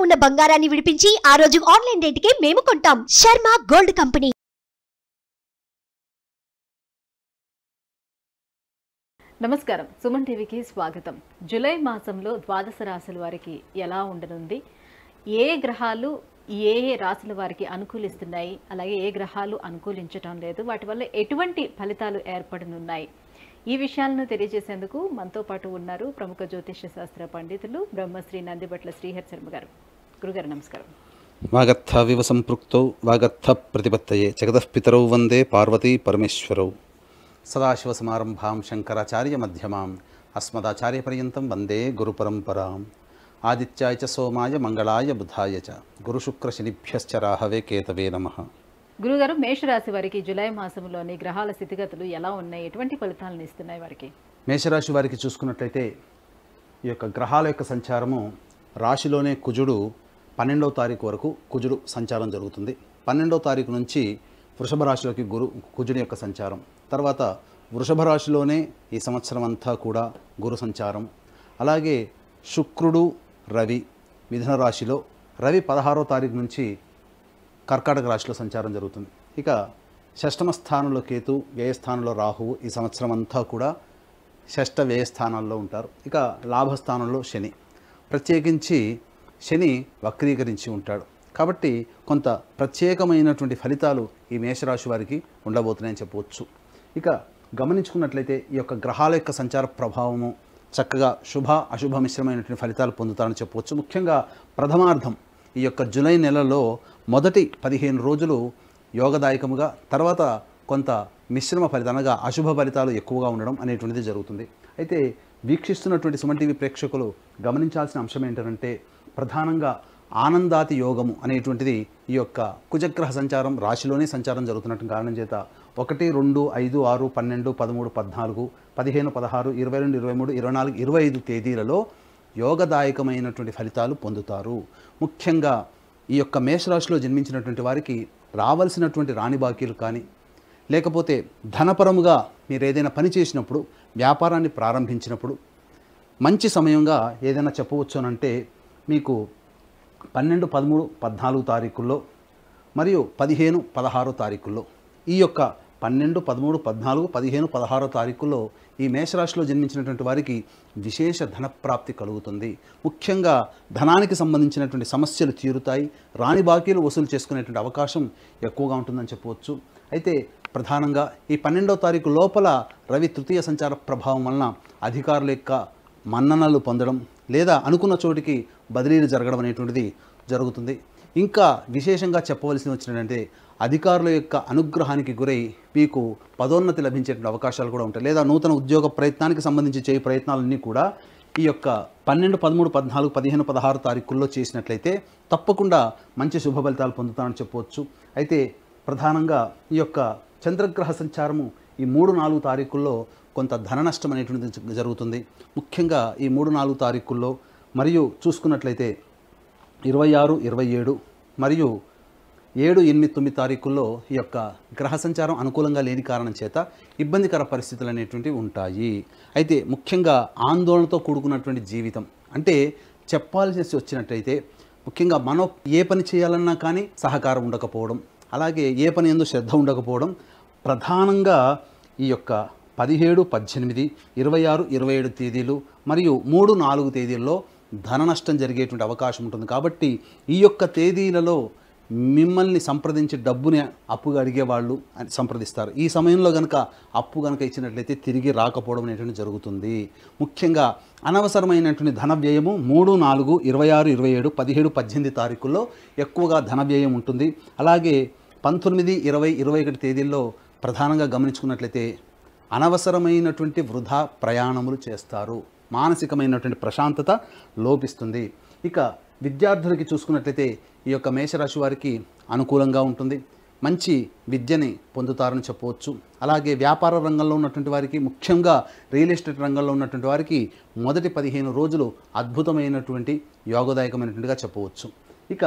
ఉన్న బంగారాన్ని విడిపించి ఆ రోజు ఆన్లైన్ రేటుకే మేము కొంటాం. Sharma gold company. నమస్కారం, సుమన్ టీవీకి స్వాగతం. జూలై మాసంలో ద్వాదశ రాశుల వారికి ఎలా ఉండనుంది, ఏ గ్రహాలు ఏ రాశుల వారికి అనుకూలిస్తున్నాయి, అలాగే ఏ గ్రహాలు అనుకూలించటం లేదు, వాటి వల్ల ఎటువంటి ఫలితాలు ఏర్పడనున్నాయి, ఈ విషయాలను తెలియజేసేందుకు మనతో పాటు ఉన్నారు ప్రముఖ జ్యోతిష్య శాస్త్ర పండితులు బ్రహ్మశ్రీ నందిబట్ల శ్రీహరి శర్మ గారు. గురుగారు నమస్కారం. వాగర్థ వివ సంపృక్తౌ వాగర్థ ప్రతిపత్తయే జగదఃపితరౌ వందే పార్వతీ పరమేశ్వరౌ. సదాశివసమారంభాం శంకరాచార్య మధ్యమాం అస్మదాచార్య పర్యంతం వందే గురుపరంపరాం. ఆదిత్యాయ చ సోమాయ మంగళాయ బుధాయ చ గురుశుక్ర శనిభ్యశ్చ రాహవే కేతవే నమః. గురుగారు, మేషరాశి వారికి జూలై మాసంలోని గ్రహాల స్థితిగతులు ఎలా ఉన్నాయి, ఎటువంటి ఫలితాలను ఇస్తున్నాయి వారికి? మేషరాశి వారికి చూసుకున్నట్లయితే ఈ యొక్క గ్రహాల యొక్క సంచారము రాశిలోనే కుజుడు 12వ తారీఖు వరకు కుజుడు సంచారం జరుగుతుంది. 12వ తారీఖు నుంచి వృషభ రాశిలోకి కుజుడి యొక్క సంచారం, తర్వాత వృషభ రాశిలోనే ఈ సంవత్సరం అంతా కూడా గురు సంచారం. అలాగే శుక్రుడు రవి మిథున రాశిలో, రవి 16వ తారీఖు నుంచి కర్కాటక రాశిలో సంచారం జరుగుతుంది. ఇక షష్టమ స్థానంలో కేతు, వ్యయస్థానంలో రాహువు ఈ సంవత్సరం అంతా కూడా షష్ఠ వ్యయస్థానాల్లో ఉంటారు. ఇక లాభస్థానంలో శని, ప్రత్యేకించి శని వక్రీకరించి ఉంటాడు. కాబట్టి కొంత ప్రత్యేకమైనటువంటి ఫలితాలు ఈ మేషరాశి వారికి ఉండబోతున్నాయని చెప్పవచ్చు. ఇక గమనించుకున్నట్లయితే ఈ యొక్క గ్రహాల యొక్క సంచార ప్రభావము చక్కగా శుభ అశుభ మిశ్రమైనటువంటి ఫలితాలు పొందుతారని చెప్పవచ్చు. ముఖ్యంగా ప్రథమార్థం ఈ యొక్క జూలై నెలలో మొదటి 15 రోజులు యోగదాయకముగా, తర్వాత కొంత మిశ్రమ ఫలితాలు అనగా అశుభ ఫలితాలు ఎక్కువగా ఉండడం అనేటువంటిది జరుగుతుంది. అయితే వీక్షిస్తున్నటువంటి సుమన్ టీవీ ప్రేక్షకులు గమనించాల్సిన అంశం ఏంటంటే, ప్రధానంగా ఆనందాతి యోగము అనేటువంటిది ఈ యొక్క కుజగ్రహ సంచారం రాశిలోనే సంచారం జరుగుతున్నటువంటి కారణం చేత 1, 2, 5, 6, 12, 13, 14, 15, 16, 22, 23, 24, 25 తేదీలలో యోగదాయకమైనటువంటి ఫలితాలు పొందుతారు. ముఖ్యంగా ఈ యొక్క మేషరాశిలో జన్మించినటువంటి వారికి రావాల్సినటువంటి రాణి బాకీలు కానీ, లేకపోతే ధనపరముగా మీరు ఏదైనా పని చేసినప్పుడు, వ్యాపారాన్ని ప్రారంభించినప్పుడు మంచి సమయంగా ఏదైనా చెప్పవచ్చు అనంటే మీకు 12, 13, 14 తారీఖుల్లో మరియు 15, 16 తారీఖుల్లో, ఈ యొక్క 12, 13, 14, 15, 16 తారీఖుల్లో ఈ మేషరాశిలో జన్మించినటువంటి వారికి విశేష ధనప్రాప్తి కలుగుతుంది. ముఖ్యంగా ధనానికి సంబంధించినటువంటి సమస్యలు తీరుతాయి, రాణి బాకీలు వసూలు చేసుకునేటువంటి అవకాశం ఎక్కువగా ఉంటుందని చెప్పవచ్చు. అయితే ప్రధానంగా ఈ 12వ తారీఖు లోపల రవి తృతీయ సంచార ప్రభావం వలన అధికారుల యొక్క మన్ననలు పొందడం, లేదా అనుకున్న చోటికి బదిలీలు జరగడం అనేటువంటిది జరుగుతుంది. ఇంకా విశేషంగా చెప్పవలసి వచ్చినట్టే అధికారుల యొక్క అనుగ్రహానికి గురై మీకు పదోన్నతి లభించేటువంటి అవకాశాలు కూడా ఉంటాయి, లేదా నూతన ఉద్యోగ ప్రయత్నానికి సంబంధించి చేయ ప్రయత్నాలన్నీ కూడా ఈ యొక్క 12, 13, 14, 15, 16 తారీఖుల్లో చేసినట్లయితే తప్పకుండా మంచి శుభ ఫలితాలు పొందుతామని చెప్పవచ్చు. అయితే ప్రధానంగా ఈ యొక్క చంద్రగ్రహ సంచారము ఈ 3, 4 తారీఖుల్లో కొంత ధన నష్టం అనేటువంటిది జరుగుతుంది. ముఖ్యంగా ఈ 3, 4 తారీఖుల్లో మరియు చూసుకున్నట్లయితే 26, 27 మరియు 7, 8, 9 తారీఖుల్లో ఈ యొక్క గ్రహ సంచారం అనుకూలంగా లేని కారణం చేత ఇబ్బందికర పరిస్థితులు అనేటువంటివి ఉంటాయి. అయితే ముఖ్యంగా ఆందోళనతో కూడుకున్నటువంటి జీవితం, అంటే చెప్పాల్సి వచ్చినట్టయితే ముఖ్యంగా మనం ఏ పని చేయాలన్నా కానీ సహకారం ఉండకపోవడం, అలాగే ఏ పని యందు శ్రద్ధ ఉండకపోవడం, ప్రధానంగా ఈ యొక్క 17, 18, 26, 27 తేదీలు మరియు 3, 4 తేదీల్లో ధన నష్టం జరిగేటువంటి అవకాశం ఉంటుంది. కాబట్టి ఈ యొక్క తేదీలలో మిమ్మల్ని సంప్రదించి డబ్బుని అప్పుగా అడిగేవాళ్ళు సంప్రదిస్తారు. ఈ సమయంలో కనుక అప్పు కనుక ఇచ్చినట్లయితే తిరిగి రాకపోవడం అనేటువంటి జరుగుతుంది. ముఖ్యంగా అనవసరమైనటువంటి ధన వ్యయము 3, 4, 26, 27, 17, 18 తారీఖుల్లో ఎక్కువగా ధన వ్యయం ఉంటుంది. అలాగే 19, 20, 21 తేదీల్లో ప్రధానంగా గమనించుకున్నట్లయితే అనవసరమైనటువంటి వృధా ప్రయాణములు చేస్తారు, మానసికమైనటువంటి ప్రశాంతత లోపిస్తుంది. ఇక విద్యార్థులకి చూసుకున్నట్లయితే ఈ యొక్క మేషరాశి వారికి అనుకూలంగా ఉంటుంది, మంచి విద్యని పొందుతారని చెప్పవచ్చు. అలాగే వ్యాపార రంగంలో ఉన్నటువంటి వారికి, ముఖ్యంగా రియల్ ఎస్టేట్ రంగంలో ఉన్నటువంటి వారికి మొదటి 15 రోజులు అద్భుతమైనటువంటి యోగదాయకమైనటువంటిగా చెప్పవచ్చు. ఇక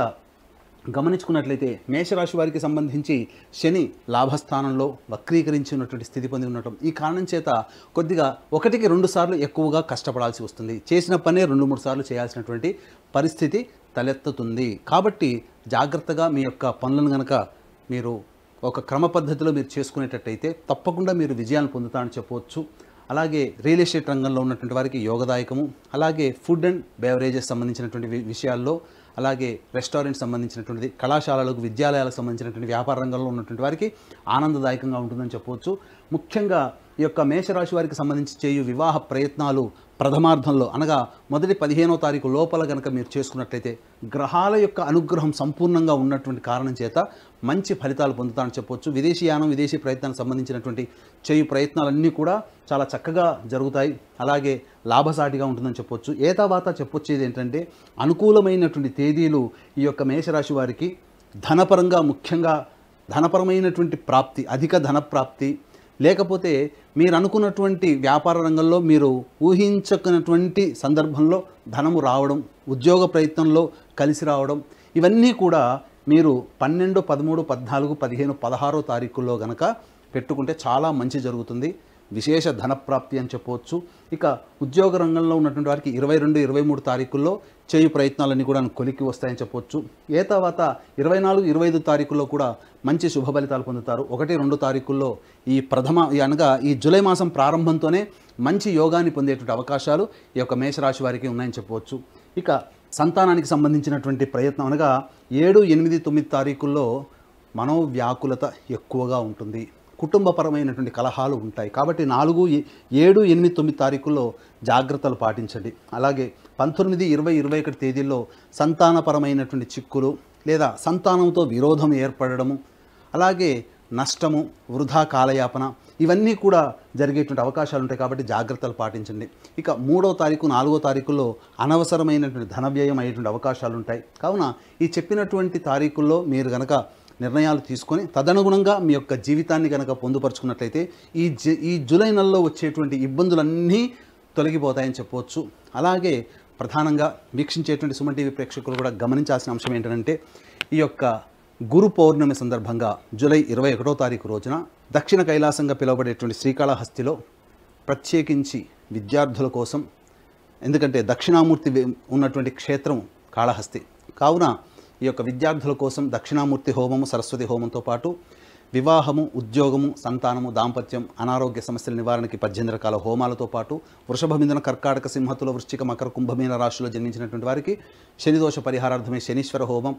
గమనించుకున్నట్లయితే మేషరాశి వారికి సంబంధించి శని లాభస్థానంలో వక్రీకరించినటువంటి స్థితి పొంది ఉండటం, ఈ కారణం చేత కొద్దిగా 1-2 సార్లు ఎక్కువగా కష్టపడాల్సి వస్తుంది. చేసిన పనే 2-3 సార్లు చేయాల్సినటువంటి పరిస్థితి తలెత్తుతుంది. కాబట్టి జాగ్రత్తగా మీ యొక్క పనులను కనుక మీరు ఒక క్రమ పద్ధతిలో మీరు చేసుకునేటట్టయితే తప్పకుండా మీరు విజయాలను పొందుతారని చెప్పవచ్చు. అలాగే రియల్ ఎస్టేట్ రంగంలో ఉన్నటువంటి వారికి యోగదాయకము, అలాగే ఫుడ్ అండ్ బెవరేజెస్ సంబంధించినటువంటి విషయాల్లో, అలాగే రెస్టారెంట్ సంబంధించినటువంటిది, కళాశాలలకు విద్యాలయాలకు సంబంధించినటువంటి వ్యాపార రంగంలో ఉన్నటువంటి వారికి ఆనందదాయకంగా ఉంటుందని చెప్పవచ్చు. ముఖ్యంగా ఈ యొక్క మేషరాశి వారికి సంబంధించి చేయు వివాహ ప్రయత్నాలు ప్రథమార్థంలో అనగా మొదటి 15వ తారీఖు లోపల కనుక మీరు చేసుకున్నట్లయితే గ్రహాల యొక్క అనుగ్రహం సంపూర్ణంగా ఉన్నటువంటి కారణం చేత మంచి ఫలితాలు పొందుతారని చెప్పవచ్చు. విదేశీయానం, విదేశీ ప్రయత్నానికి సంబంధించినటువంటి చేయు ప్రయత్నాలన్నీ కూడా చాలా చక్కగా జరుగుతాయి. అలాగే లాభసాటిగా ఉంటుందని చెప్పొచ్చు. ఏతావాత చెప్పొచ్చేది ఏంటంటే అనుకూలమైనటువంటి తేదీలు ఈ యొక్క మేషరాశి వారికి ధనపరంగా, ముఖ్యంగా ధనపరమైనటువంటి ప్రాప్తి, అధిక ధన ప్రాప్తి, లేకపోతే మీరు అనుకున్నటువంటి వ్యాపార రంగంలో మీరు ఊహించకున్నటువంటి సందర్భంలో ధనము రావడం, ఉద్యోగ ప్రయత్నంలో కలిసి రావడం, ఇవన్నీ కూడా మీరు 12, 13, 14, 15, 16 తారీఖుల్లో గనక పెట్టుకుంటే చాలా మంచి జరుగుతుంది. విశేష ధనప్రాప్తి అని చెప్పవచ్చు. ఇక ఉద్యోగ రంగంలో ఉన్నటువంటి వారికి 22, 23 తారీఖుల్లో చేయు ప్రయత్నాలన్నీ కూడా కొలిక్కి వస్తాయని చెప్పవచ్చు. తర్వాత 24, 25 తారీఖుల్లో కూడా మంచి శుభ ఫలితాలు పొందుతారు. 1, 2 తారీఖుల్లో అనగా ఈ జూలై మాసం ప్రారంభంతోనే మంచి యోగాన్ని పొందేటువంటి అవకాశాలు ఈ యొక్క మేషరాశి వారికి ఉన్నాయని చెప్పవచ్చు. ఇక సంతానానికి సంబంధించినటువంటి ప్రయత్నం అనగా 7, 8, 9 తారీఖుల్లో మనోవ్యాకులత ఎక్కువగా ఉంటుంది. కుటుంబపరమైనటువంటి కలహాలు ఉంటాయి. కాబట్టి 4, 7, 8, 9 తారీఖుల్లో జాగ్రత్తలు పాటించండి. అలాగే 19, 20, 21 తేదీల్లో సంతానపరమైనటువంటి చిక్కులు లేదా సంతానంతో విరోధం ఏర్పడము, అలాగే నష్టము, వృధా కాలయాపన, ఇవన్నీ కూడా జరిగేటువంటి అవకాశాలు ఉంటాయి. కాబట్టి జాగ్రత్తలు పాటించండి. ఇక 3వ తారీఖు, 4వ తారీఖుల్లో అనవసరమైనటువంటి ధన వ్యయం అయ్యేటువంటి అవకాశాలు ఉంటాయి. కావున ఈ చెప్పినటువంటి తారీఖుల్లో మీరు గనక నిర్ణయాలు తీసుకొని తదనుగుణంగా మీ యొక్క జీవితాన్ని కనుక పొందుపరుచుకున్నట్లయితే ఈ జూలై నెలలో వచ్చేటువంటి ఇబ్బందులన్నీ తొలగిపోతాయని చెప్పవచ్చు. అలాగే ప్రధానంగా వీక్షించేటువంటి సుమన్ టీవీ ప్రేక్షకులు కూడా గమనించాల్సిన అంశం ఏంటంటే ఈ యొక్క గురు పౌర్ణమి సందర్భంగా జూలై 21వ తారీఖు రోజున దక్షిణ కైలాసంగా పిలువబడేటువంటి శ్రీకాళహస్తిలో ప్రత్యేకించి విద్యార్థుల కోసం, ఎందుకంటే దక్షిణామూర్తి ఉన్నటువంటి క్షేత్రం కాళహస్తి కావున ఈ యొక్క విద్యార్థుల కోసం దక్షిణామూర్తి హోమము, సరస్వతి హోమంతో పాటు వివాహము, ఉద్యోగము, సంతానము, దాంపత్యం, అనారోగ్య సమస్యల నివారణకి 18 రకాల హోమాలతో పాటు వృషభ, మిథున, కర్కాటక, సింహతుల, వృశ్చిక, మకర, కుంభమీన రాశిలో జన్మించినటువంటి వారికి శనిదోష పరిహారార్థమే శనీశ్వర హోమం,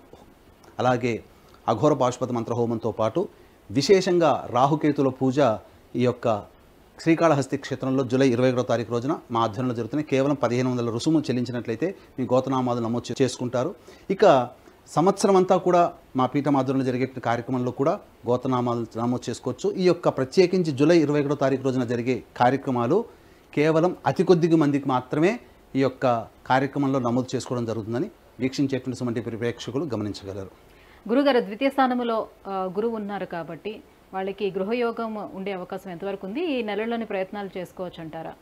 అలాగే అఘోర పాశుపత మంత్ర హోమంతో పాటు విశేషంగా రాహుకేతుల పూజ ఈ యొక్క శ్రీకాళహస్తి క్షేత్రంలో జూలై 21వ తారీఖు రోజున మా ఆధ్వర్యంలో జరుగుతున్నాయి. కేవలం 1500 రుసుము చెల్లించినట్లయితే మీ గోతనామాలు నమోదు చేసుకుంటారు. ఇక సంవత్సరం అంతా కూడా మా పీఠం ఆధ్వర్యంలో జరిగే కార్యక్రమంలో కూడా గోతనామాలు నమోదు చేసుకోవచ్చు. ఈ యొక్క ప్రత్యేకించి జూలై 21వ తారీఖు రోజున జరిగే కార్యక్రమాలు కేవలం అతి కొద్ది మందికి మాత్రమే ఈ యొక్క కార్యక్రమంలో నమోదు చేసుకోవడం జరుగుతుందని వీక్షించేటువంటి సుమన్ టీవీ ప్రేక్షకులు గమనించగలరు. గురుగారు ద్వితీయ స్థానంలో గురువు ఉన్నారు కాబట్టి వాళ్ళకి గృహయోగం ఉండే అవకాశం ఎంతవరకు ఉంది? ఈ నెలలోని ప్రయత్నాలు చేసుకోవచ్చు అంటారా?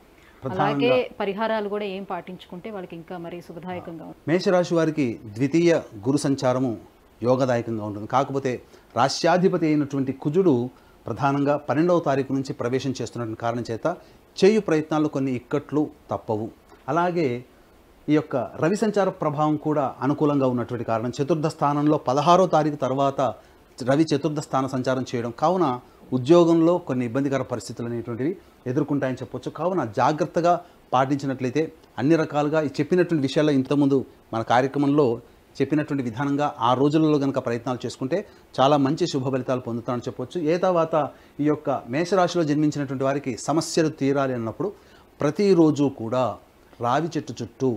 అలాగే పరిహారాలు కూడా ఏం పాటించుకుంటే వాళ్ళకి ఇంకా మరి శుభదాయకంగా ఉంటుంది? మేషరాశి వారికి ద్వితీయ గురు సంచారము యోగదాయకంగా ఉంటుంది. కాకపోతే రాశ్యాధిపతి అయినటువంటి కుజుడు ప్రధానంగా 12వ తారీఖు నుంచి ప్రవేశం చేస్తున్నటువంటి కారణం చేత చేయు ప్రయత్నాల్లో కొన్ని ఇక్కట్లు తప్పవు. అలాగే ఈ యొక్క రవి సంచార ప్రభావం కూడా అనుకూలంగా ఉన్నటువంటి కారణం, చతుర్థ స్థానంలో 16వ తారీఖు తర్వాత రవి చతుర్థ స్థాన సంచారం చేయడం కావున ఉద్యోగంలో కొన్ని ఇబ్బందికర పరిస్థితులు అనేటువంటివి ఎదుర్కొంటాయని చెప్పొచ్చు. కావున జాగ్రత్తగా పాటించినట్లయితే అన్ని రకాలుగా చెప్పినటువంటి విషయాల్లో ఇంతకుముందు మన కార్యక్రమంలో చెప్పినటువంటి విధానంగా ఆ రోజులలో కనుక ప్రయత్నాలు చేసుకుంటే చాలా మంచి శుభ ఫలితాలు పొందుతామని చెప్పొచ్చు. తర్వాత ఈ యొక్క మేషరాశిలో జన్మించినటువంటి వారికి సమస్యలు తీరాలి అన్నప్పుడు ప్రతిరోజు కూడా రావి చెట్టు చుట్టూ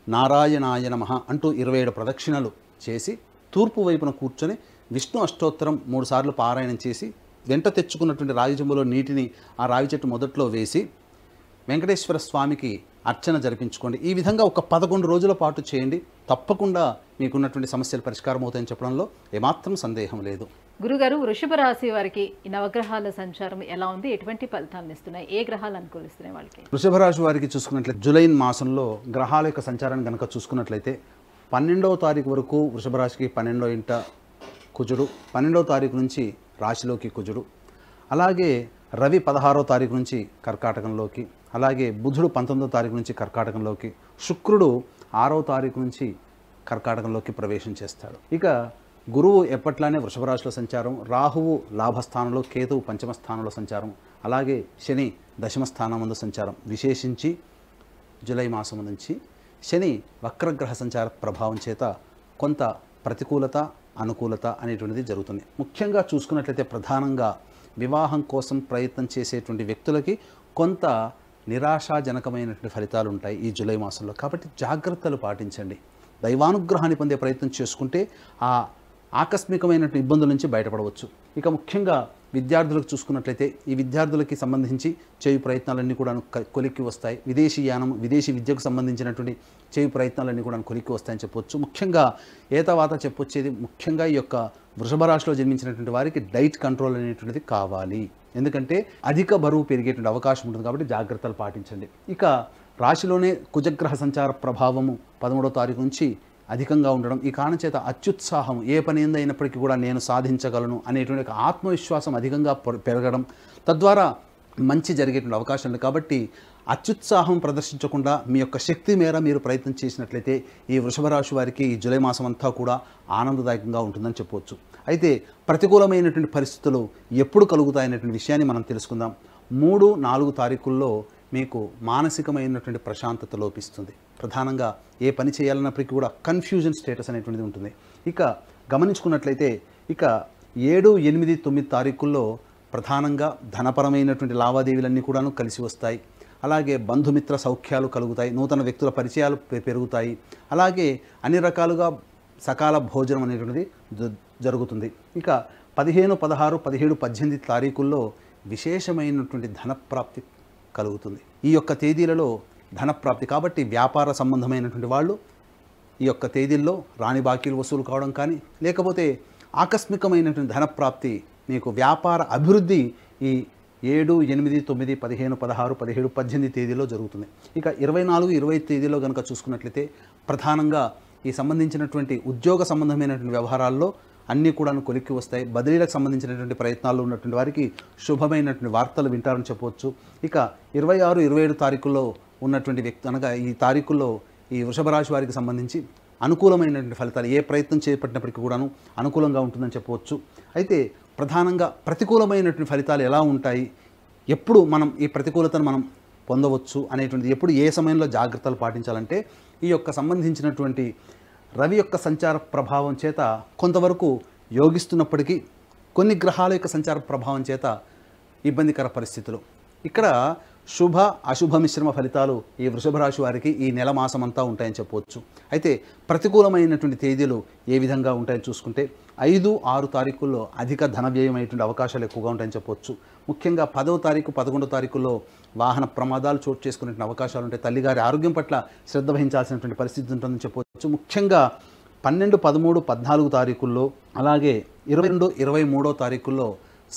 నారాయణాయ నమః అంటూ 27 ప్రదక్షిణలు చేసి తూర్పు వైపున కూర్చొని విష్ణు అష్టోత్తరం 3 సార్లు పారాయణం చేసి వెంట తెచ్చుకున్నటువంటి రాగి చెంబులో నీటిని ఆ రావి చెట్టు మొదట్లో వేసి వెంకటేశ్వర స్వామికి అర్చన జరిపించుకోండి. ఈ విధంగా ఒక 11 రోజుల పాటు చేయండి. తప్పకుండా మీకున్నటువంటి సమస్యలు పరిష్కారం అవుతాయని చెప్పడంలో ఏమాత్రం సందేహం లేదు. గురుగారు, వృషభ రాశి వారికి ఈ నవగ్రహాల సంచారం ఎలా ఉంది? ఎటువంటి ఫలితాలను ఇస్తున్నాయి? ఏ గ్రహాలు అనుకూలిస్తున్నాయి వాళ్ళకి? వృషభ రాశి వారికి చూసుకున్నట్లయితే జూలై మాసంలో గ్రహాల యొక్క సంచారాన్ని కనుక చూసుకున్నట్లయితే 12వ తారీఖు వరకు వృషభ రాశికి 12వ ఇంట కుజుడు 12వ తారీఖు నుంచి రాశిలోకి కుజుడు, అలాగే రవి 16వ తారీఖు నుంచి కర్కాటకంలోకి, అలాగే బుధుడు 19వ తారీఖు నుంచి కర్కాటకంలోకి, శుక్రుడు 6వ తారీఖు నుంచి కర్కాటకంలోకి ప్రవేశం చేస్తాడు. ఇక గురువు ఎప్పట్లానే వృషభ రాశిలో సంచారం, రాహువు లాభస్థానంలో, కేతువు పంచమ స్థానంలో సంచారం, అలాగే శని దశమ స్థానం సంచారం. విశేషించి జూలై మాసం నుంచి శని వక్రగ్రహ సంచార ప్రభావం చేత కొంత ప్రతికూలత అనుకూలత అనేటువంటిది జరుగుతుంది. ముఖ్యంగా చూసుకున్నట్లయితే ప్రధానంగా వివాహం కోసం ప్రయత్నం చేసేటువంటి వ్యక్తులకి కొంత నిరాశాజనకమైనటువంటి ఫలితాలు ఉంటాయి ఈ జూలై మాసంలో. కాబట్టి జాగ్రత్తలు పాటించండి. దైవానుగ్రహాన్ని పొందే ప్రయత్నం చేసుకుంటే ఆ ఆకస్మికమైనటువంటి ఇబ్బందుల నుంచి బయటపడవచ్చు. ఇక ముఖ్యంగా విద్యార్థులకు చూసుకున్నట్లయితే ఈ విద్యార్థులకి సంబంధించి చేయు ప్రయత్నాలన్నీ కూడా కొలిక్కి వస్తాయి. విదేశీ యానం, విదేశీ విద్యకు సంబంధించినటువంటి చేయు ప్రయత్నాలన్నీ కూడా కొలిక్కి వస్తాయని చెప్పొచ్చు. ముఖ్యంగా ఏతవాత చెప్పొచ్చేది ముఖ్యంగా ఈ యొక్క వృషభ రాశిలో జన్మించినటువంటి వారికి డైట్ కంట్రోల్ అనేటువంటిది కావాలి. ఎందుకంటే అధిక బరువు పెరిగేటువంటి అవకాశం ఉంటుంది కాబట్టి జాగ్రత్తలు పాటించండి. ఇక రాశిలోనే కుజగ్రహ సంచార ప్రభావము 13వ తారీఖు నుంచి అధికంగా ఉండడం, ఈ కారణం చేత అత్యుత్సాహం, ఏ పని అయినప్పటికీ కూడా నేను సాధించగలను అనేటువంటి ఆత్మవిశ్వాసం అధికంగా పెరగడం, తద్వారా మంచి జరిగేటువంటి అవకాశం ఉంది. కాబట్టి అత్యుత్సాహం ప్రదర్శించకుండా మీ యొక్క శక్తి మేర మీరు ప్రయత్నం చేసినట్లయితే ఈ వృషభ రాశి వారికి ఈ జూలై మాసం అంతా కూడా ఆనందదాయకంగా ఉంటుందని చెప్పవచ్చు. అయితే ప్రతికూలమైనటువంటి పరిస్థితులు ఎప్పుడు కలుగుతాయనేటువంటి విషయాన్ని మనం తెలుసుకుందాం. 3, 4 తారీఖుల్లో మీకు మానసికమైనటువంటి ప్రశాంతత లోపిస్తుంది. ప్రధానంగా ఏ పని చేయాలన్నప్పటికీ కూడా కన్ఫ్యూజన్ స్టేటస్ అనేటువంటిది ఉంటుంది. ఇక గమనించుకున్నట్లయితే ఇక 7, 8, 9 తారీఖుల్లో ప్రధానంగా ధనపరమైనటువంటి లావాదేవీలన్నీ కూడాను కలిసి వస్తాయి. అలాగే బంధుమిత్ర సౌఖ్యాలు కలుగుతాయి, నూతన వ్యక్తుల పరిచయాలు పెరుగుతాయి, అలాగే అన్ని రకాలుగా సకాల భోజనం అనేటువంటిది జరుగుతుంది. ఇక 15, 16, 17, 18 తారీఖుల్లో విశేషమైనటువంటి ధనప్రాప్తి కలుగుతుంది. ఈ యొక్క తేదీలలో ధనప్రాప్తి కాబట్టి వ్యాపార సంబంధమైనటువంటి వాళ్ళు ఈ యొక్క తేదీల్లో రాని బాకీలు వసూలు కావడం కానీ, లేకపోతే ఆకస్మికమైనటువంటి ధనప్రాప్తి, మీకు వ్యాపార అభివృద్ధి ఈ 7, 8, 9, 15, 16, 17, 18 తేదీలో జరుగుతుంది. ఇక 24, 20 తేదీలో కనుక చూసుకున్నట్లయితే ప్రధానంగా ఈ సంబంధించినటువంటి ఉద్యోగ సంబంధమైనటువంటి వ్యవహారాల్లో అన్నీ కూడా కొలిక్కి వస్తాయి. బదిలీలకు సంబంధించినటువంటి ప్రయత్నాల్లో ఉన్నటువంటి వారికి శుభమైనటువంటి వార్తలు వింటారని చెప్పవచ్చు. ఇక 26, 27 తారీఖుల్లో ఉన్నటువంటి వ్యక్తి అనగా ఈ తారీఖుల్లో ఈ వృషభ రాశి వారికి సంబంధించి అనుకూలమైనటువంటి ఫలితాలు, ఏ ప్రయత్నం చేపట్టినప్పటికీ కూడాను అనుకూలంగా ఉంటుందని చెప్పవచ్చు. అయితే ప్రధానంగా ప్రతికూలమైనటువంటి ఫలితాలు ఎలా ఉంటాయి, ఎప్పుడు మనం ఈ ప్రతికూలతను మనం పొందవచ్చు అనేటువంటిది, ఎప్పుడు ఏ సమయంలో జాగ్రత్తలు పాటించాలంటే ఈ యొక్క సంబంధించినటువంటి రవి యొక్క సంచార ప్రభావం చేత కొంతవరకు యోగిస్తున్నప్పటికీ కొన్ని గ్రహాల యొక్క సంచార ప్రభావం చేత ఇబ్బందికర పరిస్థితులు. ఇక్కడ శుభ అశుభ మిశ్రమ ఫలితాలు ఈ వృషభ రాశి వారికి ఈ నెల మాసం అంతా ఉంటాయని చెప్పవచ్చు. అయితే ప్రతికూలమైనటువంటి తేదీలు ఏ విధంగా ఉంటాయని చూసుకుంటే 5, 6 తారీఖుల్లో అధిక ధన వ్యయం అయ్యేటువంటి అవకాశాలు ఎక్కువగా ఉంటాయని చెప్పవచ్చు. ముఖ్యంగా 10వ తారీఖు 11వ తారీఖుల్లో వాహన ప్రమాదాలు చోటు చేసుకునే అవకాశాలు ఉంటాయి. తల్లిగారి ఆరోగ్యం పట్ల శ్రద్ధ వహించాల్సినటువంటి పరిస్థితి ఉంటుందని చెప్పవచ్చు. ముఖ్యంగా 12, 13, 14 తారీఖుల్లో అలాగే 22, 23వ తారీఖుల్లో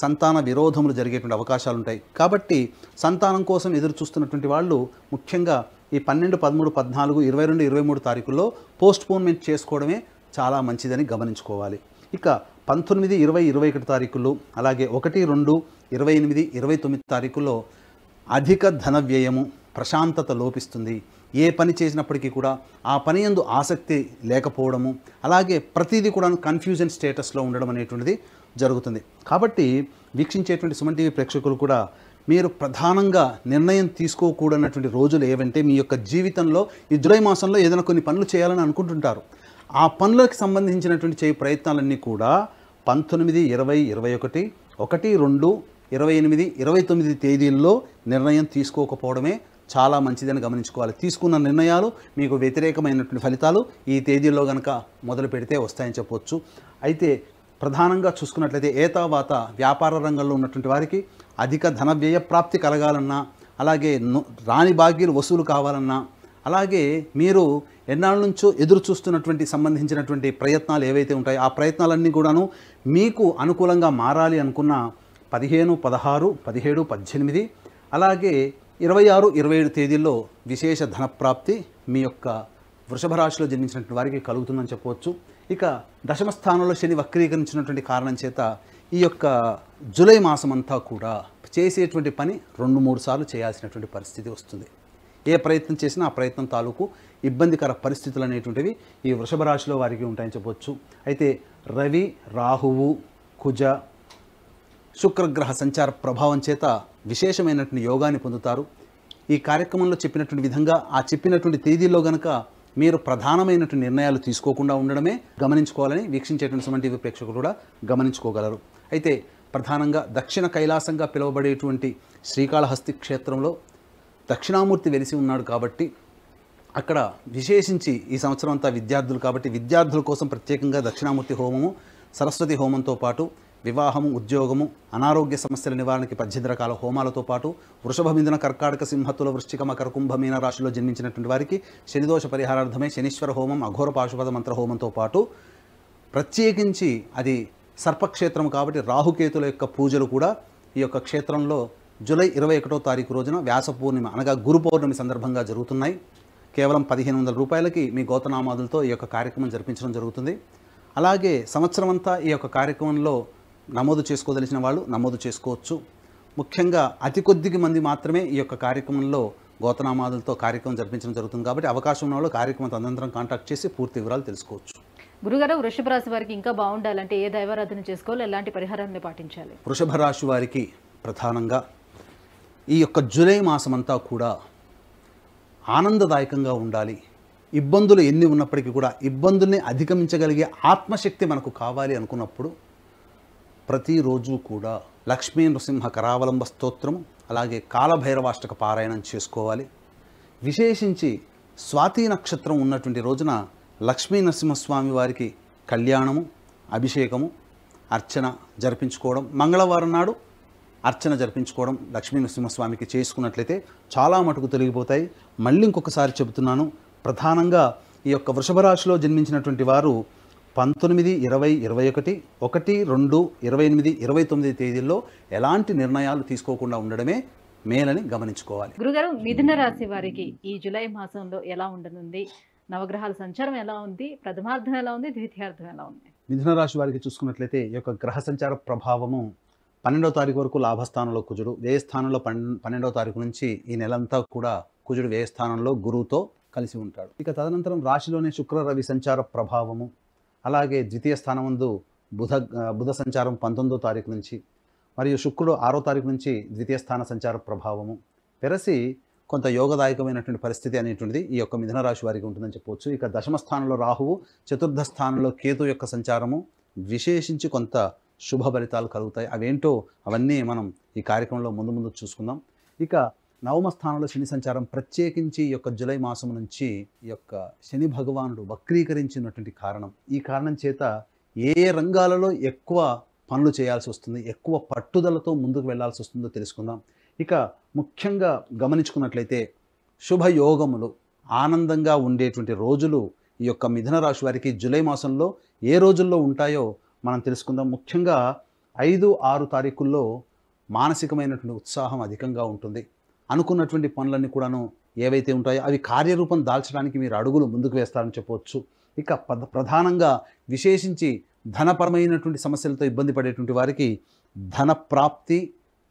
సంతాన విరోధములు జరిగేటువంటి అవకాశాలు ఉంటాయి. కాబట్టి సంతానం కోసం ఎదురు చూస్తున్నటువంటి వాళ్ళు ముఖ్యంగా ఈ 12, 13, 14, 22, 23 తారీఖుల్లో పోస్ట్పోన్మెంట్ చేసుకోవడమే చాలా మంచిదని గమనించుకోవాలి. ఇక 19, 20, 21 తారీఖుల్లో అలాగే 1, 2, 28, 29 తారీఖుల్లో అధిక ధన వ్యయము, ప్రశాంతత లోపిస్తుంది. ఏ పని చేసినప్పటికీ కూడా ఆ పని యందు ఆసక్తి లేకపోవడము, అలాగే ప్రతిదీ కూడా కన్ఫ్యూజన్ స్టేటస్లో ఉండడం అనేటువంటిది జరుగుతుంది. కాబట్టి వీక్షించేటువంటి సుమన్ టీవీ ప్రేక్షకులు కూడా మీరు ప్రధానంగా నిర్ణయం తీసుకోకూడనటువంటి రోజులు ఏవంటే మీ యొక్క జీవితంలో ఈ జూలై మాసంలో ఏదైనా కొన్ని పనులు చేయాలని అనుకుంటుంటారు. ఆ పనులకు సంబంధించినటువంటి చేయ ప్రయత్నాలన్నీ కూడా 19, 20, 21, 1, 2, 28, 29 తేదీల్లో నిర్ణయం తీసుకోకపోవడమే చాలా మంచిదని గమనించుకోవాలి. తీసుకున్న నిర్ణయాలు మీకు వ్యతిరేకమైనటువంటి ఫలితాలు ఈ తేదీల్లో కనుక మొదలు పెడితే వస్తాయని చెప్పవచ్చు. అయితే ప్రధానంగా చూసుకున్నట్లయితే ఏతావాత వ్యాపార రంగంలో ఉన్నటువంటి వారికి అధిక ధన వ్యయ ప్రాప్తి కలగాలన్నా, అలాగే రాని బాకీలు వసూలు కావాలన్నా, అలాగే మీరు ఎన్నాళ్ళ నుంచో ఎదురు చూస్తున్నటువంటి సంబంధించినటువంటి ప్రయత్నాలు ఏవైతే ఉంటాయో ఆ ప్రయత్నాలన్నీ కూడాను మీకు అనుకూలంగా మారాలి అనుకున్న 15, 16, 17, 18 అలాగే 26, 27 తేదీల్లో విశేష ధనప్రాప్తి, మీ యొక్క వృషభ రాశిలో జన్మించినటువంటి వారికి కలుగుతుందని చెప్పవచ్చు. ఇక దశమ స్థానంలో శని వక్రీకరించినటువంటి కారణం చేత ఈ యొక్క జూలై మాసం అంతా కూడా చేసేటువంటి పని 2-3 సార్లు చేయాల్సినటువంటి పరిస్థితి వస్తుంది. ఏ ప్రయత్నం చేసినా ఆ ప్రయత్నం తాలూకు ఇబ్బందికర పరిస్థితులు అనేటువంటివి ఈ వృషభ రాశిలో వారికి ఉంటాయని చెప్పవచ్చు. అయితే రవి, రాహువు, కుజ, శుక్రగ్రహ సంచార ప్రభావం చేత విశేషమైనటువంటి యోగాన్ని పొందుతారు. ఈ కార్యక్రమంలో చెప్పినటువంటి విధంగా ఆ చెప్పినటువంటి తేదీల్లో గనక మీరు ప్రధానమైనటువంటి నిర్ణయాలు తీసుకోకుండా ఉండడమే గమనించుకోవాలని వీక్షించేటువంటి సుమన్ టీవీ ప్రేక్షకులు కూడా గమనించుకోగలరు. అయితే ప్రధానంగా దక్షిణ కైలాసంగా పిలువబడేటువంటి శ్రీకాళహస్తి క్షేత్రంలో దక్షిణామూర్తి వెలిసి ఉన్నాడు కాబట్టి అక్కడ విశేషించి ఈ సంవత్సరం అంతా విద్యార్థులు కాబట్టి విద్యార్థుల కోసం ప్రత్యేకంగా దక్షిణామూర్తి హోమము, సరస్వతి హోమంతో పాటు వివాహము, ఉద్యోగము, అనారోగ్య సమస్యల నివారణకి 18 రకాల హోమాలతో పాటు వృషభ, మిథున, కర్కాటక, సింహతుల, వృశ్చిక, మకర, కుంభ, మీన రాశిలో జన్మించినటువంటి వారికి శనిదోష పరిహారార్థమై శనీశ్వర హోమం, అఘోర పాశుపద మంత్ర హోమంతో పాటు ప్రత్యేకించి అది సర్పక్షేత్రం కాబట్టి రాహుకేతుల యొక్క పూజలు కూడా ఈ యొక్క క్షేత్రంలో జూలై 21వ తారీఖు రోజున వ్యాస పూర్ణిమ అనగా గురు పౌర్ణమి సందర్భంగా జరుగుతున్నాయి. కేవలం 1500 రూపాయలకి మీ గోతనామాదులతో ఈ యొక్క కార్యక్రమం జరిపించడం జరుగుతుంది. అలాగే సంవత్సరం అంతా ఈ యొక్క కార్యక్రమంలో నమోదు చేసుకోదలిచిన వాళ్ళు నమోదు చేసుకోవచ్చు. ముఖ్యంగా అతి కొద్దిగా మంది మాత్రమే ఈ యొక్క కార్యక్రమంలో గోతనామాదులతో కార్యక్రమం జరిపించడం జరుగుతుంది కాబట్టి అవకాశం ఉన్న వాళ్ళు కార్యక్రమం తదనంతరం కాంటాక్ట్ చేసి పూర్తి వివరాలు తెలుసుకోవచ్చు. గురుగారు, వృషభ రాశి వారికి ఇంకా బాగుండాలంటే ఏ దైవారాధన చేసుకోవాలి, ఎలాంటి పరిహారాన్ని పాటించాలి? వృషభ రాశి వారికి ప్రధానంగా ఈ యొక్క జూలై మాసం అంతా కూడా ఆనందదాయకంగా ఉండాలి. ఇబ్బందులు ఎన్ని ఉన్నప్పటికీ కూడా ఇబ్బందుల్ని అధిగమించగలిగే ఆత్మశక్తి మనకు కావాలి అనుకున్నప్పుడు ప్రతిరోజు కూడా లక్ష్మీ నృసింహ కరావలంబ స్తోత్రం, అలాగే కాలభైరవాష్టక పారాయణం చేసుకోవాలి. విశేషించి స్వాతి నక్షత్రం ఉన్నటువంటి రోజున లక్ష్మీ నరసింహస్వామి వారికి కళ్యాణము, అభిషేకము, అర్చన జరిపించుకోవడం, మంగళవారం నాడు అర్చన జరిపించుకోవడం లక్ష్మీ నరసింహస్వామికి చేసుకున్నట్లయితే చాలా మటుకు తొలగిపోతాయి. మళ్ళీ ఇంకొకసారి చెబుతున్నాను, ప్రధానంగా ఈ యొక్క వృషభ రాశిలో జన్మించినటువంటి వారు 19, 20, 21, 1, 2, 28, 29 తేదీల్లో ఎలాంటి నిర్ణయాలు తీసుకోకుండా ఉండడమే మేలని గమనించుకోవాలి. గురుగారు, మిథున రాశి వారికి ఈ జూలై మాసంలో ఎలా ఉండనుంది? నవగ్రహాల సంచారం ఎలా ఉంది? ప్రథమార్థం ఎలా ఉంది? ద్వితీయార్థం ఎలా ఉంది? మిథున రాశి వారికి చూసుకున్నట్లయితే ఈ యొక్క గ్రహ సంచార ప్రభావము 12వ తారీఖు వరకు లాభస్థానంలో కుజుడు, వ్యయస్థానంలో 12వ తారీఖు నుంచి ఈ నెలంతా కూడా కుజుడు వ్యయస్థానంలో గురువుతో కలిసి ఉంటాడు. ఇక తదనంతరం రాశిలోనే శుక్ర రవి సంచార ప్రభావము, అలాగే ద్వితీయ స్థానమందు బుధ సంచారం 19వ తారీఖు నుంచి, మరియు శుక్రుడు 6వ తారీఖు నుంచి ద్వితీయ స్థాన సంచార ప్రభావము పెరసి కొంత యోగదాయకమైనటువంటి పరిస్థితి అనేటువంటిది ఈ యొక్క మిథున రాశి వారికి ఉంటుందని చెప్పవచ్చు. ఇక దశమ స్థానంలో రాహువు, చతుర్థ స్థానంలో కేతు యొక్క సంచారము విశేషించి కొంత శుభ ఫలితాలు కలుగుతాయి. అవేంటో అవన్నీ మనం ఈ కార్యక్రమంలో ముందు చూసుకుందాం. ఇక నవమ స్థానంలో శని సంచారం ప్రత్యేకించి ఈ యొక్క జూలై మాసం నుంచి ఈ యొక్క శని భగవానుడు వక్రీకరించినటువంటి కారణం, ఈ కారణం చేత ఏ రంగాలలో ఎక్కువ పనులు చేయాల్సి వస్తుంది, ఎక్కువ పట్టుదలతో ముందుకు వెళ్లాల్సి వస్తుందో తెలుసుకుందాం. ఇక ముఖ్యంగా గమనించుకున్నట్లయితే శుభయోగములు ఆనందంగా ఉండేటువంటి రోజులు ఈ యొక్క మిథున రాశి వారికి జూలై మాసంలో ఏ రోజుల్లో ఉంటాయో మనం తెలుసుకుందాం. ముఖ్యంగా 5, 6 తారీఖుల్లో మానసికమైనటువంటి ఉత్సాహం అధికంగా ఉంటుంది. అనుకున్నటువంటి పనులన్నీ కూడాను ఏవైతే ఉంటాయో అవి కార్యరూపం దాల్చడానికి మీరు అడుగులు ముందుకు వేస్తారని చెప్పవచ్చు. ఇక ప్రధానంగా విశేషించి ధనపరమైనటువంటి సమస్యలతో ఇబ్బంది పడేటువంటి వారికి ధన ప్రాప్తి,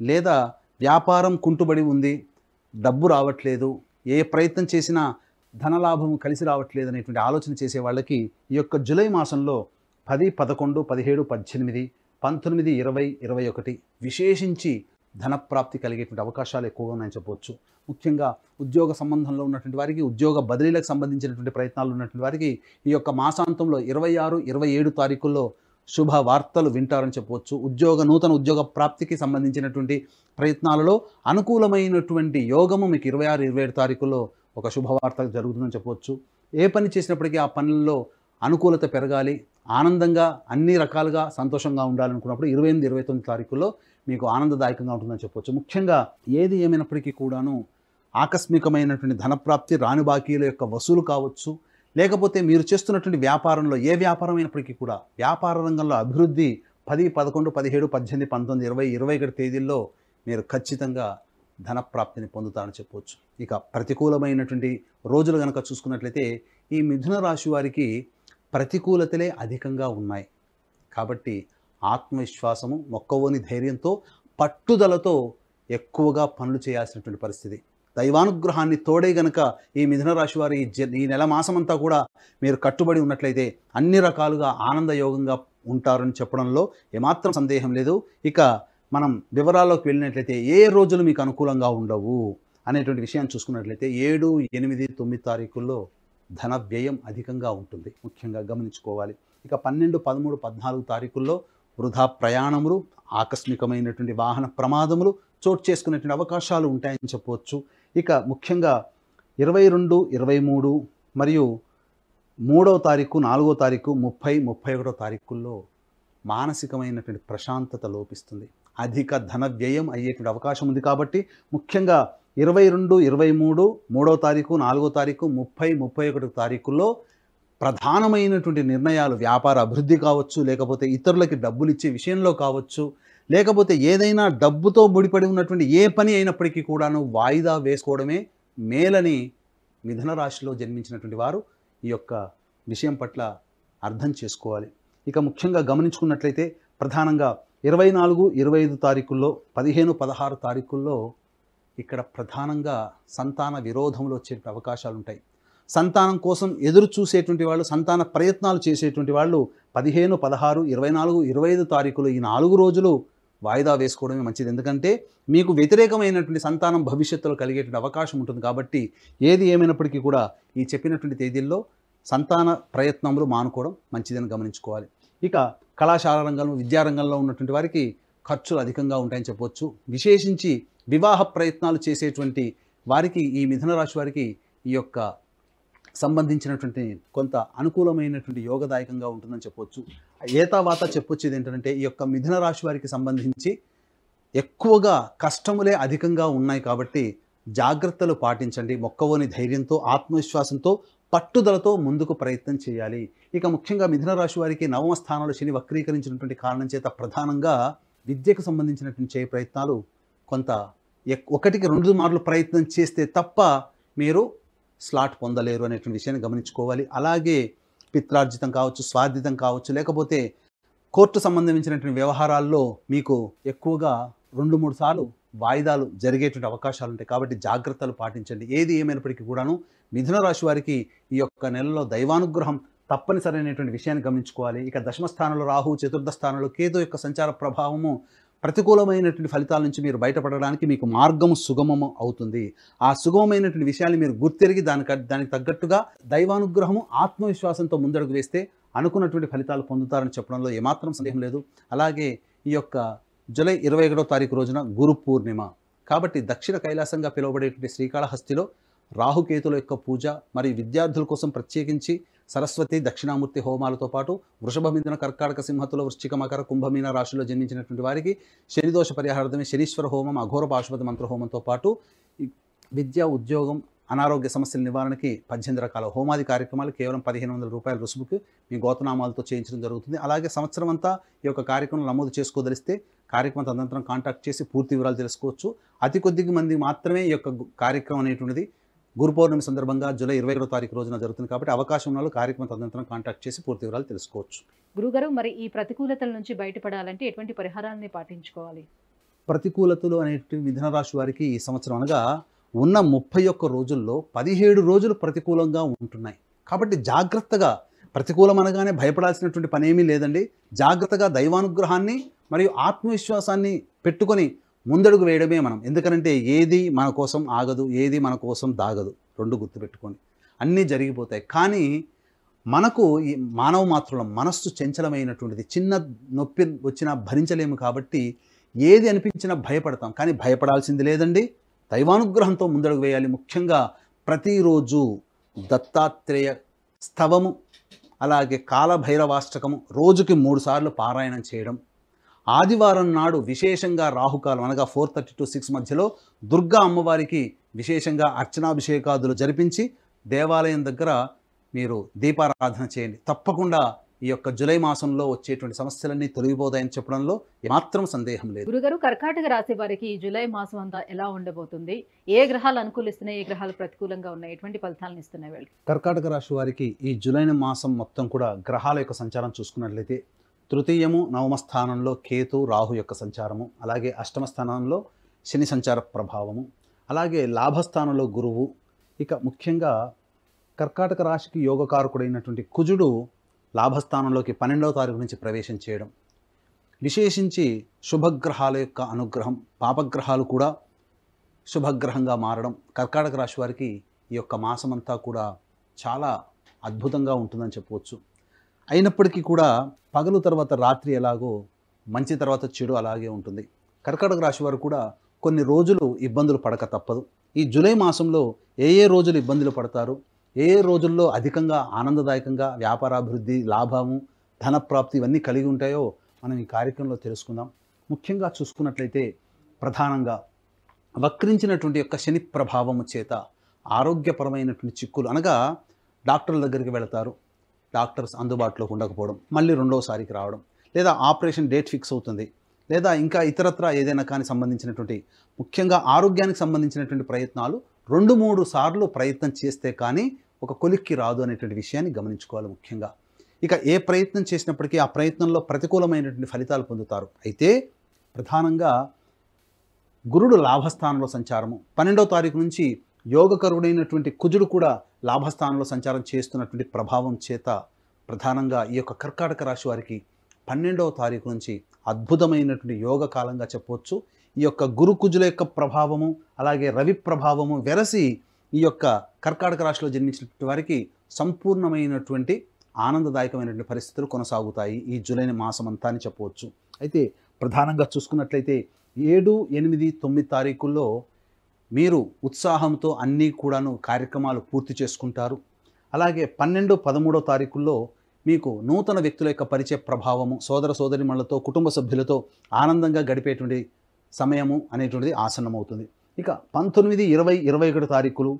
లేదా వ్యాపారం కుంటుబడి ఉంది, డబ్బు రావట్లేదు, ఏ ప్రయత్నం చేసినా ధనలాభం కలిసి రావట్లేదు అనేటువంటి ఆలోచన చేసే వాళ్ళకి ఈ యొక్క జూలై మాసంలో 10, 11, 17, 18, 19, 20, 21 విశేషించి ధనప్రాప్తి కలిగేటువంటి అవకాశాలు ఎక్కువగా ఉన్నాయని చెప్పవచ్చు. ముఖ్యంగా ఉద్యోగ సంబంధంలో ఉన్నటువంటి వారికి, ఉద్యోగ బదిలీలకు సంబంధించినటువంటి ప్రయత్నాలు ఉన్నటువంటి వారికి ఈ యొక్క మాసాంతంలో 26, 27 తారీఖుల్లో శుభ వార్తలు వింటారని చెప్పవచ్చు. నూతన ఉద్యోగ ప్రాప్తికి సంబంధించినటువంటి ప్రయత్నాలలో అనుకూలమైనటువంటి యోగము మీకు 26, 27 తారీఖుల్లో ఒక శుభవార్త జరుగుతుందని చెప్పవచ్చు. ఏ పని చేసినప్పటికీ ఆ పనుల్లో అనుకూలత పెరగాలి, ఆనందంగా అన్ని రకాలుగా సంతోషంగా ఉండాలనుకున్నప్పుడు 28, 29 తారీఖుల్లో మీకు ఆనందదాయకంగా ఉంటుందని చెప్పవచ్చు. ముఖ్యంగా ఏది ఏమైనప్పటికీ కూడాను ఆకస్మికమైనటువంటి ధనప్రాప్తి, రాని బాకీల యొక్క వసూలు కావచ్చు, లేకపోతే మీరు చేస్తున్నటువంటి వ్యాపారంలో ఏ వ్యాపారం అయినప్పటికీ కూడా వ్యాపార రంగంలో అభివృద్ధి 10, 11, 17, 18, 19, 20, 21 తేదీల్లో మీరు ఖచ్చితంగా ధనప్రాప్తిని పొందుతారని చెప్పవచ్చు. ఇక ప్రతికూలమైనటువంటి రోజులు కనుక చూసుకున్నట్లయితే ఈ మిథున రాశి వారికి ప్రతికూలతలే అధికంగా ఉన్నాయి. కాబట్టి ఆత్మవిశ్వాసము, మొక్కవోని ధైర్యంతో, పట్టుదలతో ఎక్కువగా పనులు చేయాల్సినటువంటి పరిస్థితి. దైవానుగ్రహాన్ని తోడే గనక ఈ మిథున రాశి వారి ఈ నెల మాసమంతా కూడా మీరు కట్టుబడి ఉన్నట్లయితే అన్ని రకాలుగా ఆనందయోగంగా ఉంటారని చెప్పడంలో ఏమాత్రం సందేహం లేదు. ఇక మనం వివరాల్లోకి వెళ్ళినట్లయితే ఏ రోజులు మీకు అనుకూలంగా ఉండవు అనేటువంటి విషయాన్ని చూసుకున్నట్లయితే 7, 8, 9 తారీఖుల్లో ధన వ్యయం అధికంగా ఉంటుంది, ముఖ్యంగా గమనించుకోవాలి. ఇక 12, 13, 14 తారీఖుల్లో వృధా ప్రయాణములు, ఆకస్మికమైనటువంటి వాహన ప్రమాదములు చోటు చేసుకునేటువంటి అవకాశాలు ఉంటాయని చెప్పవచ్చు. ఇక ముఖ్యంగా 22, 23 మరియు 3వ తారీఖు, 4వ తారీఖు, 30, 31వ తారీఖుల్లో మానసికమైనటువంటి ప్రశాంతత లోపిస్తుంది. అధిక ధన వ్యయం అయ్యేటువంటి అవకాశం ఉంది. కాబట్టి ముఖ్యంగా 22, 23, 3వ తారీఖు, 4వ తారీఖు, 30, 31 తారీఖుల్లో ప్రధానమైనటువంటి నిర్ణయాలు, వ్యాపార అభివృద్ధి కావచ్చు, లేకపోతే ఇతరులకి డబ్బులు ఇచ్చే విషయంలో కావచ్చు, లేకపోతే ఏదైనా డబ్బుతో ముడిపడి ఉన్నటువంటి ఏ పని అయినప్పటికీ కూడాను వాయిదా వేసుకోవడమే మేలని మిథున రాశిలో జన్మించినటువంటి వారు ఈ యొక్క విషయం పట్ల అర్థం చేసుకోవాలి. ఇక ముఖ్యంగా గమనించుకున్నట్లయితే ప్రధానంగా 24, 25 తారీఖుల్లో, 15, 16 తారీఖుల్లో ఇక్కడ ప్రధానంగా సంతాన విరోధంలో వచ్చే అవకాశాలు ఉంటాయి. సంతానం కోసం ఎదురు చూసేటువంటి వాళ్ళు, సంతాన ప్రయత్నాలు చేసేటువంటి వాళ్ళు 15, 16, 24, 25 తారీఖులు ఈ 4 రోజులు వాయిదా వేసుకోవడమే మంచిది. ఎందుకంటే మీకు వ్యతిరేకమైనటువంటి సంతానం భవిష్యత్తులో కలిగేటువంటి అవకాశం ఉంటుంది. కాబట్టి ఏది ఏమైనప్పటికీ కూడా ఈ చెప్పినటువంటి తేదీల్లో సంతాన ప్రయత్నములు మానుకోవడం మంచిదని గమనించుకోవాలి. ఇక కళాశాల రంగంలో, విద్యారంగంలో ఉన్నటువంటి వారికి ఖర్చులు అధికంగా ఉంటాయని చెప్పవచ్చు. విశేషించి వివాహ ప్రయత్నాలు చేసేటువంటి వారికి, ఈ మిథున రాశి వారికి ఈ యొక్క సంబంధించినటువంటి కొంత అనుకూలమైనటువంటి యోగదాయకంగా ఉంటుందని చెప్పవచ్చు. ఏతావాత చెప్పొచ్చేది ఏంటంటే ఈ యొక్క మిథున రాశి వారికి సంబంధించి ఎక్కువగా కష్టములే అధికంగా ఉన్నాయి. కాబట్టి జాగ్రత్తలు పాటించండి. మొక్కవోని ధైర్యంతో, ఆత్మవిశ్వాసంతో, పట్టుదలతో ముందుకు ప్రయత్నం చేయాలి. ఇక ముఖ్యంగా మిథున రాశి వారికి 9వ స్థానంలో శని వక్రీకరించినటువంటి కారణం చేత ప్రధానంగా విద్యకు సంబంధించినటువంటి చేయ ప్రయత్నాలు కొంత 1కి 2 మార్లు ప్రయత్నం చేస్తే తప్ప మీరు స్లాట్ పొందలేరు అనేటువంటి విషయాన్ని గమనించుకోవాలి. అలాగే పిత్రార్జితం కావచ్చు, స్వార్జితం కావచ్చు, లేకపోతే కోర్టు సంబంధించినటువంటి వ్యవహారాల్లో మీకు ఎక్కువగా 2-3 సార్లు వాయిదాలు జరిగేటువంటి అవకాశాలు ఉంటాయి. కాబట్టి జాగ్రత్తలు పాటించండి. ఏది ఏమైనప్పటికీ కూడాను మిథున రాశి వారికి ఈ యొక్క నెలలో దైవానుగ్రహం తప్పనిసరైనటువంటి విషయాన్ని గమనించుకోవాలి. ఇక దశమ స్థానంలో రాహు, చతుర్థ స్థానంలో కేతు యొక్క సంచార ప్రభావము ప్రతికూలమైనటువంటి ఫలితాల నుంచి మీరు బయటపడడానికి మీకు మార్గము సుగమము అవుతుంది. ఆ సుగమమైనటువంటి విషయాన్ని మీరు గుర్తెరిగి దానికి తగ్గట్టుగా దైవానుగ్రహము, ఆత్మవిశ్వాసంతో ముందడుగు వేస్తే అనుకున్నటువంటి ఫలితాలు పొందుతారని చెప్పడంలో ఏమాత్రం సందేహం లేదు. అలాగే ఈ యొక్క జూలై 21వ తారీఖు రోజున గురు పూర్ణిమ. కాబట్టి దక్షిణ కైలాసంగా పిలువబడేటువంటి శ్రీకాళహస్తిలో రాహుకేతుల యొక్క పూజ మరియు విద్యార్థుల కోసం ప్రత్యేకించి సరస్వతి, దక్షిణామూర్తి హోమాలతో పాటు వృషభ, మిథున, కర్కాటక, సింహతుల, వృశ్చిక, మకర, కుంభమీన రాశిలో జన్మించినటువంటి వారికి శనిదోష పరిహారార్థమే శనీశ్వర హోమం, అఘోర పాశుపత మంత్ర హోమంతో పాటు విద్య, ఉద్యోగం, అనారోగ్య సమస్యల నివారణకి 18 రకాల హోమాది కార్యక్రమాలు కేవలం 1500 రూపాయల రుసుముకి మీ గోతనామాలతో చేయించడం జరుగుతుంది. అలాగే సంవత్సరం అంతా ఈ యొక్క కార్యక్రమం నమోదు చేసుకోదలిస్తే కార్యక్రమం తదనంతరం కాంటాక్ట్ చేసి పూర్తి వివరాలు తెలుసుకోవచ్చు. అతి కొద్ది మంది మాత్రమే ఈ యొక్క కార్యక్రమం అనేటువంటిది గురు పౌర్ణమి సందర్భంగా జూలై 21వ తారీఖు రోజున జరుగుతుంది. కాబట్టి అవకాశం ఉన్న వాళ్ళు కార్యక్రమం తదనంతరం కాంటాక్ట్ చేసి పూర్తి వివరాలు తెలుసుకోవచ్చు. గురుగారు, మరి ఈ ప్రతికూలతల నుంచి బయటపడాలంటే ఎటువంటి పరిహారాన్ని పాటించుకోవాలి? ప్రతికూలతలు అనేటువంటి మిథున రాశి వారికి ఈ సంవత్సరం అనగా ఉన్న 31 రోజుల్లో 17 రోజులు ప్రతికూలంగా ఉంటున్నాయి. కాబట్టి జాగ్రత్తగా, ప్రతికూలం అనగానే భయపడాల్సినటువంటి పని ఏమీ లేదండి. జాగ్రత్తగా దైవానుగ్రహాన్ని మరియు ఆత్మవిశ్వాసాన్ని పెట్టుకొని ముందడుగు వేయడమే మనం. ఎందుకంటే ఏది మన కోసం ఆగదు, ఏది మన కోసం దాగదు. 2 గుర్తుపెట్టుకోండి. అన్నీ జరిగిపోతాయి. కానీ మనకు ఈ మానవ మాత్రులం మనస్సు చంచలమైనటువంటిది. చిన్న నొప్పి వచ్చినా భరించలేము. కాబట్టి ఏది అనిపించినా భయపడతాం. కానీ భయపడాల్సింది లేదండి. దైవానుగ్రహంతో ముందడుగు వేయాలి. ముఖ్యంగా ప్రతిరోజు దత్తాత్రేయ స్తవము, అలాగే కాలభైరవాష్టకము రోజుకి 3 సార్లు పారాయణం చేయడం. ఆదివారం నాడు విశేషంగా రాహుకాలం అనగా 4:30 to 6 మధ్యలో దుర్గా అమ్మవారికి విశేషంగా అర్చనాభిషేకాదులు జరిపించి దేవాలయం దగ్గర మీరు దీపారాధన చేయండి. తప్పకుండా ఈ యొక్క జూలై మాసంలో వచ్చేటువంటి సమస్యలన్నీ తొలగిపోతాయని చెప్పడంలో ఏమాత్రం సందేహం లేదు. గురుగారు, కర్కాటక రాశి వారికి ఈ జూలై మాసం అంతా ఎలా ఉండబోతుంది? ఏ గ్రహాలు అనుకూలిస్తున్నాయి, ఏ గ్రహాలు ప్రతికూలంగా ఉన్నాయి, ఎటువంటి ఫలితాలను ఇస్తున్నాయి వీళ్ళు? కర్కాటక రాశి వారికి ఈ జూలై మాసం మొత్తం కూడా గ్రహాల యొక్క సంచారం చూసుకున్నట్లయితే తృతీయము నవమ స్థానంలో కేతు రాహు యొక్క సంచారము, అలాగే అష్టమ స్థానంలో శని సంచార ప్రభావము, అలాగే లాభస్థానంలో గురువు. ఇక ముఖ్యంగా కర్కాటక రాశికి యోగకారకుడైనటువంటి కుజుడు లాభస్థానంలోకి 12వ తారీఖు నుంచి ప్రవేశం చేయడం, విశేషించి శుభగ్రహాల యొక్క అనుగ్రహం, పాపగ్రహాలు కూడా శుభగ్రహంగా మారడం కర్కాటక రాశి వారికి ఈ యొక్క మాసమంతా కూడా చాలా అద్భుతంగా ఉంటుందని చెప్పవచ్చు. అయినప్పటికీ కూడా పగలు తర్వాత రాత్రి ఎలాగో మంచి తర్వాత చెడు అలాగే ఉంటుంది. కర్కాటక రాశి వారు కూడా కొన్ని రోజులు ఇబ్బందులు పడక తప్పదు. ఈ జూలై మాసంలో ఏ రోజులు ఇబ్బందులు పడతారు, ఏ రోజుల్లో అధికంగా ఆనందదాయకంగా వ్యాపారాభివృద్ధి, లాభము, ధనప్రాప్తి ఇవన్నీ కలిగి ఉంటాయో మనం ఈ కార్యక్రమంలో తెలుసుకుందాం. ముఖ్యంగా చూసుకున్నట్లయితే ప్రధానంగా వక్రించినటువంటి యొక్క శని ప్రభావము చేత ఆరోగ్యపరమైనటువంటి చిక్కులు, అనగా డాక్టర్ల దగ్గరికి వెళతారు, డాక్టర్స్ అందుబాటులోకి ఉండకపోవడం, మళ్ళీ రెండోసారికి రావడం, లేదా ఆపరేషన్ డేట్ ఫిక్స్ అవుతుంది, లేదా ఇంకా ఇతరత్ర ఏదైనా కానీ సంబంధించినటువంటి ముఖ్యంగా ఆరోగ్యానికి సంబంధించినటువంటి ప్రయత్నాలు 2-3 సార్లు ప్రయత్నం చేస్తే కానీ ఒక కొలిక్కి రాదు అనేటువంటి విషయాన్ని గమనించుకోవాలి. ముఖ్యంగా ఇక ఏ ప్రయత్నం చేసినప్పటికీ ఆ ప్రయత్నంలో ప్రతికూలమైనటువంటి ఫలితాలు పొందుతారు. అయితే ప్రధానంగా గురుడు లాభస్థానంలో సంచారము, 12వ తారీఖు నుంచి యోగకరుడైనటువంటి కుజుడు కూడా లాభస్థానంలో సంచారం చేస్తున్నటువంటి ప్రభావం చేత ప్రధానంగా ఈ యొక్క కర్కాటక రాశి వారికి 12వ తారీఖు నుంచి అద్భుతమైనటువంటి యోగ కాలంగా చెప్పవచ్చు. ఈ యొక్క గురు కుజుల యొక్క ప్రభావము, అలాగే రవి ప్రభావము వెరసి ఈ యొక్క కర్కాటక రాశిలో జన్మించినటువంటి వారికి సంపూర్ణమైనటువంటి ఆనందదాయకమైనటువంటి పరిస్థితులు కొనసాగుతాయి ఈ జూలై మాసం అంతా అని చెప్పవచ్చు. అయితే ప్రధానంగా చూసుకున్నట్లయితే 7, 8, 9 తారీఖుల్లో మీరు ఉత్సాహంతో అన్నీ కూడాను కార్యక్రమాలు పూర్తి చేసుకుంటారు. అలాగే 12, 13వ తారీఖుల్లో మీకు నూతన వ్యక్తుల యొక్క పరిచయ ప్రభావము, సోదర సోదరిమణులతో, కుటుంబ సభ్యులతో ఆనందంగా గడిపేటువంటి సమయము అనేటువంటిది ఆసన్నమవుతుంది. ఇక 19, 20, 21 తారీఖులు,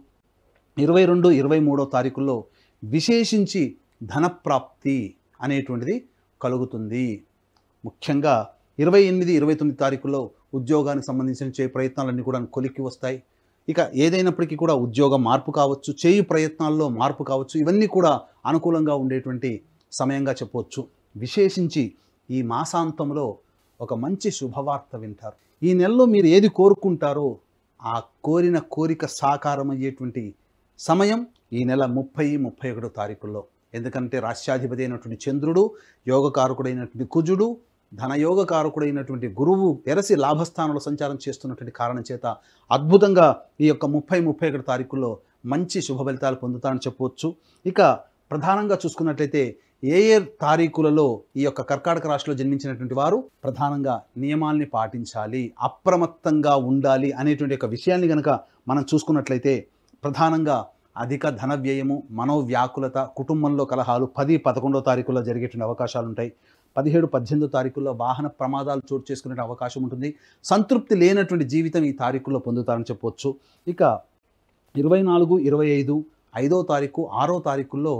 22, 23వ తారీఖుల్లో విశేషించి ధనప్రాప్తి అనేటువంటిది కలుగుతుంది. ముఖ్యంగా 28, 29 తారీఖుల్లో ఉద్యోగానికి సంబంధించిన ప్రయత్నాలన్నీ కూడా కొలిక్కి వస్తాయి. ఇక ఏదైనప్పటికీ కూడా ఉద్యోగ మార్పు కావచ్చు, చేయు ప్రయత్నాల్లో మార్పు కావచ్చు, ఇవన్నీ కూడా అనుకూలంగా ఉండేటువంటి సమయంగా చెప్పవచ్చు. విశేషించి ఈ మాసాంతంలో ఒక మంచి శుభవార్త వింటారు. ఈ నెలలో మీరు ఏది కోరుకుంటారో ఆ కోరిన కోరిక సాకారమయ్యేటువంటి సమయం ఈ నెల 30, 31 తారీఖుల్లో. ఎందుకంటే రాష్ట్రాధిపతి అయినటువంటి చంద్రుడు, యోగకారకుడైనటువంటి కుజుడు, ధనయోగకారకుడైనటువంటి గురువు ఎరసి లాభస్థానంలో సంచారం చేస్తున్నటువంటి కారణం చేత అద్భుతంగా ఈ యొక్క 30, 31 తారీఖుల్లో మంచి శుభ ఫలితాలు పొందుతారని చెప్పవచ్చు. ఇక ప్రధానంగా చూసుకున్నట్లయితే ఏ తారీఖులలో ఈ యొక్క కర్కాటక రాశిలో జన్మించినటువంటి వారు ప్రధానంగా నియమాల్ని పాటించాలి, అప్రమత్తంగా ఉండాలి అనేటువంటి ఒక విషయాన్ని కనుక మనం చూసుకున్నట్లయితే ప్రధానంగా అధిక ధన వ్యయము, మనోవ్యాకులత, కుటుంబంలో కలహాలు 10, 11వ తారీఖుల్లో జరిగేటువంటి అవకాశాలు ఉంటాయి. 17, 18వ తారీఖుల్లో వాహన ప్రమాదాలు చోటు చేసుకునే అవకాశం ఉంటుంది. సంతృప్తి లేనటువంటి జీవితం ఈ తారీఖుల్లో పొందుతారని చెప్పవచ్చు. ఇక 24, 25, 5వ తారీఖు, 6వ తారీఖుల్లో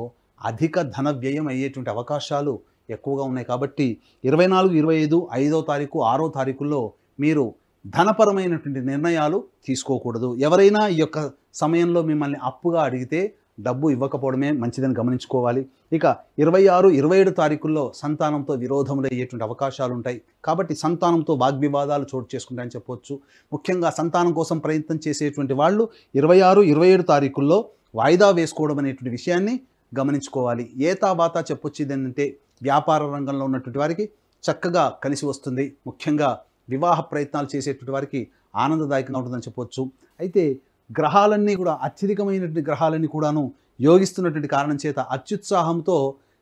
అధిక ధన వ్యయం అయ్యేటువంటి అవకాశాలు ఎక్కువగా ఉన్నాయి. కాబట్టి 24, 25, 5వ తారీఖు, 6వ తారీఖుల్లో మీరు ధనపరమైనటువంటి నిర్ణయాలు తీసుకోకూడదు. ఎవరైనా ఈ యొక్క సమయంలో మిమ్మల్ని అప్పుగా అడిగితే డబ్బు ఇవ్వకపోవడమే మంచిదని గమనించుకోవాలి. ఇక 26, 27 తారీఖుల్లో సంతానంతో విరోధములు అయ్యేటువంటి అవకాశాలు ఉంటాయి. కాబట్టి సంతానంతో వాగ్వివాదాలు చోటు చేసుకుంటాయని చెప్పవచ్చు. ముఖ్యంగా సంతానం కోసం ప్రయత్నం చేసేటువంటి వాళ్ళు 26, 27 తారీఖుల్లో వాయిదా వేసుకోవడం అనేటువంటి విషయాన్ని గమనించుకోవాలి. ఏతావాతా చెప్పొచ్చు ఏంటంటే వ్యాపార రంగంలో ఉన్నటువంటి వారికి చక్కగా కలిసి వస్తుంది. ముఖ్యంగా వివాహ ప్రయత్నాలు చేసేటువంటి వారికి ఆనందదాయకంగా ఉంటుందని చెప్పవచ్చు. అయితే గ్రహాలన్నీ కూడా అత్యధికమైనటువంటి గ్రహాలన్నీ కూడాను యోగిస్తున్నటువంటి కారణం చేత అత్యుత్సాహంతో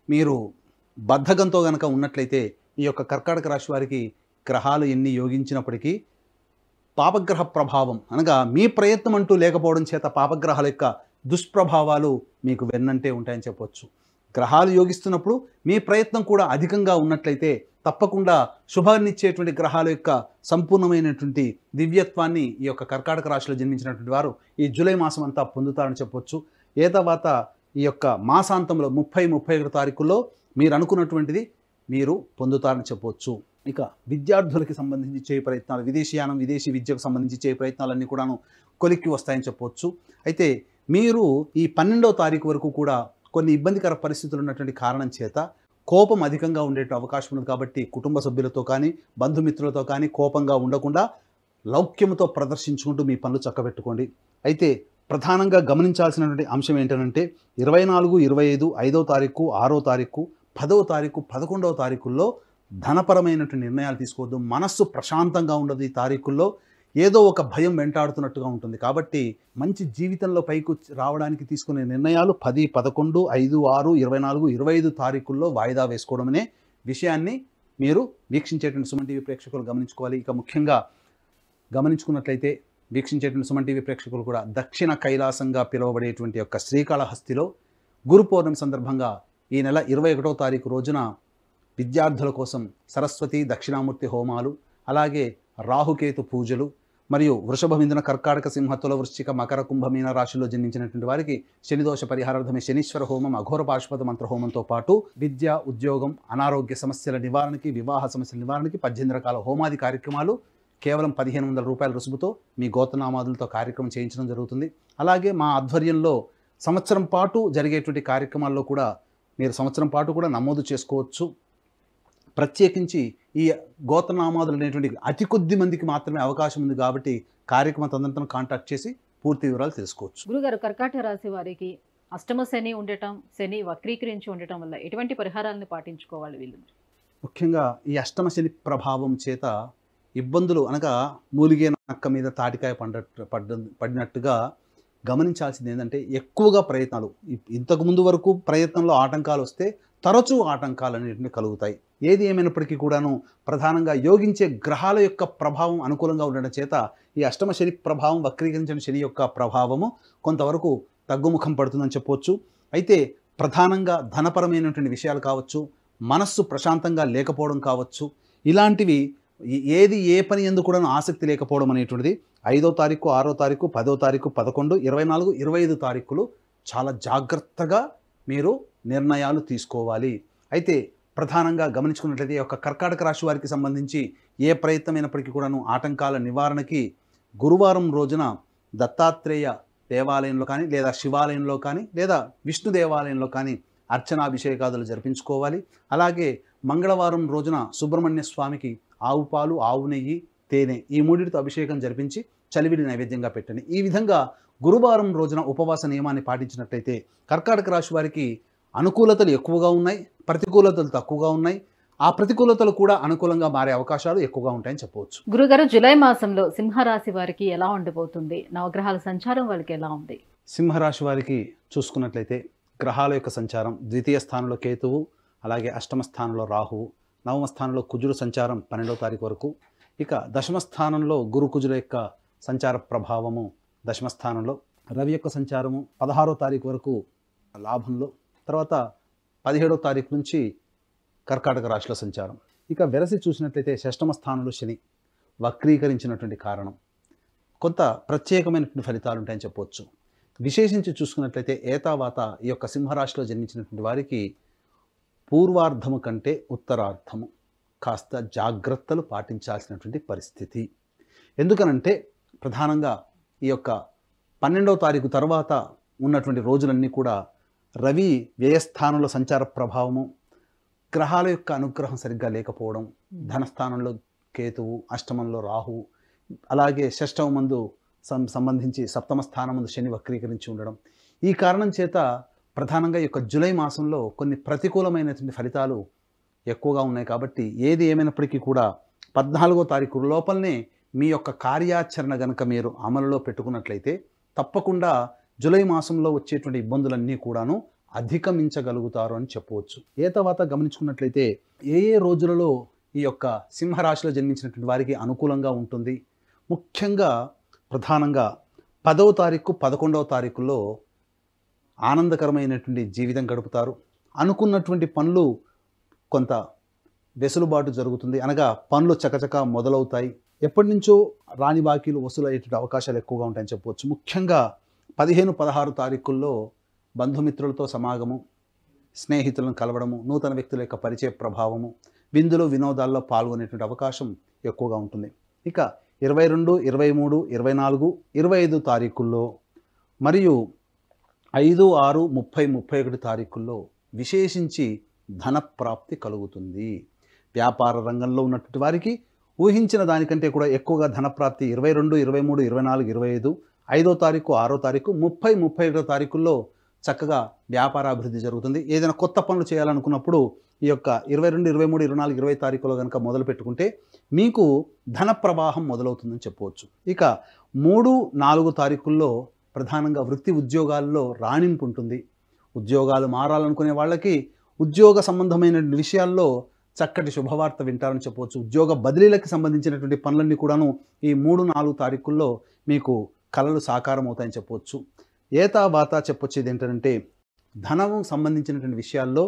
మీరు బద్ధకంతో కనుక ఉన్నట్లయితే ఈ యొక్క కర్కాటక రాశి వారికి గ్రహాలు ఎన్ని యోగించినప్పటికీ పాపగ్రహ ప్రభావం, అనగా మీ ప్రయత్నం అంటూ లేకపోవడం చేత పాపగ్రహాల యొక్క దుష్ప్రభావాలు మీకు వెన్నంటే ఉంటాయని చెప్పవచ్చు. గ్రహాలు యోగిస్తున్నప్పుడు మీ ప్రయత్నం కూడా అధికంగా ఉన్నట్లయితే తప్పకుండా శుభాన్నిచ్చేటువంటి గ్రహాల యొక్క సంపూర్ణమైనటువంటి దివ్యత్వాన్ని ఈ యొక్క కర్కాటక రాశిలో జన్మించినటువంటి వారు ఈ జూలై మాసం అంతా పొందుతారని చెప్పవచ్చు. ఏ తర్వాత ఈ యొక్క మాసాంతంలో 30, 31 తారీఖుల్లో మీరు అనుకున్నటువంటిది మీరు పొందుతారని చెప్పవచ్చు. ఇక విద్యార్థులకి సంబంధించి చేయ ప్రయత్నాలు, విదేశీయానం, విదేశీ విద్యకు సంబంధించి చేయ ప్రయత్నాలన్నీ కూడాను కొలిక్కి వస్తాయని చెప్పవచ్చు. అయితే మీరు ఈ 12వ తారీఖు వరకు కూడా కొన్ని ఇబ్బందికర పరిస్థితులు ఉన్నటువంటి కారణం చేత కోపం అధికంగా ఉండే అవకాశం ఉంది. కాబట్టి కుటుంబ సభ్యులతో కానీ బంధుమిత్రులతో కానీ కోపంగా ఉండకుండా లౌక్యంతో ప్రదర్శించుకుంటూ మీ పనులు చక్కబెట్టుకోండి. అయితే ప్రధానంగా గమనించాల్సినటువంటి అంశం ఏంటంటే 24, 25, 5వ తారీఖు, 6వ తారీఖు, 10వ తారీఖు, 11వ తారీఖుల్లో ధనపరమైనటువంటి నిర్ణయాలు తీసుకోవద్దు. మనస్సు ప్రశాంతంగా ఉండదు. ఈ తారీఖుల్లో ఏదో ఒక భయం వెంటాడుతున్నట్టుగా ఉంటుంది. కాబట్టి మంచి జీవితంలో పైకి రావడానికి తీసుకునే నిర్ణయాలు 10, 11, 5, 6, 24, 25 తారీఖుల్లో వాయిదా వేసుకోవడం అనే విషయాన్ని మీరు వీక్షించేటువంటి సుమన్ టీవీ ప్రేక్షకులు గమనించుకోవాలి. ఇక ముఖ్యంగా గమనించుకున్నట్లయితే వీక్షించేటువంటి సుమన్ టీవీ ప్రేక్షకులు కూడా దక్షిణ కైలాసంగా పిలువబడేటువంటి యొక్క శ్రీకాళహస్తిలో గురు పౌర్ణమి సందర్భంగా ఈ నెల 21వ తారీఖు రోజున విద్యార్థుల కోసం సరస్వతి దక్షిణామూర్తి హోమాలు, అలాగే రాహుకేతు పూజలు మరియు వృషభ మిథున కర్కాటక సింహ తుల వృశ్చిక మకర కుంభ మీన రాశిలో జన్మించినటువంటి వారికి శనిదోష పరిహారార్థమే శనీశ్వర హోమం, అఘోర పాశుపత మంత్ర హోమంతో పాటు విద్య, ఉద్యోగం, అనారోగ్య సమస్యల నివారణకి, వివాహ సమస్యల నివారణకి 18 రకాల హోమాది కార్యక్రమాలు కేవలం 1500 రూపాయల రుసుముతో మీ గోత్రనామాదులతో కార్యక్రమం చేయించడం జరుగుతుంది. అలాగే మా ఆధ్వర్యంలో సంవత్సరం పాటు జరిగేటువంటి కార్యక్రమాల్లో కూడా మీరు సంవత్సరం పాటు కూడా నమోదు చేసుకోవచ్చు. ప్రత్యేకించి ఈ గోత్రనామాదులు అనేటువంటి అతి కొద్ది మందికి మాత్రమే అవకాశం ఉంది. కాబట్టి కార్యక్రమ తదనంతరం కాంటాక్ట్ చేసి పూర్తి వివరాలు తెలుసుకోవచ్చు. గురుగారు, కర్కాటక రాశి వారికి అష్టమ శని ఉండటం, శని వక్రీకరించి ఉండటం వల్ల ఎటువంటి పరిహారాలను పాటించుకోవాలి వీళ్ళు? ముఖ్యంగా ఈ అష్టమ శని ప్రభావం చేత ఇబ్బందులు అనగా మూలిగే నక్క మీద తాటికాయ పడినట్టుగా గమనించాల్సింది ఏంటంటే ఎక్కువగా ప్రయత్నాలు, ఇంతకుముందు వరకు ప్రయత్నంలో ఆటంకాలు వస్తే తరచూ ఆటంకాలు అనేటివి కలుగుతాయి. ఏది ఏమైనప్పటికీ కూడాను ప్రధానంగా యోగించే గ్రహాల యొక్క ప్రభావం అనుకూలంగా ఉండడం చేత ఈ అష్టమ శని ప్రభావం, వక్రీకరించిన శని యొక్క ప్రభావము కొంతవరకు తగ్గుముఖం పడుతుందని చెప్పవచ్చు. అయితే ప్రధానంగా ధనపరమైనటువంటి విషయాలు కావచ్చు, మనస్సు ప్రశాంతంగా లేకపోవడం కావచ్చు, ఇలాంటివి ఏది ఏ పని ఎందుకు కూడా ఆసక్తి లేకపోవడం అనేటువంటిది 5వ తారీఖు, 6వ తారీఖు, 10వ తారీఖు, 11, 24, 25 తారీఖులు చాలా జాగ్రత్తగా మీరు నిర్ణయాలు తీసుకోవాలి. అయితే ప్రధానంగా గమనించుకున్నట్లయితే ఈ యొక్క కర్కాటక రాశి వారికి సంబంధించి ఏ ప్రయత్నమైనప్పటికీ కూడాను ఆటంకాల నివారణకి గురువారం రోజున దత్తాత్రేయ దేవాలయంలో కానీ, లేదా శివాలయంలో కానీ, లేదా విష్ణు దేవాలయంలో కానీ అర్చనాభిషేకాదులు జరిపించుకోవాలి. అలాగే మంగళవారం రోజున సుబ్రహ్మణ్య స్వామికి ఆవు పాలు, ఆవు నెయ్యి, తేనె ఈ మూడిటితో అభిషేకం జరిపించి చలివిడి నైవేద్యంగా పెట్టండి. ఈ విధంగా గురువారం రోజున ఉపవాస నియమాన్ని పాటించినట్లయితే కర్కాటక రాశి వారికి అనుకూలతలు ఎక్కువగా ఉన్నాయి, ప్రతికూలతలు తక్కువగా ఉన్నాయి. ఆ ప్రతికూలతలు కూడా అనుకూలంగా మారే అవకాశాలు ఎక్కువగా ఉంటాయని చెప్పవచ్చు. గురుగారు, జూలై మాసంలో సింహరాశి వారికి ఎలా ఉండబోతుంది? నవగ్రహాల సంచారం వాళ్ళకి ఎలా ఉంది? సింహరాశి వారికి చూసుకున్నట్లయితే గ్రహాల యొక్క సంచారం ద్వితీయ స్థానంలో కేతువు, అలాగే అష్టమ స్థానంలో రాహువు, నవమ స్థానంలో కుజుడు సంచారం 12వ తారీఖు వరకు. ఇక దశమ స్థానంలో గురు కుజుల యొక్క సంచార ప్రభావము దశమ స్థానంలో, రవి యొక్క సంచారము 16వ తారీఖు వరకు లాభంలో, తర్వాత 17వ తారీఖు నుంచి కర్కాటక రాశిలో సంచారం. ఇక వెరసి చూసినట్లయితే షష్టమ స్థానంలో శని వక్రీకరించినటువంటి కారణం కొంత ప్రత్యేకమైనటువంటి ఫలితాలు ఉంటాయని చెప్పవచ్చు. విశేషించి చూసుకున్నట్లయితే ఏతావాత ఈ యొక్క సింహరాశిలో జన్మించినటువంటి వారికి పూర్వార్ధము కంటే ఉత్తరార్ధము కాస్త జాగ్రత్తలు పాటించాల్సినటువంటి పరిస్థితి. ఎందుకనంటే ప్రధానంగా ఈ యొక్క 12వ తారీఖు తర్వాత ఉన్నటువంటి రోజులన్నీ కూడా రవి వ్యయస్థానంలో సంచార ప్రభావము, గ్రహాల యొక్క అనుగ్రహం సరిగ్గా లేకపోవడం, ధనస్థానంలో కేతువు, అష్టమంలో రాహువు, అలాగే షష్టమ మందు సంబంధించి సప్తమ స్థానం ముందు శని వక్రీకరించి ఉండడం, ఈ కారణం చేత ప్రధానంగా ఈ యొక్క జూలై మాసంలో కొన్ని ప్రతికూలమైనటువంటి ఫలితాలు ఎక్కువగా ఉన్నాయి. కాబట్టి ఏది ఏమైనప్పటికీ కూడా 14వ తారీఖు లోపలనే మీ యొక్క కార్యాచరణ గనక మీరు అమలులో పెట్టుకున్నట్లయితే తప్పకుండా జూలై మాసంలో వచ్చేటువంటి ఇబ్బందులన్నీ కూడాను అధిగమించగలుగుతారు అని చెప్పవచ్చు. తర్వాత గమనించుకున్నట్లయితే ఏ రోజులలో ఈ యొక్క సింహరాశిలో జన్మించినటువంటి వారికి అనుకూలంగా ఉంటుంది? ముఖ్యంగా ప్రధానంగా 10వ తారీఖు, 11వ తారీఖుల్లో ఆనందకరమైనటువంటి జీవితం గడుపుతారు. అనుకున్నటువంటి పనులు కొంత వెసులుబాటు జరుగుతుంది, అనగా పనులు చకచక మొదలవుతాయి. ఎప్పటి నుంచో రాని బాకీలు వసూలయ్యేటువంటి అవకాశాలు ఎక్కువగా ఉంటాయని చెప్పవచ్చు. ముఖ్యంగా 15, 16 తారీఖుల్లో బంధుమిత్రులతో సమాగము, స్నేహితులను కలవడము, నూతన వ్యక్తుల యొక్క పరిచయ ప్రభావము, విందులు వినోదాల్లో పాల్గొనేటువంటి అవకాశం ఎక్కువగా ఉంటుంది. ఇక 22, 23, 24, 25 తారీఖుల్లో మరియు 5, 6, 30, 31 తారీఖుల్లో విశేషించి ధన ప్రాప్తి కలుగుతుంది. వ్యాపార రంగంలో ఉన్నటువంటి వారికి ఊహించిన దానికంటే కూడా ఎక్కువగా ధనప్రాప్తి 22, 23, 24, 25, 5వ తారీఖు, 6వ తారీఖు, 30, 31 తారీఖుల్లో చక్కగా వ్యాపారాభివృద్ధి జరుగుతుంది. ఏదైనా కొత్త పనులు చేయాలనుకున్నప్పుడు ఈ యొక్క 22, 23, 24, 20 తారీఖులో కనుక మొదలు పెట్టుకుంటే మీకు ధన ప్రవాహం మొదలవుతుందని చెప్పవచ్చు. ఇక 3, 4 తారీఖుల్లో ప్రధానంగా వృత్తి ఉద్యోగాల్లో రాణింపు ఉంటుంది. ఉద్యోగాలు మారాలనుకునే వాళ్ళకి ఉద్యోగ సంబంధమైన విషయాల్లో చక్కటి శుభవార్త వింటారని చెప్పవచ్చు. ఉద్యోగ బదిలీలకు సంబంధించినటువంటి పనులన్నీ కూడాను ఈ 3, 4 తారీఖుల్లో మీకు కలలు సాకారం అవుతాయని చెప్పవచ్చు. ఏతా వాత చెప్పొచ్చేది ఏంటంటే ధనము సంబంధించినటువంటి విషయాల్లో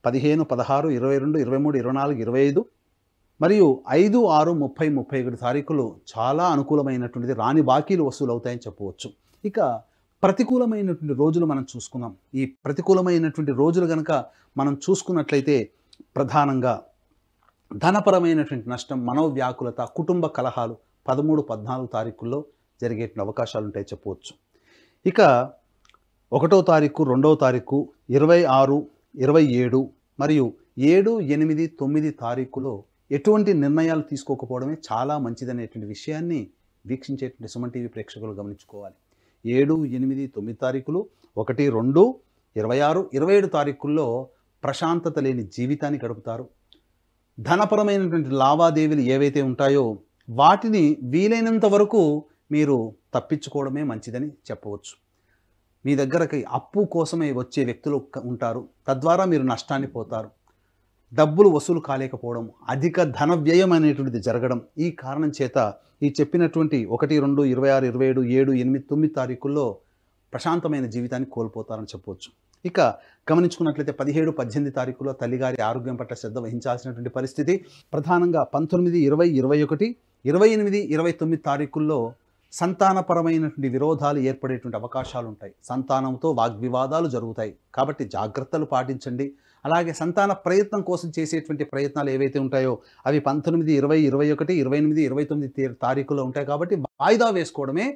15, 16, 22, 23, 24, 25 మరియు 5, 6, 30, 31 తారీఖులు చాలా అనుకూలమైనటువంటిది. రాని బాకీలు వసూలు అవుతాయని చెప్పవచ్చు. ఇక ప్రతికూలమైనటువంటి రోజులు మనం చూసుకున్నాం. ఈ ప్రతికూలమైనటువంటి రోజులు కనుక మనం చూసుకున్నట్లయితే ప్రధానంగా ధనపరమైనటువంటి నష్టం, మనోవ్యాకులత, కుటుంబ కలహాలు 13, 14 తారీఖుల్లో జరిగే అవకాశాలు ఉంటాయి చెప్పవచ్చు. ఇక 1వ తారీఖు, 2వ తారీఖు, 26, 27 మరియు 7, 8, 9 తారీఖులో ఎటువంటి నిర్ణయాలు తీసుకోకపోవడమే చాలా మంచిదనేటువంటి విషయాన్ని వీక్షించేటువంటి సుమన్ టీవీ ప్రేక్షకులు గమనించుకోవాలి. 7, 8, 9 తారీఖులు, 1, 2, 26, 27 తారీఖుల్లో ప్రశాంతత లేని జీవితాన్ని గడుపుతారు. ధనపరమైనటువంటి లావాదేవీలు ఏవైతే ఉంటాయో వాటిని వీలైనంత వరకు మీరు తప్పించుకోవడమే మంచిదని చెప్పవచ్చు. మీ దగ్గరకి అప్పు కోసమే వచ్చే వ్యక్తులు ఉంటారు. తద్వారా మీరు నష్టాన్ని పోతారు. డబ్బులు వసూలు కాలేకపోవడం, అధిక ధన వ్యయం అనేటువంటిది జరగడం, ఈ కారణం చేత ఈ చెప్పినటువంటి 1, 2, 26, 27, 7, 8, 9 తారీఖుల్లో ప్రశాంతమైన జీవితాన్ని కోల్పోతారని చెప్పవచ్చు. ఇక గమనించుకున్నట్లయితే 17, 18 తారీఖుల్లో తల్లిగారి ఆరోగ్యం పట్ల శ్రద్ధ వహించాల్సినటువంటి పరిస్థితి. ప్రధానంగా 19, 20, 21, 28, 29 తారీఖుల్లో సంతానపరమైనటువంటి విరోధాలు ఏర్పడేటువంటి అవకాశాలు ఉంటాయి. సంతానంతో వాగ్వివాదాలు జరుగుతాయి. కాబట్టి జాగ్రత్తలు పాటించండి. అలాగే సంతాన ప్రయత్నం కోసం చేసేటువంటి ప్రయత్నాలు ఏవైతే ఉంటాయో అవి 19, 20, 21, 28, 29 తారీఖుల్లో ఉంటాయి. కాబట్టి వాయిదా వేసుకోవడమే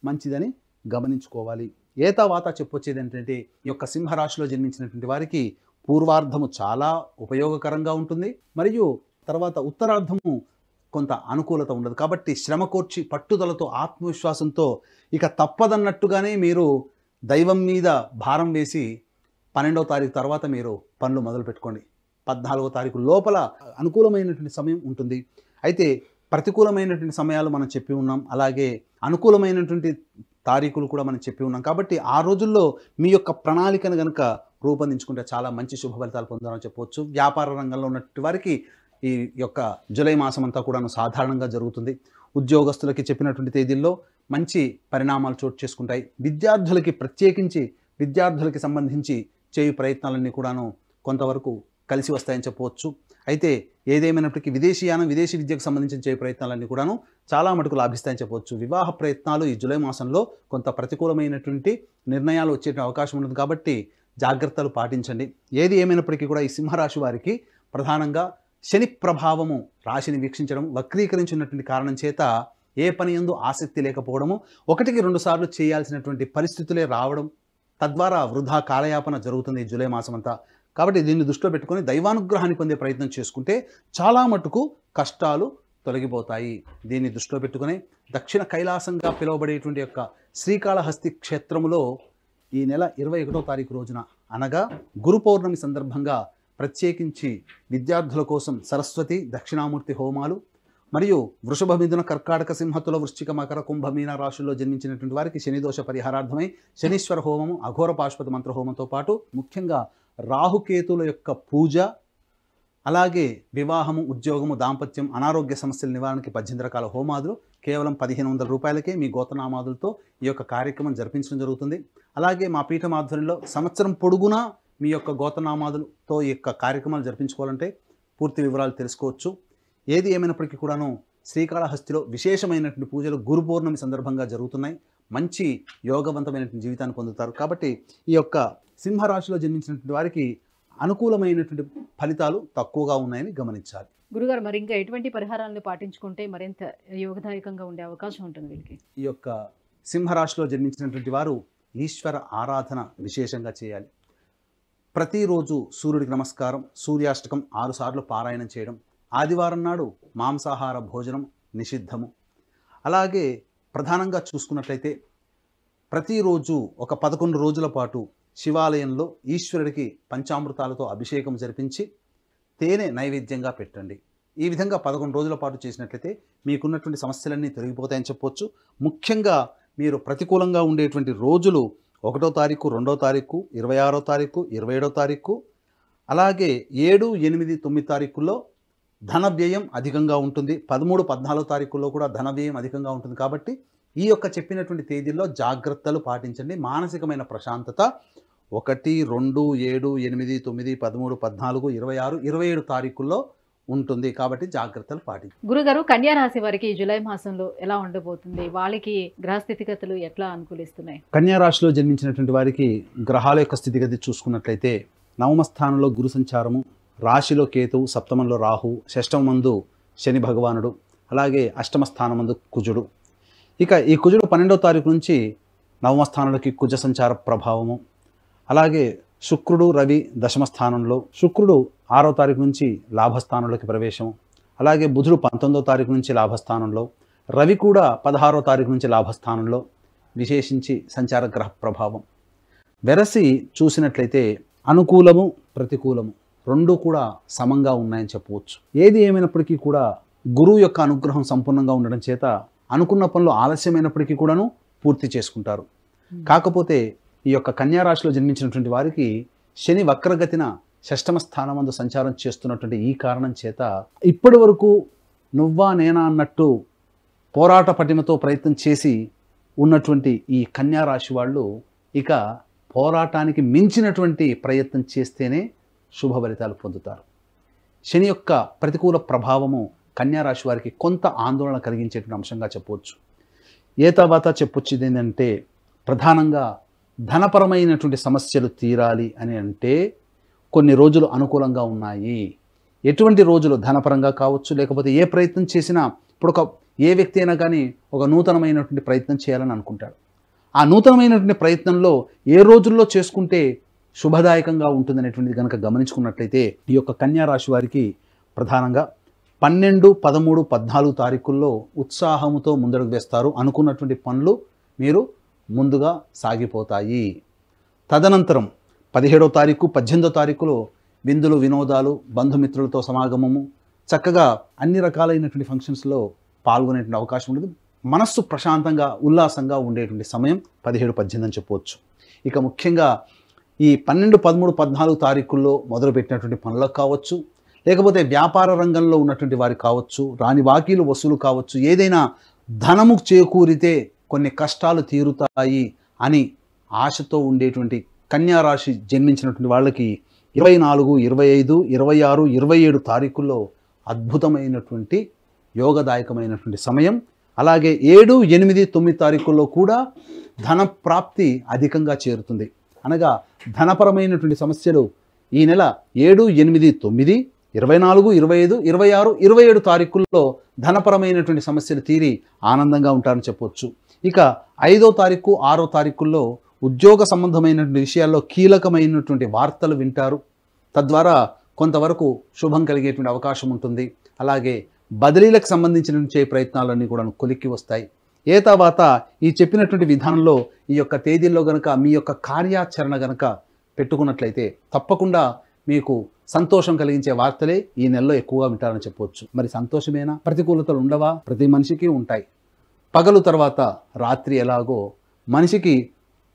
మంచిదని గమనించుకోవాలి. ఏతావాత చెప్పొచ్చేది ఏంటంటే ఈ యొక్క సింహరాశిలో జన్మించినటువంటి వారికి పూర్వార్ధము చాలా ఉపయోగకరంగా ఉంటుంది. మరియు తర్వాత ఉత్తరార్ధము కొంత అనుకూలత ఉండదు. కాబట్టి శ్రమ కోర్చి పట్టుదలతో ఆత్మవిశ్వాసంతో ఇక తప్పదన్నట్టుగానే మీరు దైవం మీద భారం వేసి 12వ తారీఖు తర్వాత మీరు పనులు మొదలు పెట్టుకోండి. 14వ తారీఖు లోపల అనుకూలమైనటువంటి సమయం ఉంటుంది. అయితే ప్రతికూలమైనటువంటి సమయాలు మనం చెప్పి ఉన్నాం. అలాగే అనుకూలమైనటువంటి తారీఖులు కూడా మనం చెప్పి ఉన్నాం. కాబట్టి ఆ రోజుల్లో మీ యొక్క ప్రణాళికను కనుక రూపొందించుకుంటే చాలా మంచి శుభ ఫలితాలు పొందాలని చెప్పవచ్చు. వ్యాపార రంగంలో ఉన్నటువంటి వారికి ఈ యొక్క జూలై మాసం అంతా కూడా సాధారణంగా జరుగుతుంది. ఉద్యోగస్తులకి చెప్పినటువంటి తేదీల్లో మంచి పరిణామాలు చోటు చేసుకుంటాయి. విద్యార్థులకి ప్రత్యేకించి విద్యార్థులకి సంబంధించి చేయు ప్రయత్నాలన్నీ కూడాను కొంతవరకు కలిసి వస్తాయని చెప్పవచ్చు. అయితే ఏదేమైనప్పటికీ విదేశీయానం, విదేశీ విద్యకు సంబంధించిన చేయు ప్రయత్నాలన్నీ కూడాను చాలా మటుకు లాభిస్తాయని చెప్పవచ్చు. వివాహ ప్రయత్నాలు ఈ జూలై మాసంలో కొంత ప్రతికూలమైనటువంటి నిర్ణయాలు వచ్చే అవకాశం ఉంటుంది. కాబట్టి జాగ్రత్తలు పాటించండి. ఏది ఏమైనప్పటికీ కూడా ఈ సింహరాశి వారికి ప్రధానంగా శని ప్రభావము రాశిని వీక్షించడం, వక్రీకరించినటువంటి కారణం చేత ఏ పని యందు ఆసక్తి లేకపోవడము, 1కి 2 సార్లు చేయాల్సినటువంటి పరిస్థితులే రావడం, తద్వారా వృధా కాలయాపన జరుగుతుంది ఈ జూలై మాసం అంతా. కాబట్టి దీన్ని దృష్టిలో పెట్టుకొని దైవానుగ్రహాన్ని పొందే ప్రయత్నం చేసుకుంటే చాలా మటుకు కష్టాలు తొలగిపోతాయి. దీన్ని దృష్టిలో పెట్టుకుని దక్షిణ కైలాసంగా పిలువబడేటువంటి యొక్క శ్రీకాళహస్తి క్షేత్రములో ఈ నెల 21వ తారీఖు రోజున అనగా గురు పౌర్ణమి సందర్భంగా ప్రత్యేకించి విద్యార్థుల కోసం సరస్వతి దక్షిణామూర్తి హోమాలు మరియు వృషభ మిథున కర్కాటక సింహతుల వృశ్చిక మకర కుంభ మీన రాశుల్లో జన్మించినటువంటి వారికి శనిదోష పరిహారార్థమై శనీశ్వర హోమము, అఘోర పాశుపత మంత్ర హోమంతో పాటు ముఖ్యంగా రాహుకేతుల యొక్క పూజ, అలాగే వివాహము, ఉద్యోగము, దాంపత్యం, అనారోగ్య సమస్యల నివారణకి 18 రకాల హోమాదులు కేవలం 1500 రూపాయలకే మీ గోత్రనామాదులతో ఈ యొక్క కార్యక్రమం జరిపించడం జరుగుతుంది. అలాగే మా పీఠం ఆధ్వర్యంలో సంవత్సరం పొడుగునా మీ యొక్క గోత్రనామాదులతో ఈ యొక్క కార్యక్రమాలు జరిపించుకోవాలంటే పూర్తి వివరాలు తెలుసుకోవచ్చు. ఏది ఏమైనప్పటికీ కూడాను శ్రీకాళహస్తిలో విశేషమైనటువంటి పూజలు గురు పౌర్ణమి సందర్భంగా జరుగుతున్నాయి. మంచి యోగవంతమైనటువంటి జీవితాన్ని పొందుతారు. కాబట్టి ఈ యొక్క సింహరాశిలో జన్మించినటువంటి వారికి అనుకూలమైనటువంటి ఫలితాలు తక్కువగా ఉన్నాయని గమనించాలి. గురుగారు, మరి ఇంకా ఎటువంటి పరిహారాలను పాటించుకుంటే మరింత యోగదాయకంగా ఉండే అవకాశం ఉంటుంది వీళ్ళకి? ఈ యొక్క సింహరాశిలో జన్మించినటువంటి వారు ఈశ్వర ఆరాధన విశేషంగా చేయాలి. ప్రతిరోజు సూర్యుడికి నమస్కారం, సూర్యాష్టకం 6 సార్లు పారాయణం చేయడం, ఆదివారం నాడు మాంసాహార భోజనం నిషిద్ధము. అలాగే ప్రధానంగా చూసుకున్నట్లయితే ప్రతిరోజు ఒక 11 రోజుల పాటు శివాలయంలో ఈశ్వరుడికి పంచామృతాలతో అభిషేకం జరిపించి తేనె నైవేద్యంగా పెట్టండి. ఈ విధంగా 11 రోజుల పాటు చేసినట్లయితే మీకున్నటువంటి సమస్యలన్నీ తొలగిపోతాయని చెప్పొచ్చు. ముఖ్యంగా మీరు ప్రతికూలంగా ఉండేటువంటి రోజులు 1వ తారీఖు, 2వ తారీఖు, 26వ తారీఖు, 27వ తారీఖు, అలాగే 7, 8, 9 తారీఖుల్లో ధన వ్యయం అధికంగా ఉంటుంది. 13, 14 తారీఖుల్లో కూడా ధన వ్యయం అధికంగా ఉంటుంది. కాబట్టి ఈ యొక్క చెప్పినటువంటి తేదీల్లో జాగ్రత్తలు పాటించండి. మానసికమైన ప్రశాంతత 1, 2, 7, 8, 9, 13, 14, 26, 27 తారీఖుల్లో ఉంటుంది. కాబట్టి జాగ్రత్తలు పాటించండి. గురుగారు, కన్యా రాశి వారికి జూలై మాసంలో ఎలా ఉండబోతుంది? వాళ్ళకి గ్రహ స్థితిగతులు ఎట్లా అనుకూలిస్తున్నాయి? కన్యా రాశిలో జన్మించినటువంటి వారికి గ్రహాల యొక్క స్థితిగతి చూసుకున్నట్లయితే 9వ స్థానంలో గురు సంచారము, రాశిలో కేతువు, సప్తమంలో రాహు, షష్టమందు శని భగవానుడు, అలాగే అష్టమ స్థానమందు కుజుడు. ఇక ఈ కుజుడు 12వ తారీఖు నుంచి 9వ స్థానంలోకి కుజ సంచార ప్రభావము, అలాగే శుక్రుడు రవి దశమ స్థానంలో, శుక్రుడు 6వ తారీఖు నుంచి లాభస్థానంలోకి ప్రవేశం, అలాగే బుధుడు 19వ తారీఖు నుంచి లాభస్థానంలో, రవి కూడా 16వ తారీఖు నుంచి లాభస్థానంలో విశేషించి సంచార గ్రహ ప్రభావం. వెరసి చూసినట్లయితే అనుకూలము ప్రతికూలము రెండూ కూడా సమంగా ఉన్నాయని చెప్పవచ్చు. ఏది ఏమైనప్పటికీ కూడా గురువు యొక్క అనుగ్రహం సంపూర్ణంగా ఉండడం చేత అనుకున్న పనులు ఆలస్యమైనప్పటికీ కూడాను పూర్తి చేసుకుంటారు. కాకపోతే ఈ యొక్క కన్యా రాశిలో జన్మించినటువంటి వారికి శని వక్రగతిన షష్టమ స్థానమందు సంచారం చేస్తున్నటువంటి ఈ కారణం చేత ఇప్పటి వరకు నువ్వా నేనా అన్నట్టు పోరాట పటిమతో ప్రయత్నం చేసి ఉన్నటువంటి ఈ కన్యా రాశి వాళ్ళు ఇక పోరాటానికి మించినటువంటి ప్రయత్నం చేస్తేనే శుభ ఫలితాలు పొందుతారు. శని యొక్క ప్రతికూల ప్రభావము కన్యా రాశి వారికి కొంత ఆందోళన కలిగించేటువంటి అంశంగా చెప్పవచ్చు. ఏతావాత చెప్పొచ్చు ఏంటంటే ప్రధానంగా ధనపరమైనటువంటి సమస్యలు తీరాలి అని అంటే కొన్ని రోజులు అనుకూలంగా ఉన్నాయి. ఎటువంటి రోజులు ధనపరంగా కావచ్చు, లేకపోతే ఏ ప్రయత్నం చేసినా ఇప్పుడు ఏ వ్యక్తి అయినా కానీ ఒక నూతనమైనటువంటి ప్రయత్నం చేయాలని అనుకుంటాడు. ఆ నూతనమైనటువంటి ప్రయత్నంలో ఏ రోజుల్లో చేసుకుంటే శుభదాయకంగా ఉంటుందనేటువంటిది కనుక గమనించుకున్నట్లయితే ఈ యొక్క కన్యా రాశి వారికి ప్రధానంగా 12, 13, 14 తారీఖుల్లో ఉత్సాహంతో ముందడుగు వేస్తారు. అనుకున్నటువంటి పనులు మీరు ముందుగా సాగిపోతాయి. తదనంతరం 17వ తారీఖు, 18వ తారీఖులో విందులు, వినోదాలు, బంధుమిత్రులతో సమాగమము, చక్కగా అన్ని రకాలైనటువంటి ఫంక్షన్స్లో పాల్గొనేటువంటి అవకాశం ఉంటుంది. మనస్సు ప్రశాంతంగా ఉల్లాసంగా ఉండేటువంటి సమయం 17, 18 అని చెప్పవచ్చు. ఇక ముఖ్యంగా ఈ 12, 13, 14 తారీఖుల్లో మొదలుపెట్టినటువంటి పనులకు కావచ్చు, లేకపోతే వ్యాపార రంగంలో ఉన్నటువంటి వారికి కావచ్చు, రాని బాకీలు వసూలు కావచ్చు, ఏదైనా ధనము చేకూరితే కొన్ని కష్టాలు తీరుతాయి అని ఆశతో ఉండేటువంటి కన్యా రాశి జన్మించినటువంటి వాళ్ళకి 24, 25, 26, 27 తారీఖుల్లో అద్భుతమైనటువంటి యోగదాయకమైనటువంటి సమయం. అలాగే 7, 8, 9 తారీఖుల్లో కూడా ధన ప్రాప్తి అధికంగా చేరుతుంది. అనగా ధనపరమైనటువంటి సమస్యలు ఈ నెల 7, 8, 9, 24, 25, 26, 27 తారీఖుల్లో ధనపరమైనటువంటి సమస్యలు తీరి ఆనందంగా ఉంటారని చెప్పవచ్చు. ఇక 5వ తారీఖు, 6వ తారీఖుల్లో ఉద్యోగ సంబంధమైనటువంటి విషయాల్లో కీలకమైనటువంటి వార్తలు వింటారు. తద్వారా కొంతవరకు శుభం కలిగేటువంటి అవకాశం ఉంటుంది. అలాగే బదిలీలకు సంబంధించిన ప్రయత్నాలన్నీ కూడా కొలిక్కి వస్తాయి. ఏ తర్వాత ఈ చెప్పినటువంటి విధానంలో ఈ యొక్క తేదీల్లో గనక మీ యొక్క కార్యాచరణ గనక పెట్టుకున్నట్లయితే తప్పకుండా మీకు సంతోషం కలిగించే వార్తలే ఈ నెలలో ఎక్కువగా వింటారని చెప్పవచ్చు. మరి సంతోషమేనా? ప్రతికూలతలు ఉండవా? ప్రతి మనిషికి ఉంటాయి. పగలు తర్వాత రాత్రి ఎలాగో మనిషికి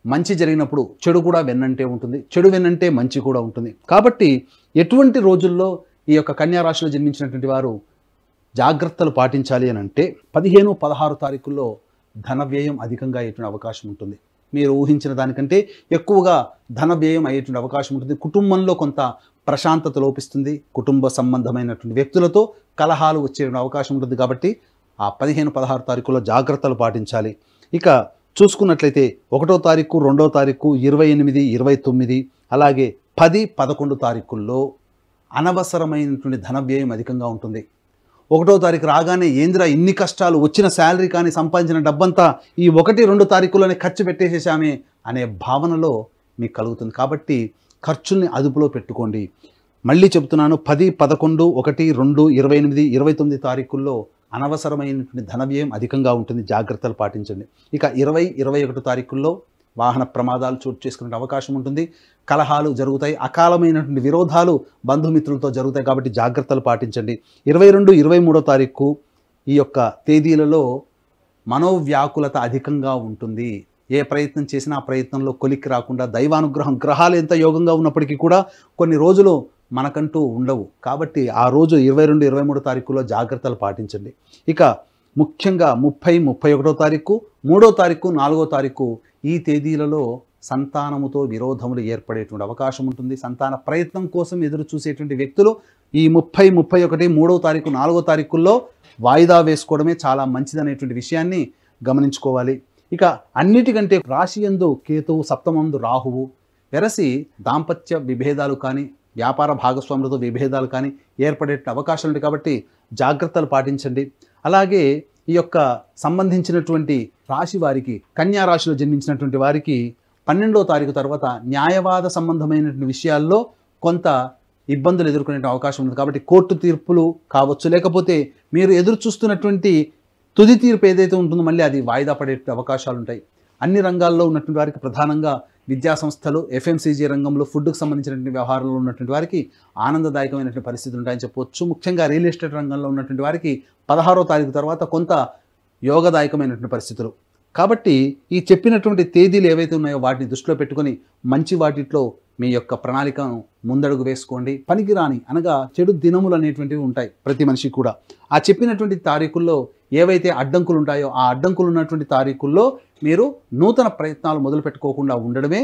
మంచి జరిగినప్పుడు చెడు కూడా వెన్నంటే ఉంటుంది, చెడు వెన్నంటే మంచి కూడా ఉంటుంది. కాబట్టి ఎటువంటి రోజుల్లో ఈ యొక్క కన్యా రాశిలో జన్మించినటువంటి వారు జాగ్రత్తలు పాటించాలి అని అంటే 15, 16 తారీఖుల్లో ధన వ్యయం అధికంగా అయ్యేటువంటి అవకాశం ఉంటుంది. మీరు ఊహించిన దానికంటే ఎక్కువగా ధన వ్యయం అయ్యేటువంటి అవకాశం ఉంటుంది. కుటుంబంలో కొంత ప్రశాంతత లోపిస్తుంది. కుటుంబ సంబంధమైనటువంటి వ్యక్తులతో కలహాలు వచ్చే అవకాశం ఉంటుంది. కాబట్టి ఆ 15, 16 తారీఖుల్లో జాగ్రత్తలు పాటించాలి. ఇక చూసుకున్నట్లయితే 1వ తారీఖు, 2వ తారీఖు, 28, 29, అలాగే 10, 11 తారీఖుల్లో అనవసరమైనటువంటి ధన వ్యయం అధికంగా ఉంటుంది. 1వ తారీఖు రాగానే ఏందిరా ఇన్ని కష్టాలు, వచ్చిన శాలరీ కానీ సంపాదించిన డబ్బంతా ఈ 1, 2 తారీఖుల్లోనే ఖర్చు పెట్టేసేసామే అనే భావనలో మీకు కలుగుతుంది. కాబట్టి ఖర్చుల్ని అదుపులో పెట్టుకోండి. మళ్ళీ చెబుతున్నాను, 10, 11, 1, 2, 28, 29 తారీఖుల్లో అనవసరమైనటువంటి ధన వ్యయం అధికంగా ఉంటుంది. జాగ్రత్తలు పాటించండి. ఇక 20, 21 తారీఖుల్లో వాహన ప్రమాదాలు చోటు చేసుకునే అవకాశం ఉంటుంది. కలహాలు జరుగుతాయి. అకాలమైనటువంటి విరోధాలు బంధుమిత్రులతో జరుగుతాయి. కాబట్టి జాగ్రత్తలు పాటించండి. 22, 23 తారీఖు ఈ యొక్క తేదీలలో మనోవ్యాకులత అధికంగా ఉంటుంది. ఏ ప్రయత్నం చేసినా ఆ ప్రయత్నంలో కొలిక్కి రాకుండా దైవానుగ్రహం, గ్రహాలు ఎంత యోగంగా ఉన్నప్పటికీ కూడా కొన్ని రోజులు మనకంటూ ఉండవు. కాబట్టి ఆ రోజు 22, 23 తారీఖులో జాగ్రత్తలు పాటించండి. ఇక ముఖ్యంగా 30, 31 తారీఖు, 3వ తారీఖు, 4వ తారీఖు ఈ తేదీలలో సంతానముతో విరోధములు ఏర్పడేటువంటి అవకాశం ఉంటుంది. సంతాన ప్రయత్నం కోసం ఎదురు చూసేటువంటి వ్యక్తులు ఈ 30, 31, 3వ తారీఖు, 4వ తారీఖుల్లో వాయిదా వేసుకోవడమే చాలా మంచిదనేటువంటి విషయాన్ని గమనించుకోవాలి. ఇక అన్నిటికంటే రాశి యందు కేతువు, సప్తమందు రాహువు వెరసి దాంపత్య విభేదాలు కానీ వ్యాపార భాగస్వాములతో విభేదాలు కానీ ఏర్పడే అవకాశాలు ఉంటాయి. కాబట్టి జాగ్రత్తలు పాటించండి. అలాగే ఈ యొక్క సంబంధించినటువంటి రాశి వారికి, కన్యా రాశిలో జన్మించినటువంటి వారికి 12వ తారీఖు తర్వాత న్యాయవాద సంబంధమైనటువంటి విషయాల్లో కొంత ఇబ్బందులు ఎదుర్కొనే అవకాశం ఉంది. కాబట్టి కోర్టు తీర్పులు కావచ్చు, లేకపోతే మీరు ఎదురు చూస్తున్నటువంటి తుది తీర్పు ఏదైతే ఉంటుందో మళ్ళీ అది వాయిదా పడే అవకాశాలు ఉంటాయి. అన్ని రంగాల్లో ఉన్నటువంటి వారికి, ప్రధానంగా విద్యా సంస్థలు, FMCG రంగంలో, ఫుడ్కు సంబంధించినటువంటి వ్యవహారంలో ఉన్నటువంటి వారికి ఆనందదాయకమైనటువంటి పరిస్థితులు ఉంటాయని చెప్పవచ్చు. ముఖ్యంగా రియల్ ఎస్టేట్ రంగంలో ఉన్నటువంటి వారికి 16వ తారీఖు తర్వాత కొంత యోగదాయకమైనటువంటి పరిస్థితులు. కాబట్టి ఈ చెప్పినటువంటి తేదీలు ఏవైతే ఉన్నాయో వాటిని దృష్టిలో పెట్టుకొని మంచి వాటిలో మీ యొక్క ప్రణాళికను ముందడుగు వేసుకోండి. పనికిరాని అనగా చెడు దినములు అనేటువంటివి ఉంటాయి ప్రతి మనిషికి కూడా. ఆ చెప్పినటువంటి తారీఖుల్లో ఏవైతే అడ్డంకులు ఉంటాయో ఆ అడ్డంకులు ఉన్నటువంటి తారీఖుల్లో మీరు నూతన ప్రయత్నాలు మొదలు పెట్టుకోకుండా ఉండడమే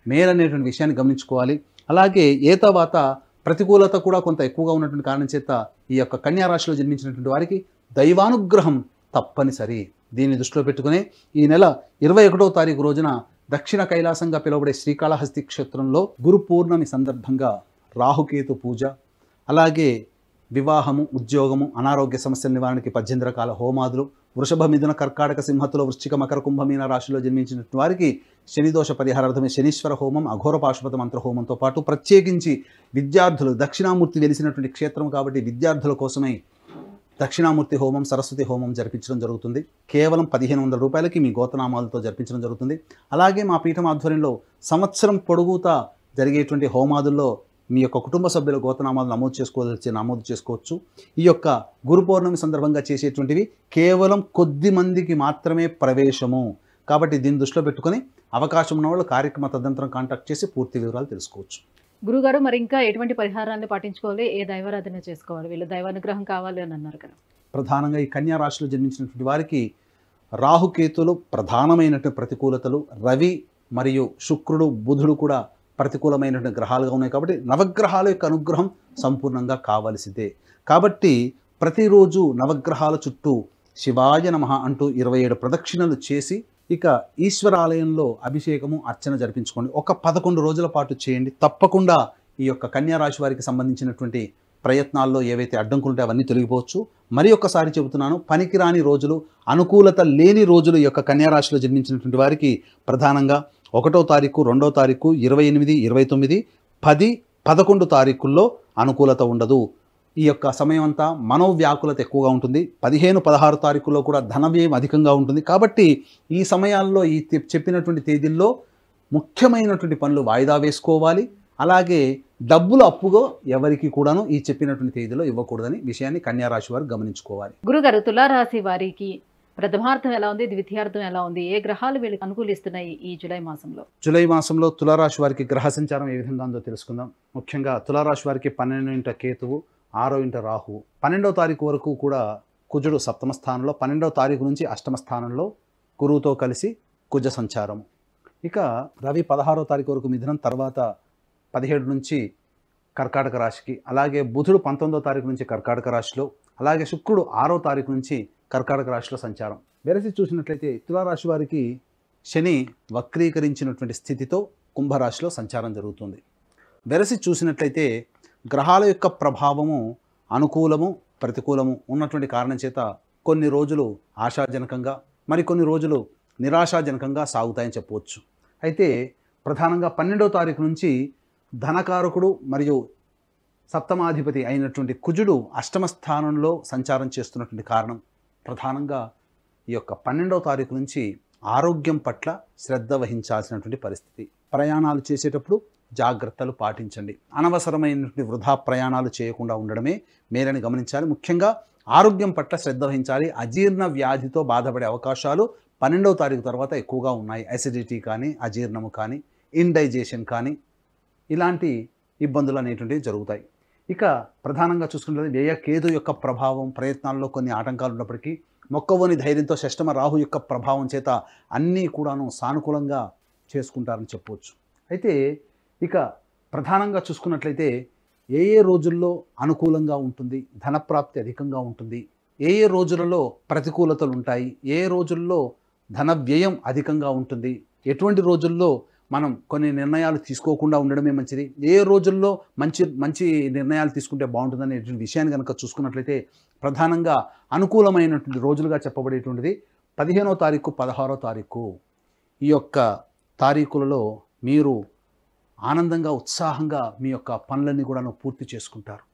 మేలనేటువంటి విషయాన్ని గమనించుకోవాలి. అలాగే తర్వాత ప్రతికూలత కూడా కొంత ఎక్కువగా ఉన్నటువంటి కారణం చేత ఈ యొక్క కన్యా రాశిలో జన్మించినటువంటి వారికి దైవానుగ్రహం తప్పనిసరి. దీన్ని దృష్టిలో పెట్టుకుని ఈ నెల 21వ తారీఖు రోజున దక్షిణ కైలాసంగా పిలువబడే శ్రీకాళహస్తి క్షేత్రంలో గురు పూర్ణమి సందర్భంగా రాహుకేతు పూజ, అలాగే వివాహము, ఉద్యోగము, అనారోగ్య సమస్యల నివారణకి 18 రకాల హోమాదులు, వృషభ, మిథున, కర్కాటక, సింహతుల, వృశ్చిక, మకర, కుంభమీన రాశిలో జన్మించినటువంటి వారికి శనిదోష పరిహారార్థమే శనీశ్వర హోమం, అఘోర పాశుపత మంత్ర హోమంతో పాటు ప్రత్యేకించి విద్యార్థులు, దక్షిణామూర్తి వెలిసినటువంటి క్షేత్రం కాబట్టి విద్యార్థుల కోసమై దక్షిణామూర్తి హోమం, సరస్వతి హోమం జరిపించడం జరుగుతుంది. కేవలం 1500 రూపాయలకి మీ గోతనామాలతో జరిపించడం జరుగుతుంది. అలాగే మా పీఠం ఆధ్వర్యంలో సంవత్సరం పొడుగుతా జరిగేటువంటి హోమాదుల్లో మీ యొక్క కుటుంబ సభ్యుల గోతనామాలు నమోదు చేసుకోవచ్చు. ఈ యొక్క గురు పౌర్ణమి సందర్భంగా చేసేటువంటివి కేవలం కొద్ది మందికి మాత్రమే ప్రవేశము. కాబట్టి దీన్ని దృష్టిలో పెట్టుకొని అవకాశం ఉన్న వాళ్ళు కార్యక్రమ తదనంతరం కాంటాక్ట్ చేసి పూర్తి వివరాలు తెలుసుకోవచ్చు. గురుగారు, మరి ఇంకా ఎటువంటి పరిహారాన్ని పాటించుకోవాలి, ఏ దైవారాధన చేసుకోవాలి? వీళ్ళు దైవానుగ్రహం కావాలి అని అన్నారు కదా. ప్రధానంగా ఈ కన్యా రాశిలో జన్మించినటువంటి వారికి రాహుకేతులు ప్రధానమైనటువంటి ప్రతికూలతలు, రవి మరియు శుక్రుడు, బుధుడు కూడా ప్రతికూలమైనటువంటి గ్రహాలుగా ఉన్నాయి. కాబట్టి నవగ్రహాల యొక్క అనుగ్రహం సంపూర్ణంగా కావలసిందే. కాబట్టి ప్రతిరోజు నవగ్రహాల చుట్టూ శివాయ నమః అంటూ 27 ప్రదక్షిణలు చేసి ఇక ఈశ్వరాలయంలో అభిషేకము, అర్చన జరిపించుకోండి. ఒక 11 రోజుల పాటు చేయండి. తప్పకుండా ఈ యొక్క కన్యా రాశి వారికి సంబంధించినటువంటి ప్రయత్నాల్లో ఏవైతే అడ్డంకులు ఉంటాయో అవన్నీ తొలగిపోవచ్చు. మరి ఒక్కసారి చెబుతున్నాను, పనికిరాని రోజులు, అనుకూలత లేని రోజులు ఈ యొక్క కన్యా రాశిలో జన్మించినటువంటి వారికి ప్రధానంగా 1వ తారీఖు, 2వ తారీఖు, 28, 29, 10, 11 తారీఖుల్లో అనుకూలత ఉండదు. ఈ యొక్క సమయం అంతా మనోవ్యాకులత ఎక్కువగా ఉంటుంది. 15, 16 తారీఖుల్లో కూడా ధన వ్యయం అధికంగా ఉంటుంది. కాబట్టి ఈ సమయాల్లో ఈ చెప్పినటువంటి తేదీల్లో ముఖ్యమైనటువంటి పనులు వాయిదా వేసుకోవాలి. అలాగే డబ్బులు అప్పుగా ఎవరికి కూడాను ఈ చెప్పినటువంటి తేదీలో ఇవ్వకూడదని విషయాన్ని కన్యా రాశి వారు గమనించుకోవాలి. గురుగారు, తులారాశి వారికి ప్రథమార్థం ఎలా ఉంది, ద్వితీయార్థం ఎలా ఉంది, ఏ గ్రహాలు వీళ్ళకి అనుకూలిస్తున్నాయి ఈ జూలై మాసంలో? జూలై మాసంలో తులారాశి వారికి గ్రహ సంచారం ఏ విధంగా ఉందో తెలుసుకుందాం. ముఖ్యంగా తులారాశి వారికి 12వ కేతువు, 6వ రాహువు, 12వ తారీఖు వరకు కూడా కుజుడు సప్తమ స్థానంలో, 12వ తారీఖు నుంచి అష్టమ స్థానంలో గురువుతో కలిసి కుజ సంచారం. ఇక రవి 16వ తారీఖు వరకు మిథునం, తర్వాత 17 నుంచి కర్కాటక రాశికి, అలాగే బుధుడు 19వ తారీఖు నుంచి కర్కాటక రాశిలో, అలాగే శుక్రుడు 6వ తారీఖు నుంచి కర్కాటక రాశిలో సంచారం. వెరసి చూసినట్లయితే తులారాశి వారికి శని వక్రీకరించినటువంటి స్థితితో కుంభరాశిలో సంచారం జరుగుతుంది. వెరసి చూసినట్లయితే గ్రహాల యొక్క ప్రభావము అనుకూలము ప్రతికూలము ఉన్నటువంటి కారణం చేత కొన్ని రోజులు ఆశాజనకంగా మరికొన్ని రోజులు నిరాశాజనకంగా సాగుతాయని చెప్పవచ్చు. అయితే ప్రధానంగా 12వ తారీఖు నుంచి ధనకారకుడు మరియు సప్తమాధిపతి అయినటువంటి కుజుడు అష్టమ స్థానంలో సంచారం చేస్తున్నటువంటి కారణం ప్రధానంగా ఈ యొక్క 12వ తారీఖు నుంచి ఆరోగ్యం పట్ల శ్రద్ధ వహించాల్సినటువంటి పరిస్థితి. ప్రయాణాలు చేసేటప్పుడు జాగ్రత్తలు పాటించండి. అనవసరమైనటువంటి వృధా ప్రయాణాలు చేయకుండా ఉండడమే మేలని గమనించాలి. ముఖ్యంగా ఆరోగ్యం పట్ల శ్రద్ధ వహించాలి. అజీర్ణ వ్యాధితో బాధపడే అవకాశాలు 12వ తారీఖు తర్వాత ఎక్కువగా ఉన్నాయి. అసిడిటీ కానీ, అజీర్ణము కానీ, ఇండైజెషన్ కానీ ఇలాంటి ఇబ్బందులు అనేటువంటివి జరుగుతాయి. ఇక ప్రధానంగా చూసుకుంటే వ్యయ కేతు యొక్క ప్రభావం ప్రయత్నాల్లో కొన్ని ఆటంకాలు ఉన్నప్పటికీ మొక్కవోని ధైర్యంతో షష్టమ రాహు యొక్క ప్రభావం చేత అన్నీ కూడాను సానుకూలంగా చేసుకుంటారని చెప్పవచ్చు. అయితే ఇక ప్రధానంగా చూసుకున్నట్లయితే ఏ ఏ రోజుల్లో అనుకూలంగా ఉంటుంది, ధనప్రాప్తి అధికంగా ఉంటుంది, ఏ ఏ రోజులలో ప్రతికూలతలు ఉంటాయి, ఏ రోజుల్లో ధన వ్యయం అధికంగా ఉంటుంది, ఎటువంటి రోజుల్లో మనం కొన్ని నిర్ణయాలు తీసుకోకుండా ఉండడమే మంచిది, ఏ రోజుల్లో మంచి నిర్ణయాలు తీసుకుంటే బాగుంటుందనే విషయాన్ని కనుక చూసుకున్నట్లయితే ప్రధానంగా అనుకూలమైనటువంటి రోజులుగా చెప్పబడేటువంటిది 15వ తారీఖు 16వ తారీఖు. ఈ యొక్క తారీఖులలో మీరు ఆనందంగా ఉత్సాహంగా మీ యొక్క పనులన్నీ కూడా పూర్తి చేసుకుంటారు.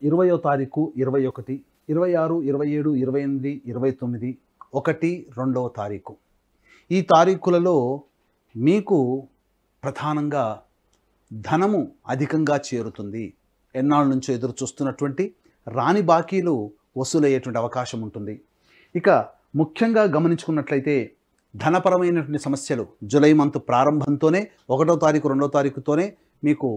20వ తారీఖు 21, 26, 27, 28, 29, 1, 2వ తారీఖు. ఈ తారీఖులలో మీకు ప్రధానంగా ధనము అధికంగా చేరుతుంది. ఎన్నాళ్ళ నుంచో ఎదురు చూస్తున్నటువంటి రాని బాకీలు వసూలయ్యేటువంటి అవకాశం ఉంటుంది. ఇక ముఖ్యంగా గమనించుకున్నట్లయితే ధనపరమైనటువంటి సమస్యలు జూలై మంత్ ప్రారంభంతోనే 1వ తారీఖు 2వ తారీఖుతోనే మీకు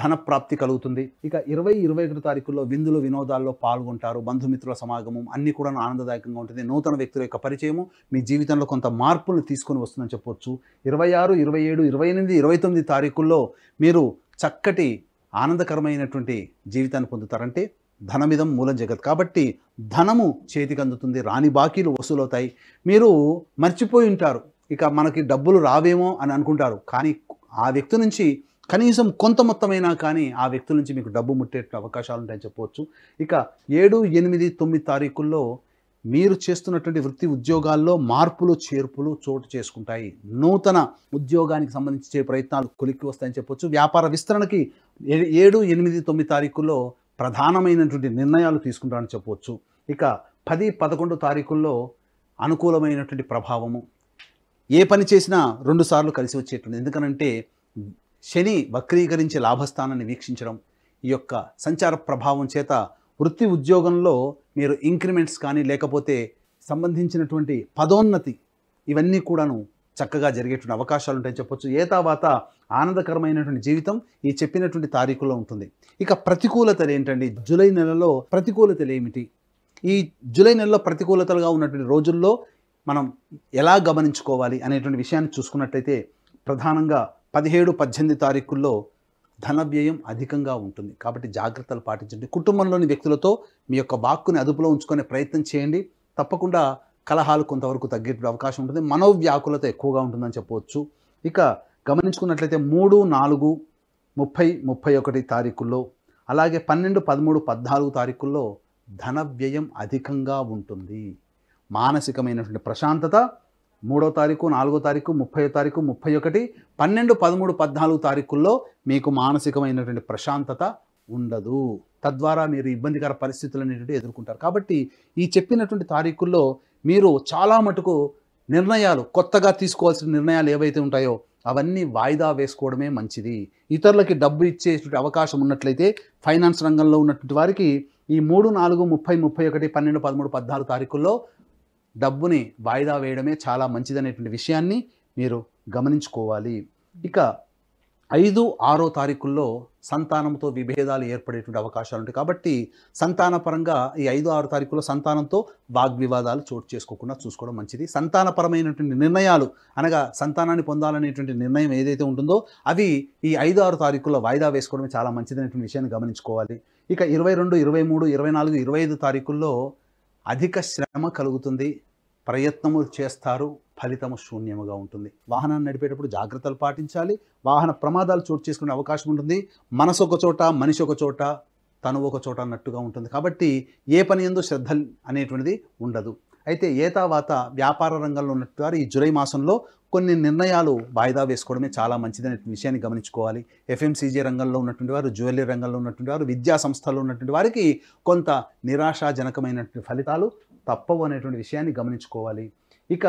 ధన ప్రాప్తి కలుగుతుంది. ఇక 20, 21 తారీఖుల్లో విందులు వినోదాల్లో పాల్గొంటారు. బంధుమిత్రుల సమాగమం అన్నీ కూడా ఆనందదాయకంగా ఉంటుంది. నూతన వ్యక్తుల యొక్క పరిచయము మీ జీవితంలో కొంత మార్పులను తీసుకొని వస్తుందని చెప్పవచ్చు. 26, 27, 28, 29 తారీఖుల్లో మీరు చక్కటి ఆనందకరమైనటువంటి జీవితాన్ని పొందుతారంటే ధనమిదం మూలం జగత్. కాబట్టి ధనము చేతికి అందుతుంది, రాని బాకీలు వసూలవుతాయి. మీరు మర్చిపోయి ఉంటారు, ఇక మనకి డబ్బులు రావేమో అని అనుకుంటారు. కానీ ఆ వ్యక్తి నుంచి కనీసం కొంత మొత్తమైనా కానీ ఆ వ్యక్తుల నుంచి మీకు డబ్బు ముట్టే అవకాశాలు ఉంటాయని చెప్పవచ్చు. ఇక 7, 8, 9 తారీఖుల్లో మీరు చేస్తున్నటువంటి వృత్తి ఉద్యోగాల్లో మార్పులు చేర్పులు చోటు చేసుకుంటాయి. నూతన ఉద్యోగానికి సంబంధించే ప్రయత్నాలు కొలిక్కి వస్తాయని చెప్పవచ్చు. వ్యాపార విస్తరణకి 7, 8, 9 తారీఖుల్లో ప్రధానమైనటువంటి నిర్ణయాలు తీసుకుంటారని చెప్పవచ్చు. ఇక 10, 11 తారీఖుల్లో అనుకూలమైనటువంటి ప్రభావము. ఏ పని చేసినా 2 సార్లు కలిసి వచ్చేటువంటి, ఎందుకనంటే శని వక్రీకరించి లాభస్థానాన్ని వీక్షించడం, ఈ యొక్క సంచార ప్రభావం చేత వృత్తి ఉద్యోగంలో మీరు ఇంక్రిమెంట్స్ కానీ లేకపోతే సంబంధించినటువంటి పదోన్నతి ఇవన్నీ కూడాను చక్కగా జరిగేటువంటి అవకాశాలు ఉంటాయని చెప్పొచ్చు. ఏతావాత ఆనందకరమైనటువంటి జీవితం ఈ చెప్పినటువంటి తారీఖులో ఉంటుంది. ఇక ప్రతికూలతలు ఏంటండి? జూలై నెలలో ప్రతికూలతలు ఏమిటి? ఈ జూలై నెలలో ప్రతికూలతలుగా ఉన్నటువంటి రోజుల్లో మనం ఎలా గమనించుకోవాలి అనేటువంటి విషయాన్ని చూసుకున్నట్లయితే ప్రధానంగా 17, 18 తారీఖుల్లో ధన వ్యయం అధికంగా ఉంటుంది. కాబట్టి జాగ్రత్తలు పాటించండి. కుటుంబంలోని వ్యక్తులతో మీ యొక్క వాక్కుని అదుపులో ఉంచుకునే ప్రయత్నం చేయండి. తప్పకుండా కలహాలు కొంతవరకు తగ్గే అవకాశం ఉంటుంది. మనోవ్యాకులత ఎక్కువగా ఉంటుందని చెప్పవచ్చు. ఇక గమనించుకున్నట్లయితే 3, 4, 30, 31 తారీఖుల్లో అలాగే 12, 13, 14 తారీఖుల్లో ధన వ్యయం అధికంగా ఉంటుంది. మానసికమైనటువంటి ప్రశాంతత 3వ తారీఖు, 4వ తారీఖు, 30వ తారీఖు, 31, 12, 13, 14 తారీఖుల్లో మీకు మానసికమైనటువంటి ప్రశాంతత ఉండదు. తద్వారా మీరు ఇబ్బందికర పరిస్థితులు అనేటువంటి ఎదుర్కొంటారు. కాబట్టి ఈ చెప్పినటువంటి తారీఖుల్లో మీరు చాలా మటుకు నిర్ణయాలు, కొత్తగా తీసుకోవాల్సిన నిర్ణయాలు ఏవైతే ఉంటాయో అవన్నీ వాయిదా వేసుకోవడమే మంచిది. ఇతరులకి డబ్బు ఇచ్చేటువంటి అవకాశం ఉన్నట్లయితే ఫైనాన్స్ రంగంలో ఉన్నటువంటి వారికి ఈ 3, 4, 30, 31, 12, 13, 14 తారీఖుల్లో డబ్బుని వాయిదా వేయడమే చాలా మంచిదనేటువంటి విషయాన్ని మీరు గమనించుకోవాలి. ఇక 5, 6 తారీఖుల్లో సంతానంతో విభేదాలు ఏర్పడేటువంటి అవకాశాలు ఉంటాయి. కాబట్టి సంతానపరంగా ఈ 5, 6 తారీఖుల్లో సంతానంతో వాగ్వివాదాలు చోటు చేసుకోకుండా చూసుకోవడం మంచిది. సంతానపరమైనటువంటి నిర్ణయాలు అనగా సంతానాన్ని పొందాలనేటువంటి నిర్ణయం ఏదైతే ఉంటుందో అవి ఈ 5, 6 తారీఖుల్లో వాయిదా వేసుకోవడం చాలా మంచిదనేటువంటి విషయాన్ని గమనించుకోవాలి. ఇక 22, 23, 24, 25 తారీఖుల్లో అధిక శ్రమ కలుగుతుంది. ప్రయత్నములు చేస్తారు, ఫలితము శూన్యముగా ఉంటుంది. వాహనాన్ని నడిపేటప్పుడు జాగ్రత్తలు పాటించాలి. వాహన ప్రమాదాలు చోటు చేసుకునే అవకాశం ఉంటుంది. మనసు ఒక చోట, మనిషి ఒక చోట, తను ఒక చోట అన్నట్టుగా ఉంటుంది. కాబట్టి ఏ పని యందు శ్రద్ధ అనేటువంటిది ఉండదు. అయితే ఏతావాత వ్యాపార రంగంలో ఉన్నట్టు ఈ జూలై మాసంలో కొన్ని నిర్ణయాలు వాయిదా వేసుకోవడమే చాలా మంచిదనే విషయాన్ని గమనించుకోవాలి. ఎఫ్ఎంసీజీ రంగంలో ఉన్నటువంటి వారు, జ్యువెలరీ రంగంలో ఉన్నటువంటి వారు, విద్యా సంస్థల్లో ఉన్నటువంటి వారికి కొంత నిరాశాజనకమైనటువంటి ఫలితాలు తప్పవు అనేటువంటి విషయాన్ని గమనించుకోవాలి. ఇక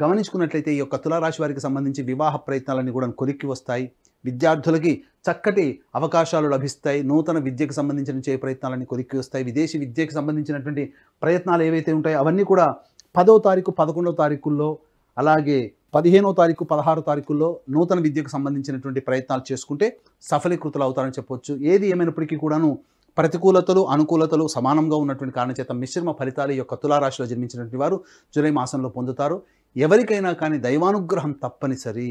గమనించుకున్నట్లయితే ఈ యొక్క తులారాశి వారికి సంబంధించి వివాహ ప్రయత్నాలన్నీ కూడా కొలిక్కి వస్తాయి. విద్యార్థులకి చక్కటి అవకాశాలు లభిస్తాయి. నూతన విద్యకు సంబంధించిన ప్రయత్నాలన్నీ కొలిక్కి వస్తాయి. విదేశీ విద్యకు సంబంధించినటువంటి ప్రయత్నాలు ఏవైతే ఉంటాయో అవన్నీ కూడా 10వ తారీఖు 11వ తారీఖుల్లో, అలాగే 15వ తారీఖు 16వ తారీఖుల్లో నూతన విద్యకు సంబంధించినటువంటి ప్రయత్నాలు చేసుకుంటే సఫలీకృతులు అవుతారని చెప్పొచ్చు. ఏది ఏమైనప్పటికీ కూడాను ప్రతికూలతలు అనుకూలతలు సమానంగా ఉన్నటువంటి కారణం చేత మిశ్రమ ఫలితాలు ఈ యొక్క తులారాశిలో జన్మించినటువంటి వారు జూలై మాసంలో పొందుతారు. ఎవరికైనా కానీ దైవానుగ్రహం తప్పనిసరి.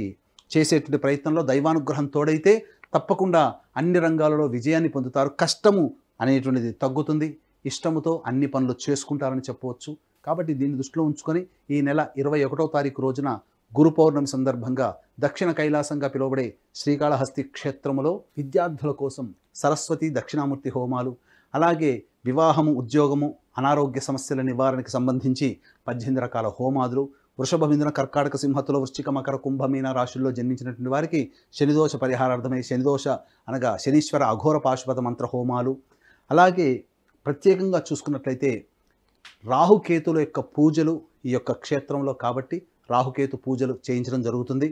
చేసేటువంటి ప్రయత్నంలో దైవానుగ్రహం తోడైతే తప్పకుండా అన్ని రంగాలలో విజయాన్ని పొందుతారు. కష్టము అనేటువంటిది తగ్గుతుంది. ఇష్టముతో అన్ని పనులు చేసుకుంటారని చెప్పవచ్చు. కాబట్టి దీన్ని దృష్టిలో ఉంచుకొని ఈ నెల 21వ తారీఖు రోజున గురు పౌర్ణమి సందర్భంగా దక్షిణ కైలాసంగా పిలువబడే శ్రీకాళహస్తి క్షేత్రములో విద్యార్థుల కోసం సరస్వతి దక్షిణామూర్తి హోమాలు, అలాగే వివాహము, ఉద్యోగము, అనారోగ్య సమస్యల నివారణకు సంబంధించి 18 రకాల హోమాదులు, వృషభ, మిథున, కర్కాటక, సింహతుల, వృశ్చిక, మకర, కుంభమీన రాశుల్లో జన్మించినటువంటి వారికి శనిదోష పరిహారార్థమై శనిదోష అనగా శనీశ్వర అఘోర పాశుపత మంత్ర హోమాలు, అలాగే ప్రత్యేకంగా చూసుకున్నట్లయితే రాహుకేతుల యొక్క పూజలు ఈ యొక్క క్షేత్రంలో కాబట్టి రాహుకేతు పూజలు చేయించడం జరుగుతుంది.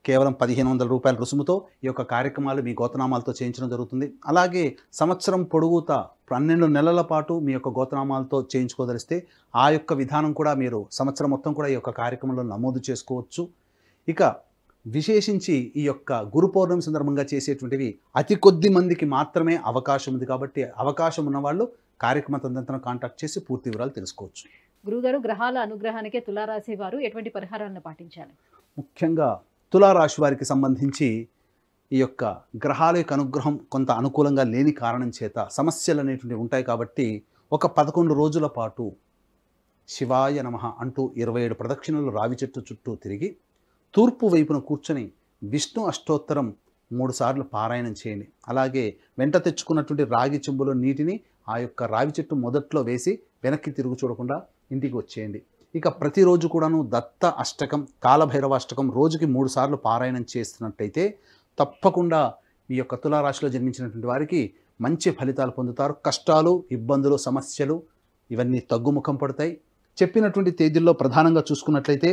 కేవలం 1500 రూపాయల రుసుముతో ఈ యొక్క కార్యక్రమాలు మీ గోతనామాలతో చేయించడం జరుగుతుంది. అలాగే సంవత్సరం పొడుగుతా 12 నెలల పాటు మీ యొక్క గోతనామాలతో చేయించుకోదలిస్తే ఆ యొక్క విధానం కూడా మీరు సంవత్సరం మొత్తం కూడా ఈ యొక్క కార్యక్రమంలో నమోదు చేసుకోవచ్చు. ఇక విశేషించి ఈ యొక్క గురు పౌర్ణమి సందర్భంగా చేసేటువంటివి అతి కొద్ది మందికి మాత్రమే అవకాశం ఉంది. కాబట్టి అవకాశం ఉన్నవాళ్ళు కార్యక్రమ తదనంతరం కాంటాక్ట్ చేసి పూర్తి వివరాలు తెలుసుకోవచ్చు. గురుగారు, గ్రహాల అనుగ్రహానికే తులారాశి వారు ఎటువంటి పరిహారాలను పాటించాలి? ముఖ్యంగా తులారాశి వారికి సంబంధించి ఈ యొక్క గ్రహాల యొక్క అనుగ్రహం కొంత అనుకూలంగా లేని కారణం చేత సమస్యలు అనేటువంటివి ఉంటాయి. కాబట్టి ఒక 11 రోజుల పాటు శివాయ నమః అంటూ 27 ప్రదక్షిణలు రావి చెట్టు చుట్టూ తిరిగి తూర్పు వైపున కూర్చొని విష్ణు అష్టోత్తరం 3 సార్లు పారాయణం చేయండి. అలాగే వెంట తెచ్చుకున్నటువంటి రాగి చెంబులో నీటిని ఆ యొక్క రావి చెట్టు మొదట్లో వేసి వెనక్కి తిరుగు చూడకుండా ఇంటికి వచ్చేయండి. ఇక ప్రతిరోజు కూడాను దత్త అష్టకం, కాలభైరవ అష్టకం రోజుకి 3 సార్లు పారాయణం చేస్తున్నట్టయితే తప్పకుండా మీ యొక్క తులారాశిలో జన్మించినటువంటి వారికి మంచి ఫలితాలు పొందుతారు. కష్టాలు, ఇబ్బందులు, సమస్యలు ఇవన్నీ తగ్గుముఖం పడతాయి. చెప్పినటువంటి తేదీల్లో ప్రధానంగా చూసుకున్నట్లయితే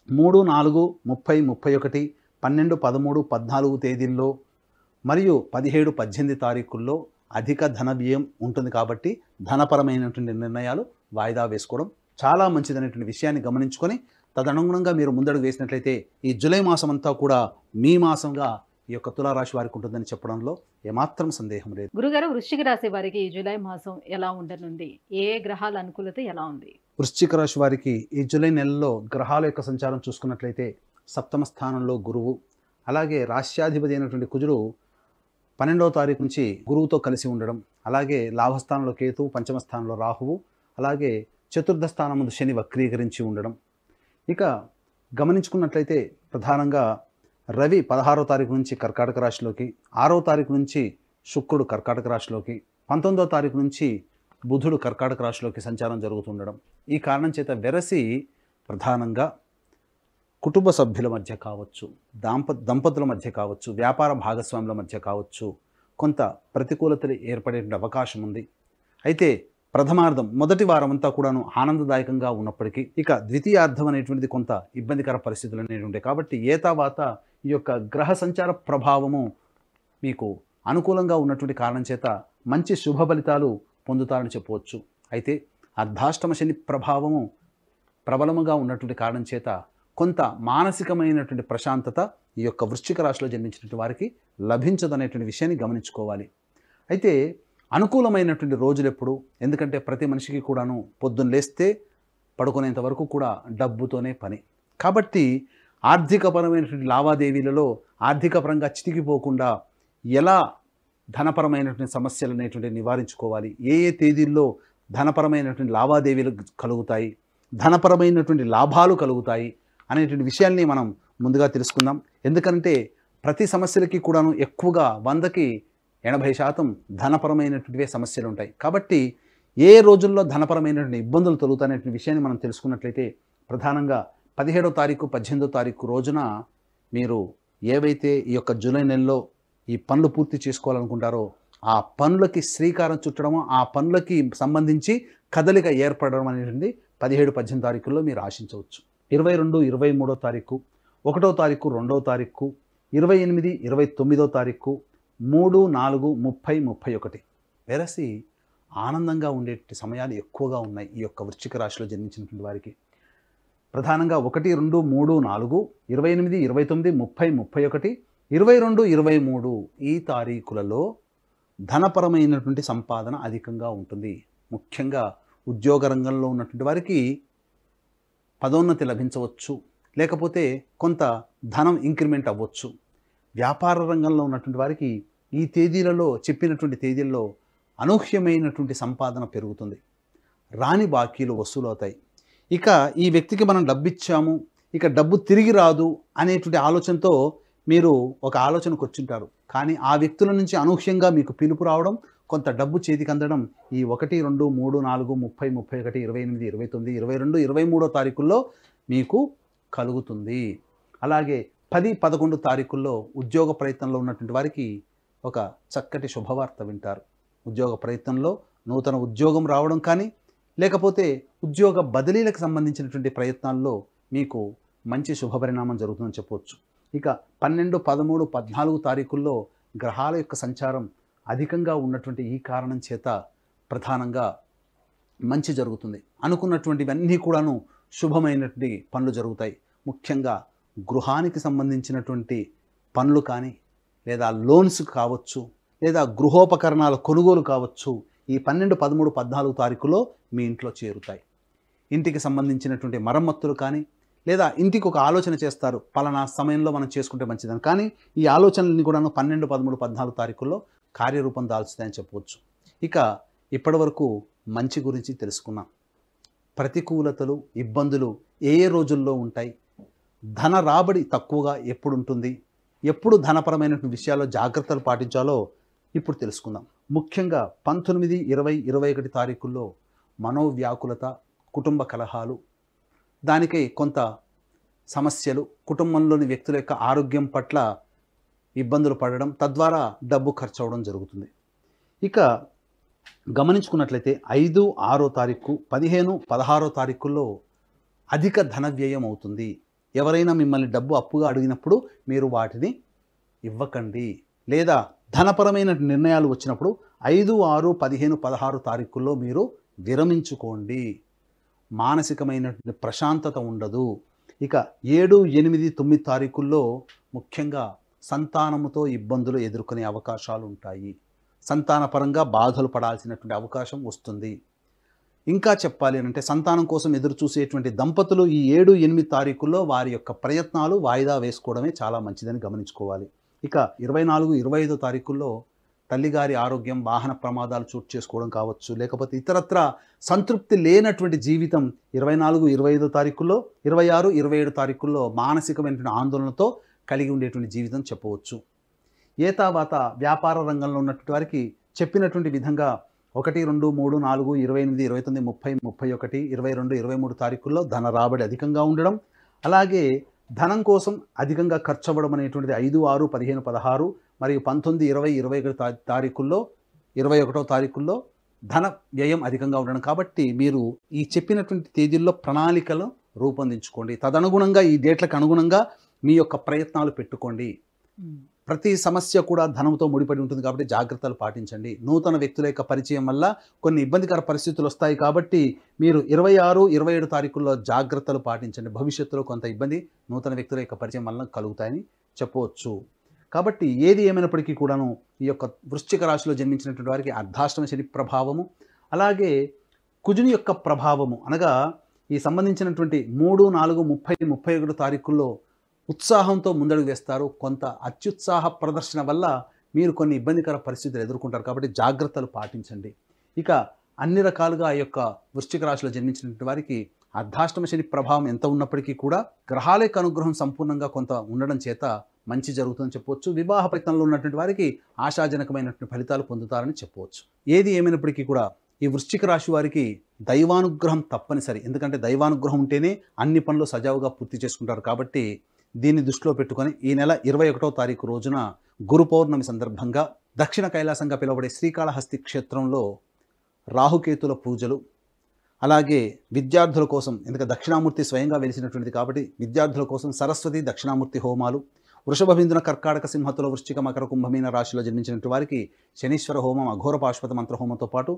3, 4, 30, 31, 12, 13, 14 తేదీల్లో మరియు 17, 18 తారీఖుల్లో అధిక ధన వ్యయం ఉంటుంది. కాబట్టి ధనపరమైనటువంటి నిర్ణయాలు వాయిదా వేసుకోవడం చాలా మంచిదనేటువంటి విషయాన్ని గమనించుకొని తదనుగుణంగా మీరు ముందడుగు వేసినట్లయితే ఈ జూలై మాసం అంతా కూడా మీ మాసంగా ఈ యొక్క తులారాశి వారికి ఉంటుందని చెప్పడంలో ఏమాత్రం సందేహం లేదు. గురుగారు, వృశ్చిక రాశి వారికి ఈ జూలై మాసం ఎలా ఉండనుంది? ఏ గ్రహాల అనుకూలత ఎలా ఉంది? వృశ్చిక రాశి వారికి ఈ జూలై నెలలో గ్రహాల యొక్క సంచారం చూసుకున్నట్లయితే 7వ స్థానంలో గురువు, అలాగే రాశ్యాధిపతి అయినటువంటి కుజుడు 12వ తారీఖు నుంచి గురువుతో కలిసి ఉండడం, అలాగే లాభస్థానంలో కేతు, 5వ స్థానంలో రాహువు, అలాగే 4వ స్థానం ముందు శని వక్రీకరించి ఉండడం. ఇక గమనించుకున్నట్లయితే ప్రధానంగా రవి 16వ తారీఖు నుంచి కర్కాటక రాశిలోకి, 6వ తారీఖు నుంచి శుక్రుడు కర్కాటక రాశిలోకి, 19వ తారీఖు నుంచి బుధుడు కర్కాటక రాశిలోకి సంచారం జరుగుతుండడం. ఈ కారణం చేత వెరసి ప్రధానంగా కుటుంబ సభ్యుల మధ్య కావచ్చు, దంపతుల మధ్య కావచ్చు, వ్యాపార భాగస్వాముల మధ్య కావచ్చు కొంత ప్రతికూలతలు ఏర్పడేటువంటి అవకాశం ఉంది. అయితే ప్రథమార్థం మొదటి వారం అంతా కూడాను ఆనందదాయకంగా ఉన్నప్పటికీ ఇక ద్వితీయార్థం అనేటువంటిది కొంత ఇబ్బందికర పరిస్థితులు అనేవి ఉంటాయి. కాబట్టి ఏతావాత ఈ యొక్క గ్రహ సంచార ప్రభావము మీకు అనుకూలంగా ఉన్నటువంటి కారణం చేత మంచి శుభ ఫలితాలు పొందుతారని చెప్పవచ్చు. అయితే అర్ధాష్టమ శని ప్రభావము ప్రబలముగా ఉన్నటువంటి కారణం చేత కొంత మానసికమైనటువంటి ప్రశాంతత ఈ యొక్క వృశ్చిక రాశిలో జన్మించినటువంటి వారికి లభించదనేటువంటి విషయాన్ని గమనించుకోవాలి. అయితే అనుకూలమైనటువంటి రోజులు ఎప్పుడు? ఎందుకంటే ప్రతి మనిషికి కూడాను పొద్దున్న లేస్తే పడుకునేంత వరకు కూడా డబ్బుతోనే పని. కాబట్టి ఆర్థికపరమైనటువంటి లావాదేవీలలో ఆర్థికపరంగా చితికిపోకుండా ఎలా ధనపరమైనటువంటి సమస్యలు అనేటువంటి నివారించుకోవాలి, ఏ ఏ తేదీల్లో ధనపరమైనటువంటి లావాదేవీలు కలుగుతాయి, ధనపరమైనటువంటి లాభాలు కలుగుతాయి అనేటువంటి విషయాల్ని మనం ముందుగా తెలుసుకుందాం. ఎందుకంటే ప్రతి సమస్యలకి కూడాను ఎక్కువగా 100కి 80% ధనపరమైనటువంటివే సమస్యలు ఉంటాయి. కాబట్టి ఏ రోజుల్లో ధనపరమైనటువంటి ఇబ్బందులు తొలుగుతాయనేటువంటి విషయాన్ని మనం తెలుసుకున్నట్లయితే ప్రధానంగా 17వ తారీఖు 18వ తారీఖు రోజున మీరు ఏవైతే ఈ యొక్క జూలై నెలలో ఈ పనులు పూర్తి చేసుకోవాలనుకుంటారో ఆ పనులకి శ్రీకారం చుట్టడము, ఆ పనులకి సంబంధించి కదలిక ఏర్పడడం అనేటువంటి 17, 18 తారీఖుల్లో మీరు ఆశించవచ్చు. 22, 23వ తారీఖు, 1వ తారీఖు, 2వ తారీఖు, 28, 29వ తారీఖు, 3, 4, 30, 31 వెరసి ఆనందంగా ఉండే సమయాలు ఎక్కువగా ఉన్నాయి ఈ యొక్క వృశ్చిక రాశిలో జన్మించినటువంటి వారికి. ప్రధానంగా 1, 2, 3, 4, 28, 29, 30, 31, 22, 23 ఈ తారీఖులలో ధనపరమైనటువంటి సంపాదన అధికంగా ఉంటుంది. ముఖ్యంగా ఉద్యోగ రంగంలో ఉన్నటువంటి వారికి పదోన్నతి లభించవచ్చు, లేకపోతే కొంత ధనం ఇంక్రిమెంట్ అవ్వచ్చు. వ్యాపార రంగంలో ఉన్నటువంటి వారికి ఈ తేదీలలో చెప్పినటువంటి తేదీల్లో అనూహ్యమైనటువంటి సంపాదన పెరుగుతుంది. రాని బాకీలు వసూలవుతాయి. ఇక ఈ వ్యక్తికి మనం డబ్బు ఇచ్చాము, ఇక డబ్బు తిరిగి రాదు అనేటువంటి ఆలోచనతో మీరు ఒక ఆలోచనకు వచ్చింటారు. కానీ ఆ వ్యక్తుల నుంచి అనూహ్యంగా మీకు పిలుపు రావడం, కొంత డబ్బు చేతికి అందడం ఈ 1, 2, 3, 4, 30, 31, 28, 29, 22, 23వ తారీఖుల్లో మీకు కలుగుతుంది. అలాగే 10, 11 తారీఖుల్లో ఉద్యోగ ప్రయత్నంలో ఉన్నటువంటి వారికి ఒక చక్కటి శుభవార్త వింటారు. ఉద్యోగ ప్రయత్నంలో నూతన ఉద్యోగం రావడం కానీ, లేకపోతే ఉద్యోగ బదిలీలకు సంబంధించినటువంటి ప్రయత్నాల్లో మీకు మంచి శుభపరిణామం జరుగుతుందని చెప్పవచ్చు. ఇక 12, 13, 14 తారీఖుల్లో గ్రహాల యొక్క సంచారం అధికంగా ఉన్నటువంటి ఈ కారణం చేత ప్రధానంగా మంచి జరుగుతుంది. అనుకున్నటువంటివన్నీ కూడాను శుభమైనటువంటి పనులు జరుగుతాయి. ముఖ్యంగా గృహానికి సంబంధించినటువంటి పనులు కానీ, లేదా లోన్స్ కావచ్చు, లేదా గృహోపకరణాల కొనుగోలు కావచ్చు, ఈ 12, 13, 14 తారీఖులో మీ ఇంట్లో చేరుతాయి. ఇంటికి సంబంధించినటువంటి మరమ్మతులు కానీ, లేదా ఇంటికి ఒక ఆలోచన చేస్తారు, పలానా సమయంలో మనం చేసుకుంటే మంచిదని. కానీ ఈ ఆలోచనలన్నీ కూడా 12, 13, 14 తారీఖుల్లో కార్యరూపం దాల్చుతాయని చెప్పవచ్చు. ఇక ఇప్పటి వరకు మంచి గురించి తెలుసుకున్నాం. ప్రతికూలతలు, ఇబ్బందులు ఏ ఏ రోజుల్లో ఉంటాయి, ధన రాబడి తక్కువగా ఎప్పుడు ఉంటుంది, ఎప్పుడు ధనపరమైనటువంటి విషయాల్లో జాగ్రత్తలు పాటించాలో ఇప్పుడు తెలుసుకుందాం. ముఖ్యంగా 19, 20, 21 తారీఖుల్లో మనోవ్యాకులత, కుటుంబ కలహాలు, దానికై కొంత సమస్యలు, కుటుంబంలోని వ్యక్తుల యొక్క ఆరోగ్యం పట్ల ఇబ్బందులు పడడం, తద్వారా డబ్బు ఖర్చు అవడం జరుగుతుంది. ఇక గమనించుకున్నట్లయితే 5, 6 తారీఖు, 15, 16 తారీఖుల్లో అధిక ధన వ్యయం అవుతుంది. ఎవరైనా మిమ్మల్ని డబ్బు అప్పుగా అడిగినప్పుడు మీరు వాటిని ఇవ్వకండి, లేదా ధనపరమైన నిర్ణయాలు వచ్చినప్పుడు 5, 6, 15, 16 తారీఖుల్లో మీరు విరమించుకోండి. మానసికమైనటువంటి ప్రశాంతత ఉండదు. ఇక 7, 8, 9 తారీఖుల్లో ముఖ్యంగా సంతానముతో ఇబ్బందులు ఎదుర్కొనే అవకాశాలు ఉంటాయి. సంతానపరంగా బాధలు పడాల్సినటువంటి అవకాశం వస్తుంది. ఇంకా చెప్పాలి అంటే సంతానం కోసం ఎదురు చూసేటువంటి దంపతులు ఈ 7, 8 తారీఖుల్లో వారి యొక్క ప్రయత్నాలు వాయిదా వేసుకోవడమే చాలా మంచిదని గమనించుకోవాలి. ఇక 24, 25 తారీఖుల్లో తల్లిగారి ఆరోగ్యం, వాహన ప్రమాదాలు చోటు చేసుకోవడం కావచ్చు, లేకపోతే ఇతరత్ర సంతృప్తి లేనటువంటి జీవితం 24, 25 తారీఖుల్లో, 26, 27 తారీఖుల్లో మానసికమైనటువంటి ఆందోళనతో కలిగి ఉండేటువంటి జీవితం చెప్పవచ్చు. ఏతావాత వ్యాపార రంగంలో ఉన్నటువంటి వారికి చెప్పినటువంటి విధంగా 1, 2, 3, 4, 28, 29, 30, 31, 22, 23 తారీఖుల్లో ధన రాబడి అధికంగా ఉండడం, అలాగే ధనం కోసం అధికంగా ఖర్చు అవ్వడం అనేటువంటిది 5, 6, 15, 16 మరియు 19, 20, 21 తారీఖుల్లో, 21వ తారీఖుల్లో ధన వ్యయం అధికంగా ఉండడం. కాబట్టి మీరు ఈ చెప్పినటువంటి తేదీల్లో ప్రణాళికలు రూపొందించుకోండి. తదనుగుణంగా ఈ డేట్లకు అనుగుణంగా మీ యొక్క ప్రయత్నాలు పెట్టుకోండి. ప్రతి సమస్య కూడా ధనంతో ముడిపడి ఉంటుంది కాబట్టి జాగ్రత్తలు పాటించండి. నూతన వ్యక్తుల యొక్క పరిచయం వల్ల కొన్ని ఇబ్బందికర పరిస్థితులు వస్తాయి కాబట్టి మీరు 26, 27 తారీఖుల్లో జాగ్రత్తలు పాటించండి. భవిష్యత్తులో కొంత ఇబ్బంది నూతన వ్యక్తుల యొక్క పరిచయం వల్ల కలుగుతాయని చెప్పవచ్చు. కాబట్టి ఏది ఏమైనప్పటికీ కూడాను ఈ యొక్క వృశ్చిక రాశిలో జన్మించినటువంటి వారికి అర్ధాష్టమ శని ప్రభావము, అలాగే కుజుని యొక్క ప్రభావము అనగా ఈ సంబంధించినటువంటి 3, 4, 30, 31 తారీఖుల్లో ఉత్సాహంతో ముందడుగు వేస్తారు. కొంత అత్యుత్సాహ ప్రదర్శన వల్ల మీరు కొన్ని ఇబ్బందికర పరిస్థితులు ఎదుర్కొంటారు కాబట్టి జాగ్రత్తలు పాటించండి. ఇక అన్ని రకాలుగా ఈ యొక్క వృశ్చిక రాశిలో జన్మించినటువంటి వారికి అర్ధాష్టమ శని ప్రభావం ఎంత ఉన్నప్పటికీ కూడా గ్రహాల యొక్క అనుగ్రహం సంపూర్ణంగా కొంత ఉండడం చేత మంచి జరుగుతుందని చెప్పవచ్చు. వివాహ ప్రయత్నంలో ఉన్నటువంటి వారికి ఆశాజనకమైనటువంటి ఫలితాలు పొందుతారని చెప్పవచ్చు. ఏది ఏమైనప్పటికీ కూడా ఈ వృశ్చిక రాశి వారికి దైవానుగ్రహం తప్పనిసరి. ఎందుకంటే దైవానుగ్రహం ఉంటేనే అన్ని పనులు సజావుగా పూర్తి చేసుకుంటారు. కాబట్టి దీన్ని దృష్టిలో పెట్టుకొని ఈ నెల 21వ తారీఖు రోజున గురు పౌర్ణమి సందర్భంగా దక్షిణ కైలాసంగా పిలువబడే శ్రీకాళహస్తి క్షేత్రంలో రాహుకేతుల పూజలు, అలాగే విద్యార్థుల కోసం, ఎందుకంటే దక్షిణామూర్తి స్వయంగా వెలిసినటువంటిది కాబట్టి విద్యార్థుల కోసం సరస్వతి దక్షిణామూర్తి హోమాలు, వృషభ బిందున కర్కాటక సింహతుల వృశ్చిక మకర కుంభమీన రాశిలో జన్మించినటువంటి వారికి శనీశ్వర హోమం, అఘోర పాశుపత మంత్ర హోమంతో పాటు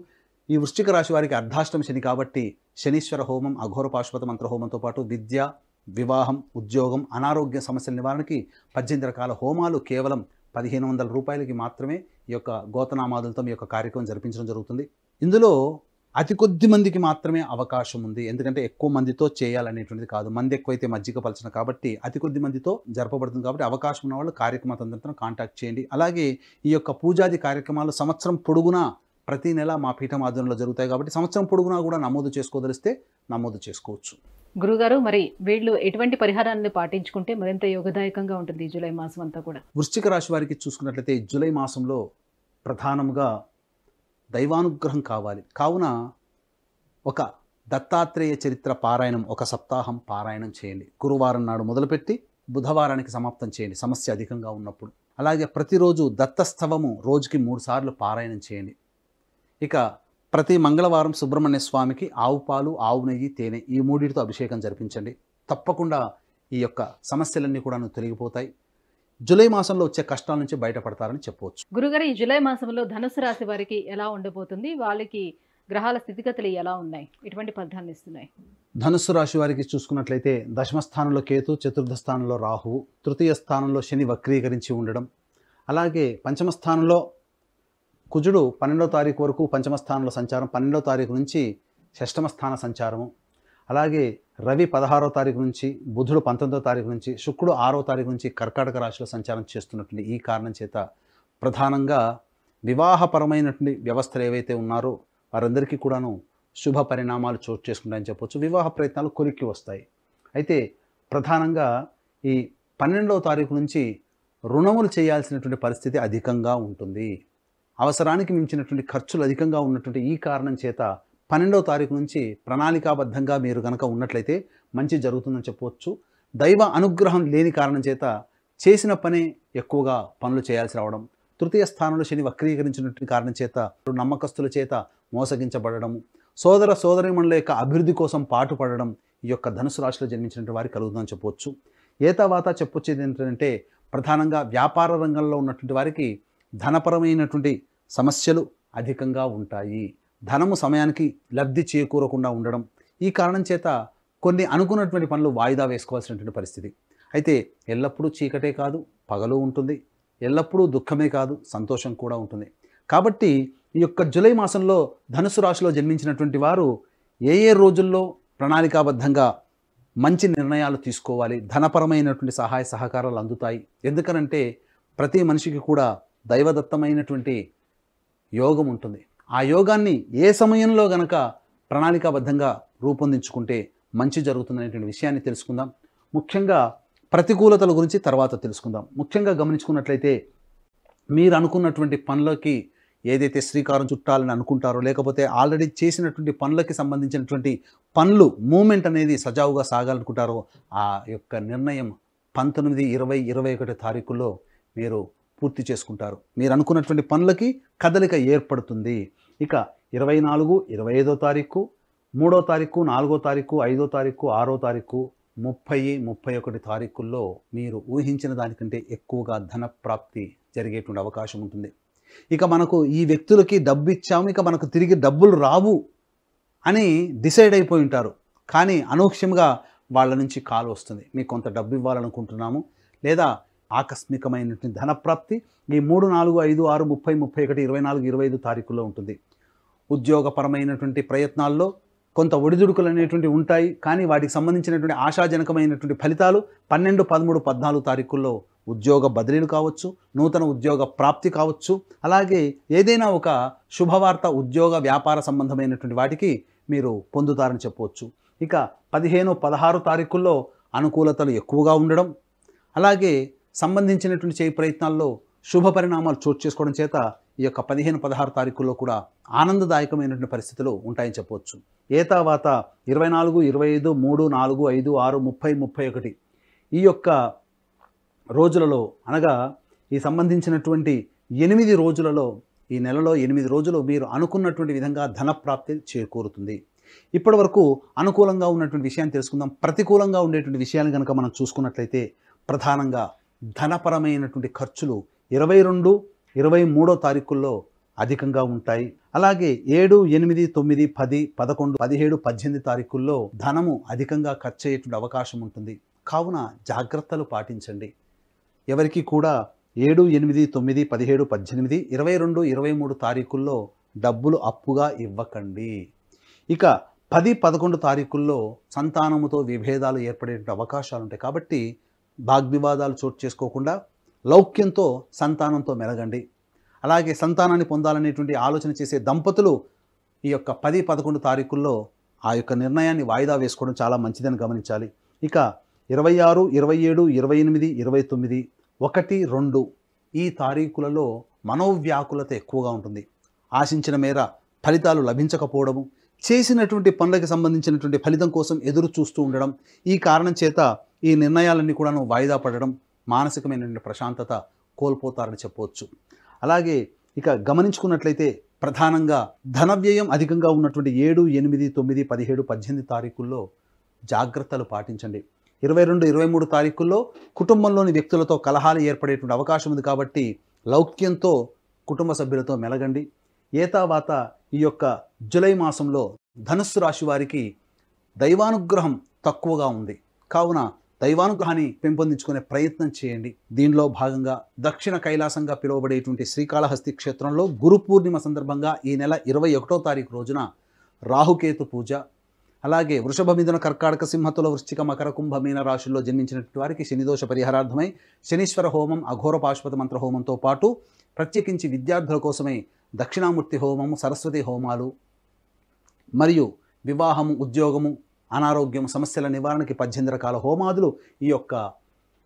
ఈ వృశ్చిక రాశి వారికి అర్ధాష్టమ శని కాబట్టి శనీశ్వర హోమం, అఘోర పాశుపత మంత్ర హోమంతో పాటు విద్య, వివాహం, ఉద్యోగం, అనారోగ్య సమస్యల నివారణకి 18 రకాల హోమాలు కేవలం 1500 రూపాయలకి మాత్రమే ఈ యొక్క గోతనామాదులతో ఈ యొక్క కార్యక్రమం జరిపించడం జరుగుతుంది. ఇందులో అతి కొద్ది మందికి మాత్రమే అవకాశం ఉంది. ఎందుకంటే ఎక్కువ మందితో చేయాలనేటువంటిది కాదు. మంది ఎక్కువైతే మజ్జిగ పలచన కాబట్టి అతి కొద్ది మందితో జరపబడుతుంది. కాబట్టి అవకాశం ఉన్న వాళ్ళు కార్యక్రమ తంత్రం కాంటాక్ట్ చేయండి. అలాగే ఈ యొక్క పూజాది కార్యక్రమాలు సంవత్సరం పొడుగునా ప్రతి నెల మా పీఠం ఆధ్వర్యంలో జరుగుతాయి కాబట్టి సంవత్సరం పొడుగునా కూడా నమోదు చేసుకోదలిస్తే నమోదు చేసుకోవచ్చు. గురుగారు, మరి వీళ్ళు ఎటువంటి పరిహారాన్ని పాటించుకుంటే మరింత యోగదాయకంగా ఉంటుంది జూలై మాసం అంతా కూడా? వృశ్చిక రాశి వారికి చూసుకున్నట్లయితే జూలై మాసంలో ప్రధానంగా దైవానుగ్రహం కావాలి. కావున ఒక దత్తాత్రేయ చరిత్ర పారాయణం ఒక సప్తాహం పారాయణం చేయండి. గురువారం నాడు మొదలుపెట్టి బుధవారానికి సమాప్తం చేయండి సమస్య అధికంగా ఉన్నప్పుడు. అలాగే ప్రతిరోజు దత్తస్తవము రోజుకి 3 సార్లు పారాయణం చేయండి. ఇక ప్రతి మంగళవారం సుబ్రహ్మణ్య స్వామికి ఆవు పాలు, ఆవు నెయ్యి, తేనె ఈ 3టితో అభిషేకం జరిపించండి. తప్పకుండా ఈ యొక్క సమస్యలన్నీ కూడా తొలగిపోతాయి. జూలై మాసంలో వచ్చే కష్టాల నుంచి బయటపడతారని చెప్పవచ్చు. గురుగారు, ఈ జూలై మాసంలో ధనుసు రాశి వారికి ఎలా ఉండబోతుంది? వాళ్ళకి గ్రహాల స్థితిగతులు ఎలా ఉన్నాయి? ఎటువంటి ఫలితాన్ని ఇస్తున్నాయి? ధనుస్సు రాశి వారికి చూసుకున్నట్లయితే దశమ స్థానంలో కేతు, చతుర్థ స్థానంలో రాహువు, తృతీయ స్థానంలో శని వక్రీకరించి ఉండడం, అలాగే పంచమ స్థానంలో కుజుడు 12వ తారీఖు వరకు పంచమ స్థానంలో సంచారం, 12వ తారీఖు నుంచి షష్టమ స్థాన సంచారము, అలాగే రవి 16వ తారీఖు నుంచి, బుధుడు 19వ తారీఖు నుంచి, శుక్రుడు 6వ తారీఖు నుంచి కర్కాటక రాశిలో సంచారం చేస్తున్నటువంటి ఈ కారణం చేత ప్రధానంగా వివాహపరమైనటువంటి వ్యవస్థలు ఏవైతే ఉన్నారో వారందరికీ కూడాను శుభ పరిణామాలు చోటు చేసుకుంటాయని చెప్పవచ్చు. వివాహ ప్రయత్నాలు కొలిక్కి వస్తాయి. అయితే ప్రధానంగా ఈ 12వ తారీఖు నుంచి రుణములు చేయాల్సినటువంటి పరిస్థితి అధికంగా ఉంటుంది. అవసరానికి మించినటువంటి ఖర్చులు అధికంగా ఉన్నటువంటి ఈ కారణం చేత 12వ తారీఖు నుంచి ప్రణాళికాబద్ధంగా మీరు కనుక ఉన్నట్లయితే మంచి జరుగుతుందని చెప్పవచ్చు. దైవ అనుగ్రహం లేని కారణం చేత చేసిన పనే ఎక్కువగా పనులు చేయాల్సి రావడం, తృతీయ స్థానంలో శని వక్రీకరించినటువంటి కారణం చేత నమ్మకస్తుల చేత మోసగించబడము, సోదర సోదరీమణుల యొక్క అభివృద్ధి కోసం పాటుపడడం ఈ యొక్క ధనుసు రాశిలో జన్మించినటువంటి వారికి కలుగుతుందని చెప్పవచ్చు. ఏతావాత చెప్పొచ్చేది ఏంటంటే ప్రధానంగా వ్యాపార రంగంలో ఉన్నటువంటి వారికి ధనపరమైనటువంటి సమస్యలు అధికంగా ఉంటాయి. ధనము సమయానికి లబ్ధి చేకూరకుండా ఉండడం, ఈ కారణం చేత కొన్ని అనుకున్నటువంటి పనులు వాయిదా వేసుకోవాల్సినటువంటి పరిస్థితి. అయితే ఎల్లప్పుడూ చీకటే కాదు పగలు ఉంటుంది, ఎల్లప్పుడూ దుఃఖమే కాదు సంతోషం కూడా ఉంటుంది. కాబట్టి ఈ యొక్క జూలై మాసంలో ధనుసు రాశిలో జన్మించినటువంటి వారు ఏ రోజుల్లో ప్రణాళికాబద్ధంగా మంచి నిర్ణయాలు తీసుకోవాలి, ధనపరమైనటువంటి సహాయ సహకారాలు అందుతాయి. ఎందుకనంటే ప్రతి మనిషికి కూడా దైవదత్తమైనటువంటి యోగం ఉంటుంది. ఆ యోగాన్ని ఏ సమయంలో గనక ప్రణాళికాబద్ధంగా రూపొందించుకుంటే మంచి జరుగుతుందనేటువంటి విషయాన్ని తెలుసుకుందాం. ముఖ్యంగా ప్రతికూలతల గురించి తర్వాత తెలుసుకుందాం. ముఖ్యంగా గమనించుకున్నట్లయితే మీరు అనుకున్నటువంటి పనులకి ఏదైతే శ్రీకారం చుట్టాలని అనుకుంటారో, లేకపోతే ఆల్రెడీ చేసినటువంటి పనులకి సంబంధించినటువంటి పనులు మూమెంట్ అనేది సజావుగా సాగాలనుకుంటారో ఆ యొక్క నిర్ణయం 19, 20, 21 తారీఖుల్లో మీరు పూర్తి చేసుకుంటారు. మీరు అనుకున్నటువంటి పనులకి కదలిక ఏర్పడుతుంది. ఇక 24, 25వ తారీఖు, 3వ తారీఖు, 4వ తారీఖు, 5వ తారీఖు, 6వ తారీఖు, 30, 31 తారీఖుల్లో మీరు ఊహించిన దానికంటే ఎక్కువగా ధన ప్రాప్తి జరిగేటువంటి అవకాశం ఉంటుంది. ఇక మనకు ఈ వ్యక్తులకి డబ్బు ఇచ్చాము, ఇక మనకు తిరిగి డబ్బులు రావు అని డిసైడ్ అయిపోయి ఉంటారు. కానీ అనూహ్యంగా వాళ్ళ నుంచి కాల్ వస్తుంది, మీకు కొంత డబ్బు ఇవ్వాలనుకుంటున్నాము, లేదా ఆకస్మికమైనటువంటి ధనప్రాప్తి ఈ 3, 4, 5, 6, 30, 31, 24, 25 తారీఖుల్లో ఉంటుంది. ఉద్యోగపరమైనటువంటి ప్రయత్నాల్లో కొంత ఒడిదుడుకులు అనేటువంటి ఉంటాయి. కానీ వాటికి సంబంధించినటువంటి ఆశాజనకమైనటువంటి ఫలితాలు 12, 13, 14 తారీఖుల్లో ఉద్యోగ బదిలీలు కావచ్చు, నూతన ఉద్యోగ ప్రాప్తి కావచ్చు, అలాగే ఏదైనా ఒక శుభవార్త ఉద్యోగ వ్యాపార సంబంధమైనటువంటి వాటికి మీరు పొందుతారని చెప్పవచ్చు. ఇక 15, 16 తారీఖుల్లో అనుకూలతలు ఎక్కువగా ఉండడం, అలాగే సంబంధించినటువంటి చేయి ప్రయత్నాల్లో శుభ పరిణామాలు చోటు చేసుకోవడం చేత ఈ యొక్క 15, 16 తారీఖుల్లో కూడా ఆనందదాయకమైనటువంటి పరిస్థితులు ఉంటాయని చెప్పవచ్చు. ఏతావాత 24, 25, 3, 4, 5, 6, 30, 31 ఈ యొక్క రోజులలో అనగా ఈ సంబంధించినటువంటి 8 రోజులలో, ఈ నెలలో 8 రోజులు మీరు అనుకున్నటువంటి విధంగా ధనప్రాప్తి చేకూరుతుంది. ఇప్పటి వరకు అనుకూలంగా ఉన్నటువంటి విషయాన్ని తెలుసుకుందాం. ప్రతికూలంగా ఉండేటువంటి విషయాన్ని కనుక మనం చూసుకున్నట్లయితే ప్రధానంగా ధనపరమైనటువంటి ఖర్చులు 22, 23 తారీఖుల్లో అధికంగా ఉంటాయి. అలాగే 7, 8, 9, 10, 11, 17, 18 తారీఖుల్లో ధనము అధికంగా ఖర్చు అయ్యేటువంటి అవకాశం ఉంటుంది. కావున జాగ్రత్తలు పాటించండి. ఎవరికి కూడా 7, 8, 9, 17, 18, 22, 23 తారీఖుల్లో డబ్బులు అప్పుగా ఇవ్వకండి. ఇక 10, 11 తారీఖుల్లో సంతానముతో విభేదాలు ఏర్పడేటువంటి అవకాశాలు ఉంటాయి. కాబట్టి వాగ్వివాదాలు చోటు చేసుకోకుండా లౌక్యంతో సంతానంతో మెలగండి. అలాగే సంతానాన్ని పొందాలనేటువంటి ఆలోచన చేసే దంపతులు ఈ యొక్క 10, 11 తారీఖుల్లో ఆ యొక్క నిర్ణయాన్ని వాయిదా వేసుకోవడం చాలా మంచిదని గమనించాలి. ఇక 26, 27, 28, 29, 1, 2 ఈ తారీఖులలో మనోవ్యాకులత ఎక్కువగా ఉంటుంది. ఆశించిన మేర ఫలితాలు లభించకపోవడము, చేసినటువంటి పనులకు సంబంధించినటువంటి ఫలితం కోసం ఎదురు చూస్తూ ఉండడం, ఈ కారణం చేత ఈ నిర్ణయాలన్నీ కూడాను వాయిదా పడడం, మానసికమైనటువంటి ప్రశాంతత కోల్పోతారని చెప్పవచ్చు. అలాగే ఇక గమనించుకున్నట్లయితే ప్రధానంగా ధన వ్యయం అధికంగా ఉన్నటువంటి 7, 8, 9, 17, 18 తారీఖుల్లో జాగ్రత్తలు పాటించండి. 22, 23 తారీఖుల్లో కుటుంబంలోని వ్యక్తులతో కలహాలు ఏర్పడేటువంటి అవకాశం ఉంది. కాబట్టి లౌక్యంతో కుటుంబ సభ్యులతో మెలగండి. ఏతావాత ఈ యొక్క జూలై మాసంలో ధనుస్సు రాశి వారికి దైవానుగ్రహం తక్కువగా ఉంది. కావున దైవానుగ్రహాన్ని పెంపొందించుకునే ప్రయత్నం చేయండి. దీనిలో భాగంగా దక్షిణ కైలాసంగా పిలువబడేటువంటి శ్రీకాళహస్తి క్షేత్రంలో గురు పూర్ణిమ సందర్భంగా ఈ నెల 21వ తారీఖు రోజున రాహుకేతు పూజ, అలాగే వృషభ, మిథున, కర్కాటక, సింహతుల, వృశ్చిక, మకర, కుంభ, మీన రాశుల్లో జన్మించినటువంటి వారికి శనిదోష పరిహారార్థమై శనీశ్వర హోమం, అఘోర పాశుపత మంత్ర హోమంతో పాటు ప్రత్యేకించి విద్యార్థుల కోసమై దక్షిణామూర్తి హోమము, సరస్వతి హోమాలు మరియు వివాహము, ఉద్యోగము, అనారోగ్యం సమస్యల నివారణకి 18 రకాల హోమాదులు ఈ యొక్క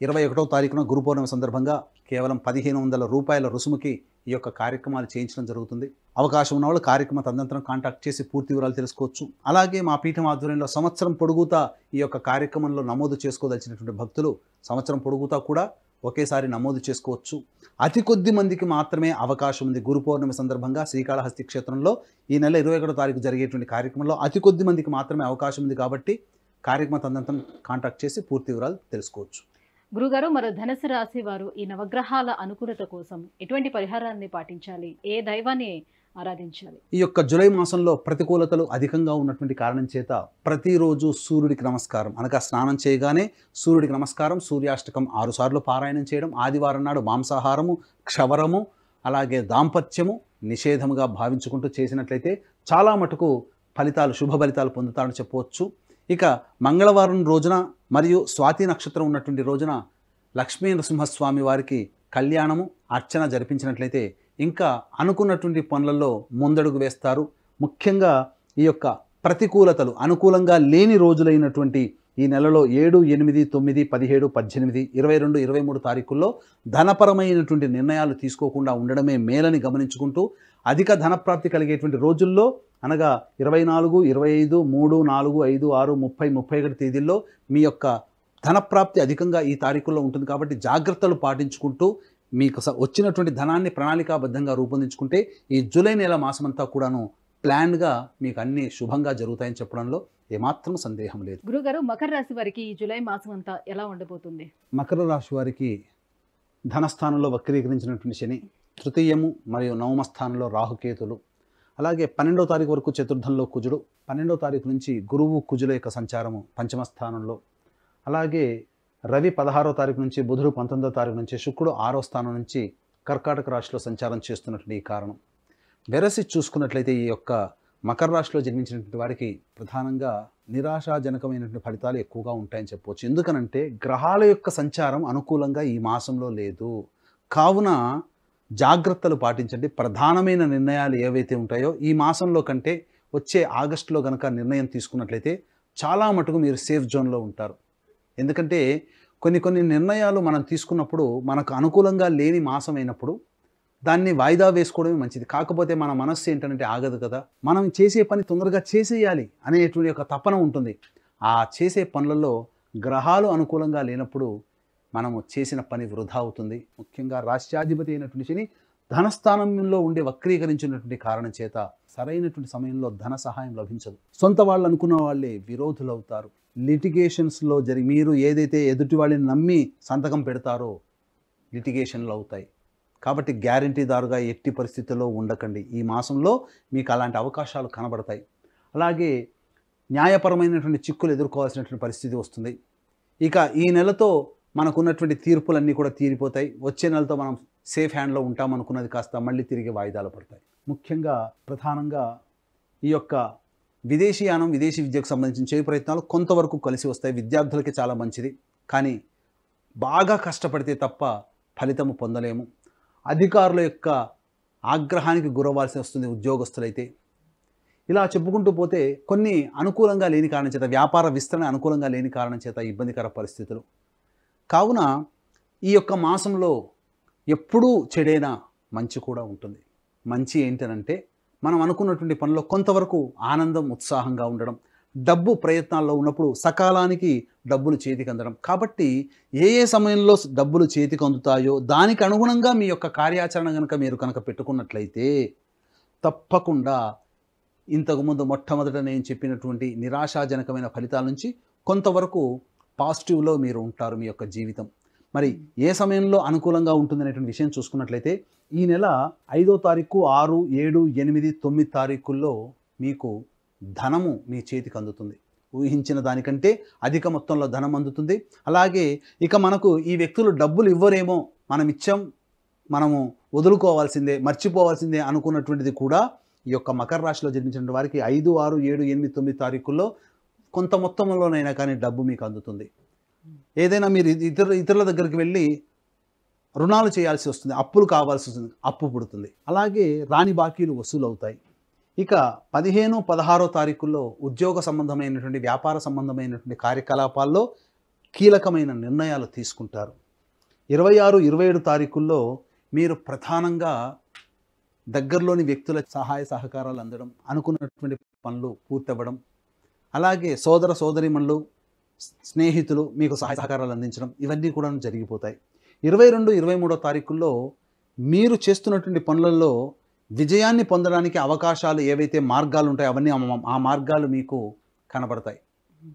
21వ తారీఖున గురు పౌర్ణమి సందర్భంగా కేవలం 1500 రూపాయల రుసుముకి ఈ యొక్క కార్యక్రమాలు చేయించడం జరుగుతుంది. అవకాశం ఉన్న వాళ్ళు కార్యక్రమ తదనంతరం కాంటాక్ట్ చేసి పూర్తి వివరాలు తెలుసుకోవచ్చు. అలాగే మా పీఠం ఆధ్వర్యంలో సంవత్సరం పొడుగుతా ఈ యొక్క కార్యక్రమంలో నమోదు చేసుకోదలిచినటువంటి భక్తులు సంవత్సరం పొడుగుతా కూడా ఒకేసారి నమోదు చేసుకోవచ్చు. అతి కొద్ది మందికి మాత్రమే అవకాశం ఉంది. గురు పౌర్ణమి సందర్భంగా శ్రీకాళహస్తి క్షేత్రంలో ఈ నెల 21వ తారీఖు జరిగేటువంటి కార్యక్రమంలో అతి కొద్ది మందికి మాత్రమే అవకాశం ఉంది. కాబట్టి కార్యక్రమ తదనంతరం కాంటాక్ట్ చేసి పూర్తి వివరాలు తెలుసుకోవచ్చు. గురుగారు, మరి ధనుసు రాశి వారు ఈ నవగ్రహాల అనుకూలత కోసం ఎటువంటి పరిహారాన్ని పాటించాలి? ఏ దైవాన్ని ఆరాధించాలి? ఈ యొక్క జూలై మాసంలో ప్రతికూలతలు అధికంగా ఉన్నటువంటి కారణం చేత ప్రతిరోజు సూర్యుడికి నమస్కారం అనగా స్నానం చేయగానే సూర్యుడికి నమస్కారం, సూర్యాష్టకం 6 సార్లు పారాయణం చేయడం, ఆదివారం నాడు మాంసాహారము, క్షవరము, అలాగే దాంపత్యము నిషేధముగా భావించుకుంటూ చేసినట్లయితే చాలా మటుకు శుభ ఫలితాలు పొందుతారని చెప్పవచ్చు. ఇక మంగళవారం రోజున మరియు స్వాతి నక్షత్రం ఉన్నటువంటి రోజున లక్ష్మీ నరసింహస్వామి వారికి కళ్యాణము, అర్చన జరిపించినట్లయితే ఇంకా అనుకున్నటువంటి పనులలో ముందడుగు వేస్తారు. ముఖ్యంగా ఈ యొక్క ప్రతికూలతలు అనుకూలంగా లేని రోజులైనటువంటి ఈ నెలలో 7, 8, 9, 17, 18, 22, 23 తారీఖుల్లో ధనపరమైనటువంటి నిర్ణయాలు తీసుకోకుండా ఉండడమే మేలని గమనించుకుంటూ అధిక ధనప్రాప్తి కలిగేటువంటి రోజుల్లో అనగా 24, 25, 3, 4, 5, 6, 30, 31 తేదీల్లో మీ యొక్క ధనప్రాప్తి అధికంగా ఈ తారీఖుల్లో ఉంటుంది. కాబట్టి జాగ్రత్తలు పాటించుకుంటూ మీకు వచ్చినటువంటి ధనాన్ని ప్రణాళికాబద్ధంగా రూపొందించుకుంటే ఈ జూలై నెల మాసమంతా కూడాను ప్లాన్గా మీకు అన్ని శుభంగా జరుగుతాయని చెప్పడంలో ఏమాత్రం సందేహం లేదు. గురుగారు, మకర రాశి వారికి ఈ జూలై మాసం అంతా ఎలా ఉండబోతుంది? మకర రాశి వారికి ధనస్థానంలో వక్రీకరించినటువంటి శని, తృతీయము మరియు నవమ స్థానంలో రాహుకేతులు, అలాగే 12వ తారీఖు వరకు చతుర్థంలో కుజుడు, 12వ తారీఖు నుంచి గురువు కుజుల యొక్క సంచారము పంచమ స్థానంలో, అలాగే రవి 16వ తారీఖు నుంచి, బుధుడు 19వ తారీఖు నుంచి, శుక్రుడు 6వ స్థానం నుంచి కర్కాటక రాశిలో సంచారం చేస్తున్నటువంటి ఈ కారణం. వెరసి చూసుకున్నట్లయితే ఈ యొక్క మకర రాశిలో జన్మించినటువంటి వారికి ప్రధానంగా నిరాశాజనకమైనటువంటి ఫలితాలు ఎక్కువగా ఉంటాయని చెప్పవచ్చు. ఎందుకనంటే గ్రహాల యొక్క సంచారం అనుకూలంగా ఈ మాసంలో లేదు. కావున జాగ్రత్తలు పాటించండి. ప్రధానమైన నిర్ణయాలు ఏవైతే ఉంటాయో ఈ మాసంలో కంటే వచ్చే ఆగస్టులో కనుక నిర్ణయం తీసుకున్నట్లయితే చాలా మటుకు మీరు సేఫ్ జోన్లో ఉంటారు. ఎందుకంటే కొన్ని నిర్ణయాలు మనం తీసుకున్నప్పుడు మనకు అనుకూలంగా లేని మాసం అయినప్పుడు దాన్ని వాయిదా వేసుకోవడమే మంచిది. కాకపోతే మన మనస్సు ఏంటంటే ఆగదు కదా, మనం చేసే పని తొందరగా చేసేయాలి అనేటువంటి ఒక తపన ఉంటుంది. ఆ చేసే పనులలో గ్రహాలు అనుకూలంగా లేనప్పుడు మనము చేసిన పని వృధా అవుతుంది. ముఖ్యంగా రాష్ట్రాధిపతి అయినటువంటి శని ధనస్థానంలో ఉండే వక్రీకరించినటువంటి కారణం చేత సరైనటువంటి సమయంలో ధన సహాయం లభించదు. సొంత వాళ్ళు అనుకున్న వాళ్ళే విరోధులు అవుతారు. లిటిగేషన్స్లో మీరు ఏదైతే ఎదుటి వాళ్ళని నమ్మి సంతకం పెడతారో లిటిగేషన్లు అవుతాయి. కాబట్టి గ్యారంటీదారుగా ఎట్టి పరిస్థితుల్లో ఉండకండి. ఈ మాసంలో మీకు అలాంటి అవకాశాలు కనబడతాయి. అలాగే న్యాయపరమైనటువంటి చిక్కులు ఎదుర్కోవాల్సినటువంటి పరిస్థితి వస్తుంది. ఇక ఈ నెలతో మనకున్నటువంటి తీర్పులన్నీ కూడా తీరిపోతాయి. వచ్చే నెలతో మనం సేఫ్ హ్యాండ్లో ఉంటాం అనుకున్నది కాస్త మళ్ళీ తిరిగి వాయిదాలు పడతాయి. ముఖ్యంగా ప్రధానంగా ఈ యొక్క విదేశీయానం, విదేశీ విద్యకు సంబంధించిన చేయ ప్రయత్నాలు కొంతవరకు కలిసి వస్తాయి. విద్యార్థులకి చాలా మంచిది. కానీ బాగా కష్టపడితే తప్ప ఫలితము పొందలేము. అధికారుల యొక్క ఆగ్రహానికి గురవ్వాల్సి వస్తుంది ఉద్యోగస్తులైతే. ఇలా చెప్పుకుంటూ పోతే కొన్ని అనుకూలంగా లేని కారణం చేత, వ్యాపార విస్తరణ అనుకూలంగా లేని కారణం చేత ఇబ్బందికర పరిస్థితులు. కావున ఈ యొక్క మాసంలో ఎప్పుడూ చెడైనా మంచి కూడా ఉంటుంది. మంచి ఏంటనంటే మనం అనుకున్నటువంటి పనిలో కొంతవరకు ఆనందం, ఉత్సాహంగా ఉండడం, డబ్బు ప్రయత్నాల్లో ఉన్నప్పుడు సకాలానికి డబ్బులు చేతికి అందడం. కాబట్టి ఏ సమయంలో డబ్బులు చేతికి అందుతాయో దానికి అనుగుణంగా మీ యొక్క కార్యాచరణ మీరు పెట్టుకున్నట్లయితే తప్పకుండా ఇంతకుముందు మొట్టమొదట నేను చెప్పినటువంటి నిరాశాజనకమైన ఫలితాల నుంచి కొంతవరకు పాజిటివ్లో మీరు ఉంటారు మీ యొక్క జీవితం. మరి ఏ సమయంలో అనుకూలంగా ఉంటుందనేటువంటి విషయం చూసుకున్నట్లయితే ఈ నెల 5వ తారీఖు, 6, 7, 8, 9 తారీఖుల్లో మీకు ధనము మీ చేతికి అందుతుంది. ఊహించిన దానికంటే అధిక మొత్తంలో ధనం అందుతుంది. అలాగే ఇక మనకు ఈ వ్యక్తులు డబ్బులు ఇవ్వరేమో, మనం ఇచ్చాం, మనము వదులుకోవాల్సిందే, మర్చిపోవాల్సిందే అనుకున్నటువంటిది కూడా ఈ యొక్క మకర రాశిలో జన్మించిన వారికి 5, 6, 7, 8, 9 తారీఖుల్లో కొంత మొత్తంలోనైనా కానీ డబ్బు మీకు అందుతుంది. ఏదైనా మీరు ఇతరుల దగ్గరికి వెళ్ళి రుణాలు చేయాల్సి వస్తుంది, అప్పులు కావాల్సి వస్తుంది, అప్పు పుడుతుంది. అలాగే రాని బాకీలు వసూలు అవుతాయి. ఇక 15, 16 తారీఖుల్లో ఉద్యోగ సంబంధమైనటువంటి, వ్యాపార సంబంధమైనటువంటి కార్యకలాపాల్లో కీలకమైన నిర్ణయాలు తీసుకుంటారు. 26, 27 తారీఖుల్లో మీరు ప్రధానంగా దగ్గరలోని వ్యక్తుల సహాయ సహకారాలు అందడం, అనుకున్నటువంటి పనులు పూర్తవ్వడం, అలాగే సోదర సోదరీమణులు, స్నేహితులు మీకు సహాయ సహకారాలు అందించడం, ఇవన్నీ కూడా జరిగిపోతాయి. 22, 23 తారీఖుల్లో మీరు చేస్తున్నటువంటి పనులలో విజయాన్ని పొందడానికి అవకాశాలు ఏవైతే మార్గాలు ఉంటాయో అవన్నీ ఆ మార్గాలు మీకు కనబడతాయి.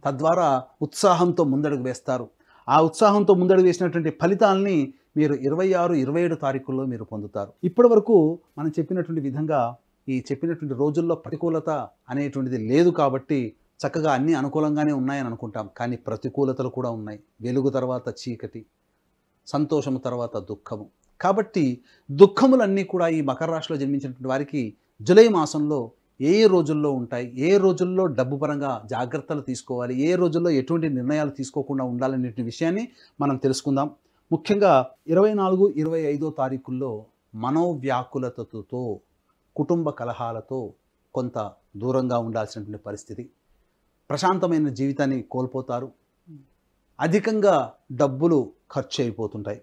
తద్వారా ఉత్సాహంతో ముందడుగు వేస్తారు. ఆ ఉత్సాహంతో ముందడుగు వేసినటువంటి ఫలితాలని మీరు 26, 27 తారీఖుల్లో మీరు పొందుతారు. ఇప్పటి వరకు మనం చెప్పినటువంటి విధంగా ఈ చెప్పినటువంటి రోజుల్లో ప్రతికూలత అనేటువంటిది లేదు కాబట్టి చక్కగా అన్నీ అనుకూలంగానే ఉన్నాయని అనుకుంటాం. కానీ ప్రతికూలతలు కూడా ఉన్నాయి. వెలుగు తర్వాత చీకటి, సంతోషము తర్వాత దుఃఖము. కాబట్టి దుఃఖములన్నీ కూడా ఈ మకర రాశిలో జన్మించినటువంటి వారికి జూలై మాసంలో ఏ రోజుల్లో ఉంటాయి, ఏ రోజుల్లో డబ్బు పరంగా జాగ్రత్తలు తీసుకోవాలి, ఏ రోజుల్లో ఎటువంటి నిర్ణయాలు తీసుకోకుండా ఉండాలనే విషయాన్ని మనం తెలుసుకుందాం. ముఖ్యంగా 24, 25 తారీఖుల్లో మనోవ్యాకులతతో, కుటుంబ కలహాలతో కొంత దూరంగా ఉండాల్సినటువంటి పరిస్థితి. ప్రశాంతమైన జీవితాన్ని కోల్పోతారు. అధికంగా డబ్బులు ఖర్చు అయిపోతుంటాయి.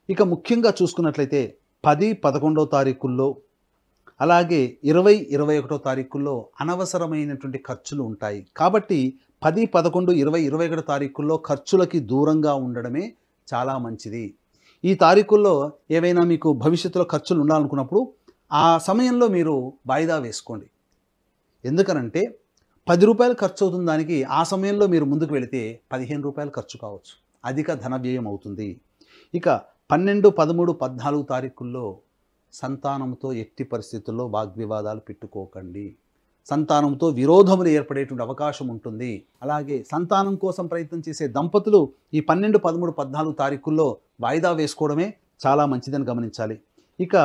ఇక ముఖ్యంగా చూసుకున్నట్లయితే 10, 11 తారీఖుల్లో, అలాగే 20, 21 తారీఖుల్లో అనవసరమైనటువంటి ఖర్చులు ఉంటాయి. కాబట్టి 10, 11, 20, 21 తారీఖుల్లో ఖర్చులకి దూరంగా ఉండడమే చాలా మంచిది. ఈ తారీఖుల్లో ఏవైనా మీకు భవిష్యత్తులో ఖర్చులు ఉండాలనుకున్నప్పుడు ఆ సమయంలో మీరు వాయిదా వేసుకోండి. ఎందుకనంటే 10 రూపాయలు ఖర్చు అవుతుంది దానికి, ఆ సమయంలో మీరు ముందుకు వెళితే 15 రూపాయలు ఖర్చు కావచ్చు, అధిక ధన వ్యయం అవుతుంది. ఇక 12, 13, 14 తారీఖుల్లో సంతానంతో ఎట్టి పరిస్థితుల్లో వాగ్వివాదాలు పెట్టుకోకండి. సంతానంతో విరోధములు ఏర్పడేటువంటి అవకాశం ఉంటుంది. అలాగే సంతానం కోసం ప్రయత్నం చేసే దంపతులు ఈ 12, 13, 14 తారీఖుల్లో వాయిదా వేసుకోవడమే చాలా మంచిదని గమనించాలి. ఇక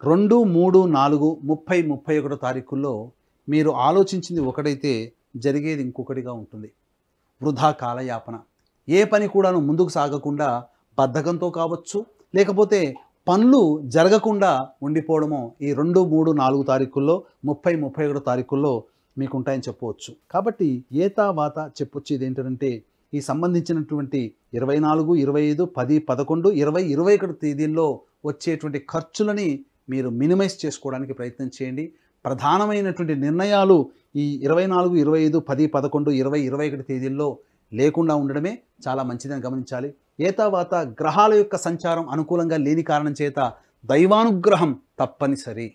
2, 3, 4, 30, 31 తారీఖుల్లో మీరు ఆలోచించింది ఒకటైతే జరిగేది ఇంకొకటిగా ఉంటుంది. వృధా కాలయాపన, ఏ పని కూడాను ముందుకు సాగకుండా బద్ధకంతో కావచ్చు, లేకపోతే పనులు జరగకుండా ఉండిపోవడమో ఈ 2, 3, 4 తారీఖుల్లో 30, 31 తారీఖుల్లో మీకు ఉంటాయని చెప్పవచ్చు. కాబట్టి ఏతావాత చెప్పొచ్చేది ఏంటంటే ఈ సంబంధించినటువంటి 24, 25, 10, 11, 20, 21 తేదీల్లో వచ్చేటువంటి ఖర్చులని మీరు మినిమైజ్ చేసుకోవడానికి ప్రయత్నం చేయండి. ప్రధానమైనటువంటి నిర్ణయాలు ఈ 24, 25, 10, 11, 20, 21 తేదీల్లో లేకుండా ఉండడమే చాలా మంచిదని గమనించాలి. ఏతావాత గ్రహాల యొక్క సంచారం అనుకూలంగా లేని కారణం చేత దైవానుగ్రహం తప్పనిసరి.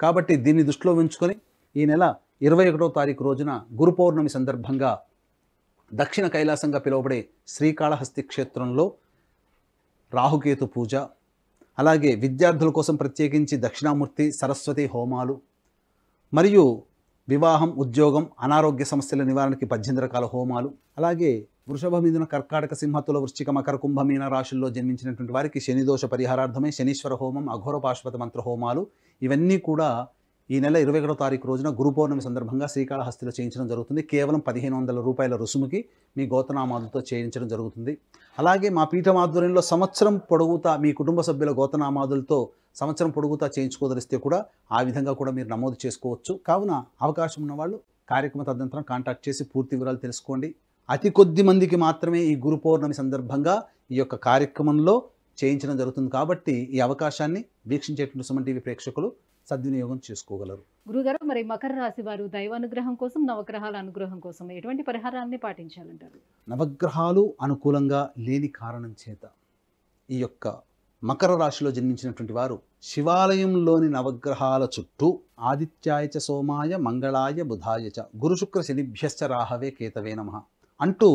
కాబట్టి దీన్ని దృష్టిలో ఉంచుకొని ఈ నెల 21వ తారీఖు రోజున గురు పౌర్ణమి సందర్భంగా దక్షిణ కైలాసంగా పిలువబడే శ్రీకాళహస్తి క్షేత్రంలో రాహుకేతు పూజ, అలాగే విద్యార్థుల కోసం ప్రత్యేకించి దక్షిణామూర్తి సరస్వతి హోమాలు, మరియు వివాహం, ఉద్యోగం, అనారోగ్య సమస్యల నివారణకి 18 రకాల హోమాలు, అలాగే వృషభ, మిథున, కర్కాటక, సింహతుల, వృశ్చిక, మకర, కుంభ, మీన రాశుల్లో జన్మించినటువంటి వారికి శనిదోష పరిహారార్థమై శనీశ్వర హోమం, అఘోర పాశుపత మంత్ర హోమాలు ఇవన్నీ కూడా ఈ నెల 21వ తారీఖు రోజున గురు పౌర్ణమి సందర్భంగా శ్రీకాళహస్తిలో చేయించడం జరుగుతుంది. కేవలం 1500 రూపాయల రుసుముకి మీ గోతనామాదులతో చేయించడం జరుగుతుంది. అలాగే మా పీఠం ఆధ్వర్యంలో సంవత్సరం పొడుగుతా మీ కుటుంబ సభ్యుల గోతనామాదులతో సంవత్సరం పొడుగుతా చేయించుకోదలిస్తే కూడా ఆ విధంగా కూడా మీరు నమోదు చేసుకోవచ్చు. కావున అవకాశం ఉన్నవాళ్ళు కార్యక్రమ తదనంతరం కాంటాక్ట్ చేసి పూర్తి వివరాలు తెలుసుకోండి. అతి కొద్ది మందికి మాత్రమే ఈ గురు పౌర్ణమి సందర్భంగా ఈ యొక్క కార్యక్రమంలో చేయించడం జరుగుతుంది. కాబట్టి ఈ అవకాశాన్ని వీక్షించేటువంటి సుమన్ టీవీ ప్రేక్షకులు సద్వినియోగం చేసుకోగలరు. గురుగారు, మరి మకర రాశి వారు దైవానుగ్రహం కోసం, నవగ్రహాల అనుగ్రహం కోసం ఎటువంటి పరిహారాన్ని పాటించాలంటారు? నవగ్రహాలు అనుకూలంగా లేని కారణం చేత ఈ యొక్క మకర రాశిలో జన్మించినటువంటి వారు శివాలయంలోని నవగ్రహాల చుట్టూ ఆదిత్యాయ చ సోమాయ మంగళాయ బుధాయ చ గురు శుక్ర శనిభ్యశ్చ రాహవే కేతవే నమః అంటూ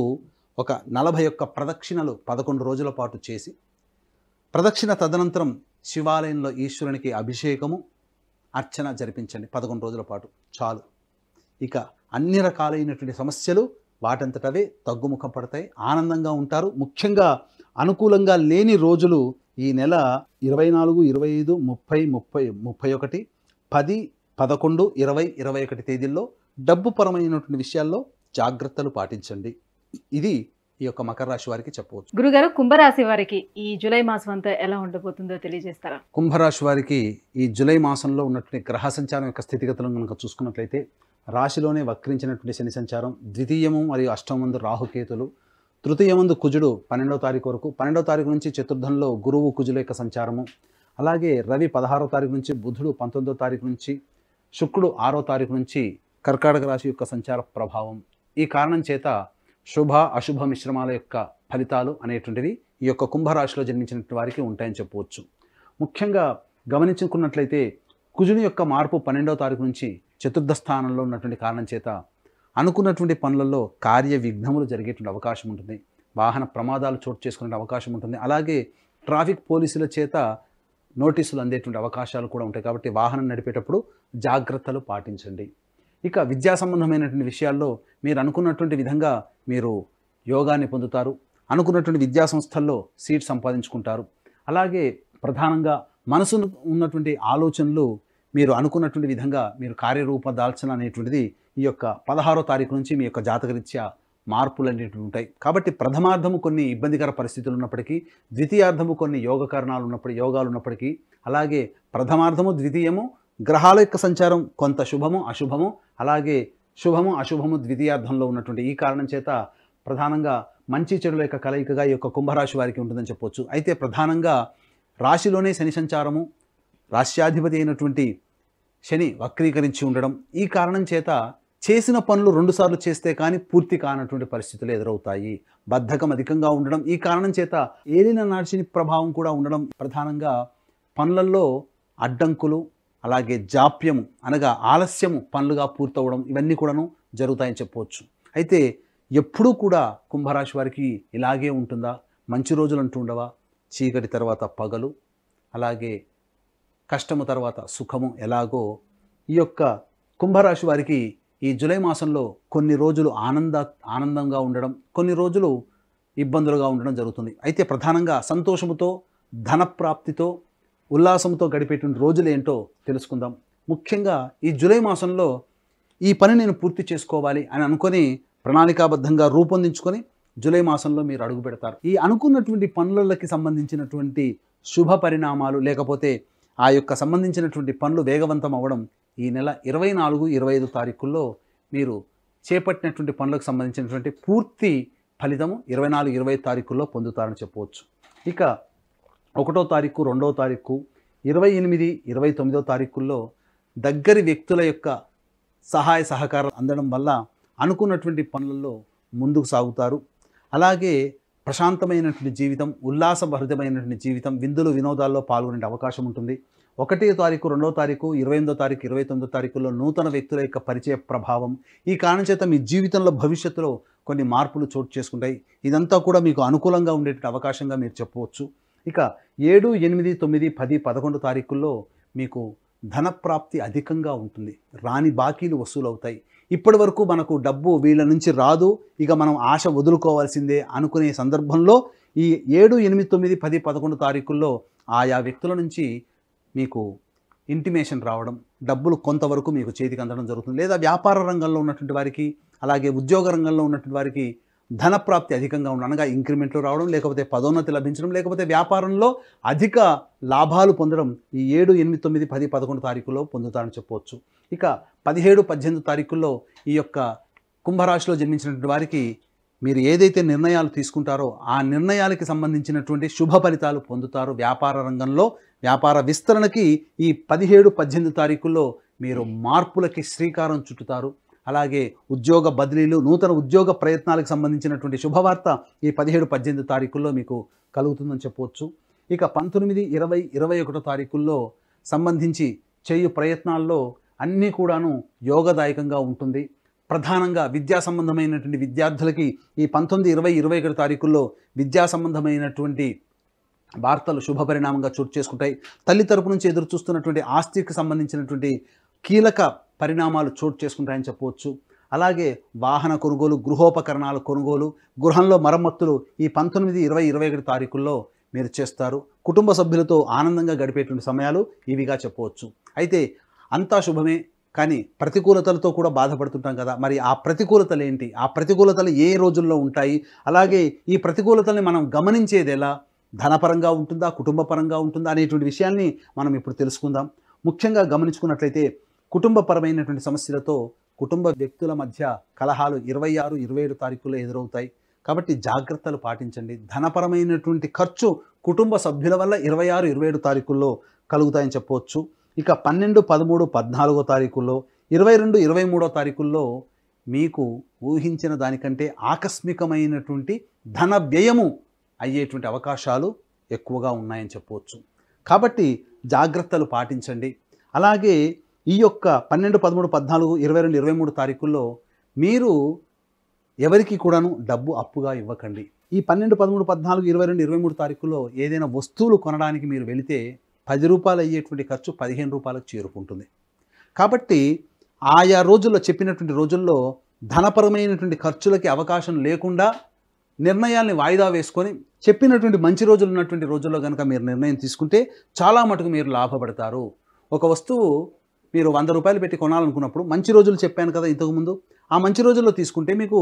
ఒక 41 ప్రదక్షిణలు 11 రోజుల పాటు చేసి, ప్రదక్షిణ తదనంతరం శివాలయంలో ఈశ్వరునికి అభిషేకము, అర్చన జరిపించండి 11 రోజుల పాటు చాలు. ఇక అన్ని రకాలైనటువంటి సమస్యలు వాటంతటవే తగ్గుముఖం పడతాయి, ఆనందంగా ఉంటారు. ముఖ్యంగా అనుకూలంగా లేని రోజులు ఈ నెల 24, 25, 30, 31, 10, 11, 20, 21 తేదీల్లో డబ్బు పరమైనటువంటి విషయాల్లో జాగ్రత్తలు పాటించండి. ఇది ఈ యొక్క మకర రాశి వారికి చెప్పవచ్చు. గురుగారు, కుంభరాశి వారికి ఈ జూలై మాసం అంతా ఎలా ఉండబోతుందో తెలియజేస్తారా? కుంభరాశి వారికి ఈ జూలై మాసంలో ఉన్నటువంటి గ్రహ సంచారం యొక్క స్థితిగతులను కనుక చూసుకున్నట్లయితే రాశిలోనే వక్రించినటువంటి శని సంచారం, ద్వితీయము మరియు అష్టమందు రాహుకేతులు, తృతీయమందు కుజుడు 12వ తారీఖు వరకు, 12వ తారీఖు నుంచి చతుర్థంలో గురువు కుజుల యొక్క సంచారము, అలాగే రవి 16వ తారీఖు నుంచి, బుధుడు 19వ తారీఖు నుంచి, శుక్రుడు 6వ తారీఖు నుంచి కర్కాటక రాశి యొక్క సంచార ప్రభావం. ఈ కారణం చేత శుభ అశుభ మిశ్రమాల యొక్క ఫలితాలు అనేటువంటివి ఈ యొక్క కుంభరాశిలో జన్మించినటువంటి వారికి ఉంటాయని చెప్పవచ్చు. ముఖ్యంగా గమనించుకున్నట్లయితే కుజుని యొక్క మార్పు 12వ తారీఖు నుంచి చతుర్థ స్థానంలో ఉన్నటువంటి కారణం చేత అనుకున్నటువంటి పనులలో కార్య విఘ్నములు జరిగేటువంటి అవకాశం ఉంటుంది, వాహన ప్రమాదాలు చోటు చేసుకునే అవకాశం ఉంటుంది, అలాగే ట్రాఫిక్ పోలీసుల చేత నోటీసులు అందేటువంటి అవకాశాలు కూడా ఉంటాయి. కాబట్టి వాహనం నడిపేటప్పుడు జాగ్రత్తలు పాటించండి. ఇక విద్యా సంబంధమైనటువంటి విషయాల్లో మీరు అనుకున్నటువంటి విధంగా మీరు యోగాన్ని పొందుతారు, అనుకున్నటువంటి విద్యా సంస్థల్లో సీట్ సంపాదించుకుంటారు. అలాగే ప్రధానంగా మనసు ఉన్నటువంటి ఆలోచనలు మీరు అనుకున్నటువంటి విధంగా మీరు కార్యరూప దాల్చన అనేటువంటిది ఈ యొక్క 16వ తారీఖు నుంచి మీ యొక్క జాతకరీత్యా మార్పులు అనేటివి ఉంటాయి. కాబట్టి ప్రథమార్థము కొన్ని ఇబ్బందికర పరిస్థితులు ఉన్నప్పటికీ, ద్వితీయార్థము కొన్ని యోగాలు ఉన్నప్పటికీ, అలాగే ప్రథమార్థము ద్వితీయము గ్రహాల యొక్క సంచారం కొంత శుభము అశుభము, అలాగే శుభము అశుభము ద్వితీయార్థంలో ఉన్నటువంటి ఈ కారణం చేత ప్రధానంగా మంచి చెడుల యొక్క కలయికగా ఈ యొక్క కుంభరాశి వారికి ఉంటుందని చెప్పవచ్చు. అయితే ప్రధానంగా రాశిలోనే శని సంచారము, రాశ్యాధిపతి అయినటువంటి శని వక్రీకరించి ఉండడం, ఈ కారణం చేత చేసిన పనులు 2 సార్లు చేస్తే కానీ పూర్తి కానటువంటి పరిస్థితులు ఎదురవుతాయి. బద్ధకం అధికంగా ఉండడం, ఈ కారణం చేత ఏలిన నాశని ప్రభావం కూడా ఉండడం, ప్రధానంగా పనులలో అడ్డంకులు, అలాగే జాప్యము అనగా ఆలస్యము పనులుగా పూర్తవడం, ఇవన్నీ కూడాను జరుగుతాయని చెప్పవచ్చు. అయితే ఎప్పుడూ కూడా కుంభరాశి వారికి ఇలాగే ఉంటుందా? మంచి రోజులు అంటూ ఉండవా? చీకటి తర్వాత పగలు, అలాగే కష్టము తర్వాత సుఖము ఎలాగో ఈ యొక్క కుంభరాశి వారికి ఈ జూలై మాసంలో కొన్ని రోజులు ఆనందంగా ఉండడం, కొన్ని రోజులు ఇబ్బందులుగా ఉండడం జరుగుతుంది. అయితే ప్రధానంగా సంతోషముతో, ధనప్రాప్తితో, ఉల్లాసంతో గడిపేటువంటి రోజులు ఏంటో తెలుసుకుందాం. ముఖ్యంగా ఈ జూలై మాసంలో ఈ పని నేను పూర్తి చేసుకోవాలి అని అనుకొని ప్రణాళికాబద్ధంగా రూపొందించుకొని జూలై మాసంలో మీరు అడుగు పెడతారు. ఈ అనుకున్నటువంటి పనులకి సంబంధించినటువంటి శుభ పరిణామాలు లేకపోతే ఆ యొక్క సంబంధించినటువంటి పనులు వేగవంతం అవ్వడం ఈ నెల 24, 25 తారీఖుల్లో మీరు చేపట్టినటువంటి పనులకు సంబంధించినటువంటి పూర్తి ఫలితము 24, 25 తారీఖుల్లో పొందుతారని చెప్పవచ్చు. ఇక 1వ తారీఖు, 2వ తారీఖు, 28, 29వ తారీఖుల్లో దగ్గరి వ్యక్తుల యొక్క సహాయ సహకారాలు అందడం వల్ల అనుకున్నటువంటి పనులలో ముందుకు సాగుతారు. అలాగే ప్రశాంతమైనటువంటి జీవితం, ఉల్లాసభరితమైనటువంటి జీవితం, విందులు వినోదాల్లో పాల్గొనే అవకాశం ఉంటుంది. 1వ తారీఖు, 2వ తారీఖు, 28వ తారీఖు, 29వ తారీఖుల్లో నూతన వ్యక్తుల యొక్క పరిచయ ప్రభావం, ఈ కారణం చేత మీ జీవితంలో భవిష్యత్తులో కొన్ని మార్పులు చోటు చేసుకుంటాయి. ఇదంతా కూడా మీకు అనుకూలంగా ఉండేటువంటి అవకాశంగా మీరు చెప్పవచ్చు. ఇక 7, 8, 9, 10, 11 తారీఖుల్లో మీకు ధనప్రాప్తి అధికంగా ఉంటుంది. రాని బాకీలు వసూలవుతాయి. ఇప్పటి వరకు మనకు డబ్బు వీళ్ళ నుంచి రాదు, ఇక మనం ఆశ వదులుకోవాల్సిందే అనుకునే సందర్భంలో ఈ 7, 8, 9, 10, 11 తారీఖుల్లో ఆయా వ్యక్తుల నుంచి మీకు ఇంటిమేషన్ రావడం, డబ్బులు కొంతవరకు మీకు చేతికి అందడం జరుగుతుంది. లేదా వ్యాపార రంగంలో ఉన్నటువంటి వారికి, అలాగే ఉద్యోగ రంగంలో ఉన్నటువంటి వారికి ధనప్రాప్తి అధికంగా ఉండడం, అనగా ఇంక్రిమెంట్లు రావడం, లేకపోతే పదోన్నతి లభించడం, లేకపోతే వ్యాపారంలో అధిక లాభాలు పొందడం ఈ 7, 8, 9, 10, 11 తారీఖుల్లో పొందుతారని చెప్పవచ్చు. ఇక 17, 18 తారీఖుల్లో ఈ యొక్క కుంభరాశిలో జన్మించినటువంటి వారికి మీరు ఏదైతే నిర్ణయాలు తీసుకుంటారో ఆ నిర్ణయాలకి సంబంధించినటువంటి శుభ ఫలితాలు పొందుతారు. వ్యాపార రంగంలో వ్యాపార విస్తరణకి ఈ 17, 18 తారీఖుల్లో మీరు మార్పులకి శ్రీకారం చుట్టుతారు. అలాగే ఉద్యోగ బదిలీలు, నూతన ఉద్యోగ ప్రయత్నాలకు సంబంధించినటువంటి శుభవార్త ఈ 17, 18 తారీఖుల్లో మీకు కలుగుతుందని చెప్పవచ్చు. ఇక 19, 20, 21 తారీఖుల్లో సంబంధించి చేయు ప్రయత్నాల్లో అన్నీ కూడాను యోగదాయకంగా ఉంటుంది. ప్రధానంగా విద్యా సంబంధమైనటువంటి విద్యార్థులకి ఈ 19, 20, 21 తారీఖుల్లో విద్యా సంబంధమైనటువంటి వార్తలు శుభపరిణామంగా చోటు చేసుకుంటాయి. తల్లి తరపు నుంచి ఎదురు చూస్తున్నటువంటి ఆస్తికి సంబంధించినటువంటి కీలక పరిణామాలు చోటు చేసుకుంటాయని చెప్పవచ్చు. అలాగే వాహన కొనుగోలు, గృహోపకరణాల కొనుగోలు, గృహంలో మరమ్మతులు ఈ 19, 20, 21 తారీఖుల్లో మీరు చేస్తారు. కుటుంబ సభ్యులతో ఆనందంగా గడిపేటువంటి సమయాలు ఇవిగా చెప్పవచ్చు. అయితే అంతా శుభమే, కానీ ప్రతికూలతలతో కూడా బాధపడుతుంటాం కదా. మరి ఆ ప్రతికూలతలు ఏంటి, ఆ ప్రతికూలతలు ఏ రోజుల్లో ఉంటాయి, అలాగే ఈ ప్రతికూలతల్ని మనం గమనించేది ఎలా, ధనపరంగా ఉంటుందా, కుటుంబపరంగా ఉంటుందా అనేటువంటి విషయాల్ని మనం ఇప్పుడు తెలుసుకుందాం. ముఖ్యంగా గమనించుకున్నట్లయితే కుటుంబపరమైనటువంటి సమస్యలతో కుటుంబ వ్యక్తుల మధ్య కలహాలు 26, 27 తారీఖుల్లో ఎదురవుతాయి. కాబట్టి జాగ్రత్తలు పాటించండి. ధనపరమైనటువంటి ఖర్చు కుటుంబ సభ్యుల వల్ల 26, 27 తారీఖుల్లో కలుగుతాయని చెప్పవచ్చు. ఇక 12, 13, 14 తారీఖుల్లో, 22, 23 తారీఖుల్లో మీకు ఊహించిన దానికంటే ఆకస్మికమైనటువంటి ధన వ్యయము అయ్యేటువంటి అవకాశాలు ఎక్కువగా ఉన్నాయని చెప్పవచ్చు. కాబట్టి జాగ్రత్తలు పాటించండి. అలాగే ఈ యొక్క 12, 13, 14, 22, 23 తారీఖుల్లో మీరు ఎవరికి కూడాను డబ్బు అప్పుగా ఇవ్వకండి. ఈ 12, 13, 14, 22, 23 తారీఖుల్లో ఏదైనా వస్తువులు కొనడానికి మీరు వెళితే 10 రూపాయలు అయ్యేటువంటి ఖర్చు 15 రూపాయలకు చేరుకుంటుంది. కాబట్టి ఆయా రోజుల్లో చెప్పినటువంటి రోజుల్లో ధనపరమైనటువంటి ఖర్చులకి అవకాశం లేకుండా నిర్ణయాల్ని వాయిదా వేసుకొని చెప్పినటువంటి మంచి రోజులు ఉన్నటువంటి రోజుల్లో కనుక మీరు నిర్ణయం తీసుకుంటే చాలా మటుకు మీరు లాభపడతారు. ఒక వస్తువు మీరు 100 రూపాయలు పెట్టి కొనాలనుకున్నప్పుడు మంచి రోజులు చెప్పాను కదా ఇంతకుముందు, ఆ మంచి రోజుల్లో తీసుకుంటే మీకు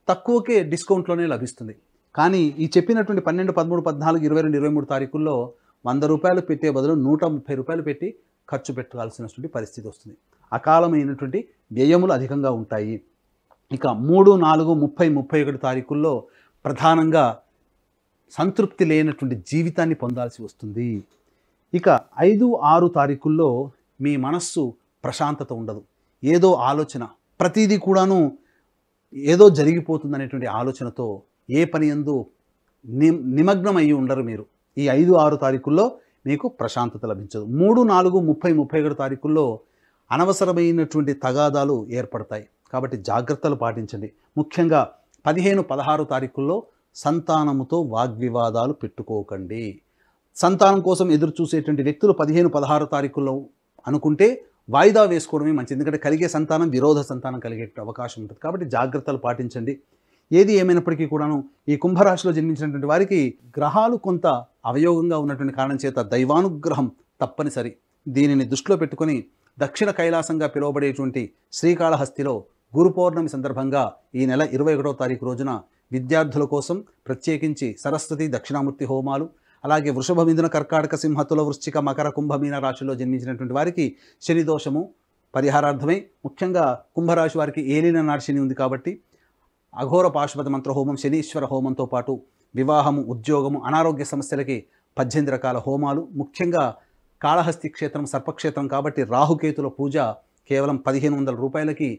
తక్కువకే డిస్కౌంట్లోనే లభిస్తుంది. కానీ ఈ చెప్పినటువంటి 12, 13, 14, 22, 23 తారీఖుల్లో 100 రూపాయలు పెట్టే బదులు 130 రూపాయలు పెట్టి ఖర్చు పెట్టాల్సినటువంటి పరిస్థితి వస్తుంది. అకాలమైనటువంటి వ్యయములు అధికంగా ఉంటాయి. ఇక 3, 4, 30, 31 తారీఖుల్లో ప్రధానంగా సంతృప్తి లేనటువంటి జీవితాన్ని పొందాల్సి వస్తుంది. ఇక 5, 6 తారీఖుల్లో మీ మనస్సు ప్రశాంతత ఉండదు. ఏదో ఆలోచన, ప్రతిదీ కూడాను ఏదో జరిగిపోతుందనేటువంటి ఆలోచనతో ఏ పని యందు నిమగ్నం అయ్యి ఉండరు మీరు. ఈ 5, 6 తారీఖుల్లో మీకు ప్రశాంతత లభించదు. 3, 4, 30, 31 తారీఖుల్లో అనవసరమైనటువంటి తగాదాలు ఏర్పడతాయి. కాబట్టి జాగ్రత్తలు పాటించండి. ముఖ్యంగా 15, 16 తారీఖుల్లో సంతానముతో వాగ్వివాదాలు పెట్టుకోకండి. సంతానం కోసం ఎదురు చూసేటువంటి వ్యక్తులు 15, 16 తారీఖుల్లో అనుకుంటే వాయిదా వేసుకోవడమే మంచిది. ఎందుకంటే కలిగే సంతానం విరోధ సంతానం కలిగే అవకాశం ఉంటుంది. కాబట్టి జాగ్రత్తలు పాటించండి. ఏది ఏమైనప్పటికీ కూడాను ఈ కుంభరాశిలో జన్మించినటువంటి వారికి గ్రహాలు కొంత అవయోగంగా ఉన్నటువంటి కారణం చేత దైవానుగ్రహం తప్పనిసరి. దీనిని దృష్టిలో పెట్టుకొని దక్షిణ కైలాసంగా పిలువబడేటువంటి శ్రీకాళహస్తిలో గురు పౌర్ణమి సందర్భంగా ఈ నెల 21వ తారీఖు రోజున విద్యార్థుల కోసం ప్రత్యేకించి సరస్వతి దక్షిణామూర్తి హోమాలు, అలాగే వృషభ మిథున కర్కాటక సింహ తుల వృశ్చిక మకర కుంభ మీన రాశిలో జన్మించినటువంటి వారికి శని దోషము పరిహారార్థమై, ముఖ్యంగా కుంభరాశి వారికి ఏలిన నాడు శని ఉంది కాబట్టి అఘోర పాశుపత మంత్ర హోమం, శనీశ్వర హోమంతో పాటు వివాహము, ఉద్యోగము, అనారోగ్య సమస్యలకి 18 రకాల హోమాలు, ముఖ్యంగా కాళహస్తి క్షేత్రం సర్పక్షేత్రం కాబట్టి రాహుకేతుల పూజ కేవలం 1500 రూపాయలకి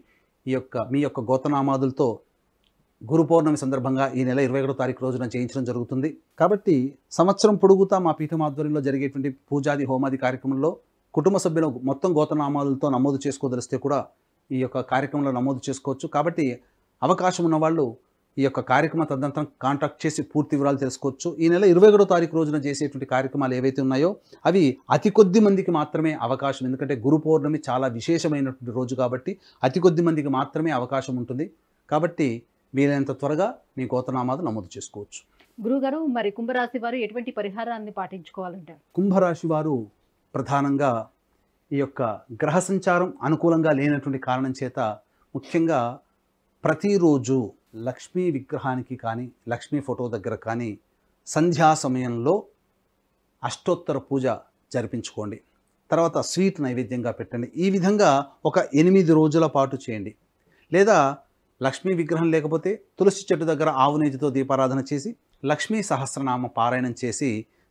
మీ యొక్క గోత్రనామాదులతో గురు పౌర్ణమి సందర్భంగా ఈ నెల 21వ తారీఖు రోజున చేయించడం జరుగుతుంది. కాబట్టి సంవత్సరం పొడుగుతా మా పీఠం ఆధ్వర్యంలో జరిగేటువంటి పూజాది హోమాది కార్యక్రమంలో కుటుంబ సభ్యుల మొత్తం గోత్రనామాదులతో నమోదు చేసుకోదలిస్తే కూడా ఈ యొక్క కార్యక్రమంలో నమోదు చేసుకోవచ్చు. కాబట్టి అవకాశం ఉన్నవాళ్ళు ఈ యొక్క కార్యక్రమం తదనంతరం కాంటాక్ట్ చేసి పూర్తి వివరాలు తెలుసుకోవచ్చు. ఈ నెల 21వ తారీఖు రోజున చేసేటువంటి కార్యక్రమాలు ఏవైతే ఉన్నాయో అవి అతి కొద్ది మందికి మాత్రమే అవకాశం. ఎందుకంటే గురు పౌర్ణమి చాలా విశేషమైనటువంటి రోజు కాబట్టి అతి కొద్ది మందికి మాత్రమే అవకాశం ఉంటుంది. కాబట్టి వీలైనంత త్వరగా మీ గోత్రనామాలు నమోదు చేసుకోవచ్చు. గురుగారు, మరి కుంభరాశి వారు ఎటువంటి పరిహారాన్ని పాటించుకోవాలంటే? కుంభరాశి వారు ప్రధానంగా ఈ యొక్క గ్రహ సంచారం అనుకూలంగా లేనటువంటి కారణం చేత ముఖ్యంగా ప్రతిరోజు లక్ష్మీ విగ్రహానికి కానీ లక్ష్మీ ఫోటో దగ్గర కానీ సంధ్యా సమయంలో అష్టోత్తర పూజ జరిపించుకోండి. తర్వాత స్వీట్ నైవేద్యంగా పెట్టండి. ఈ విధంగా ఒక 8 రోజుల పాటు చేయండి. లేదా లక్ష్మీ విగ్రహం లేకపోతే తులసి చెట్టు దగ్గర ఆవు నేతితో దీపారాధన చేసి లక్ష్మీ సహస్రనామ పారాయణం చేసి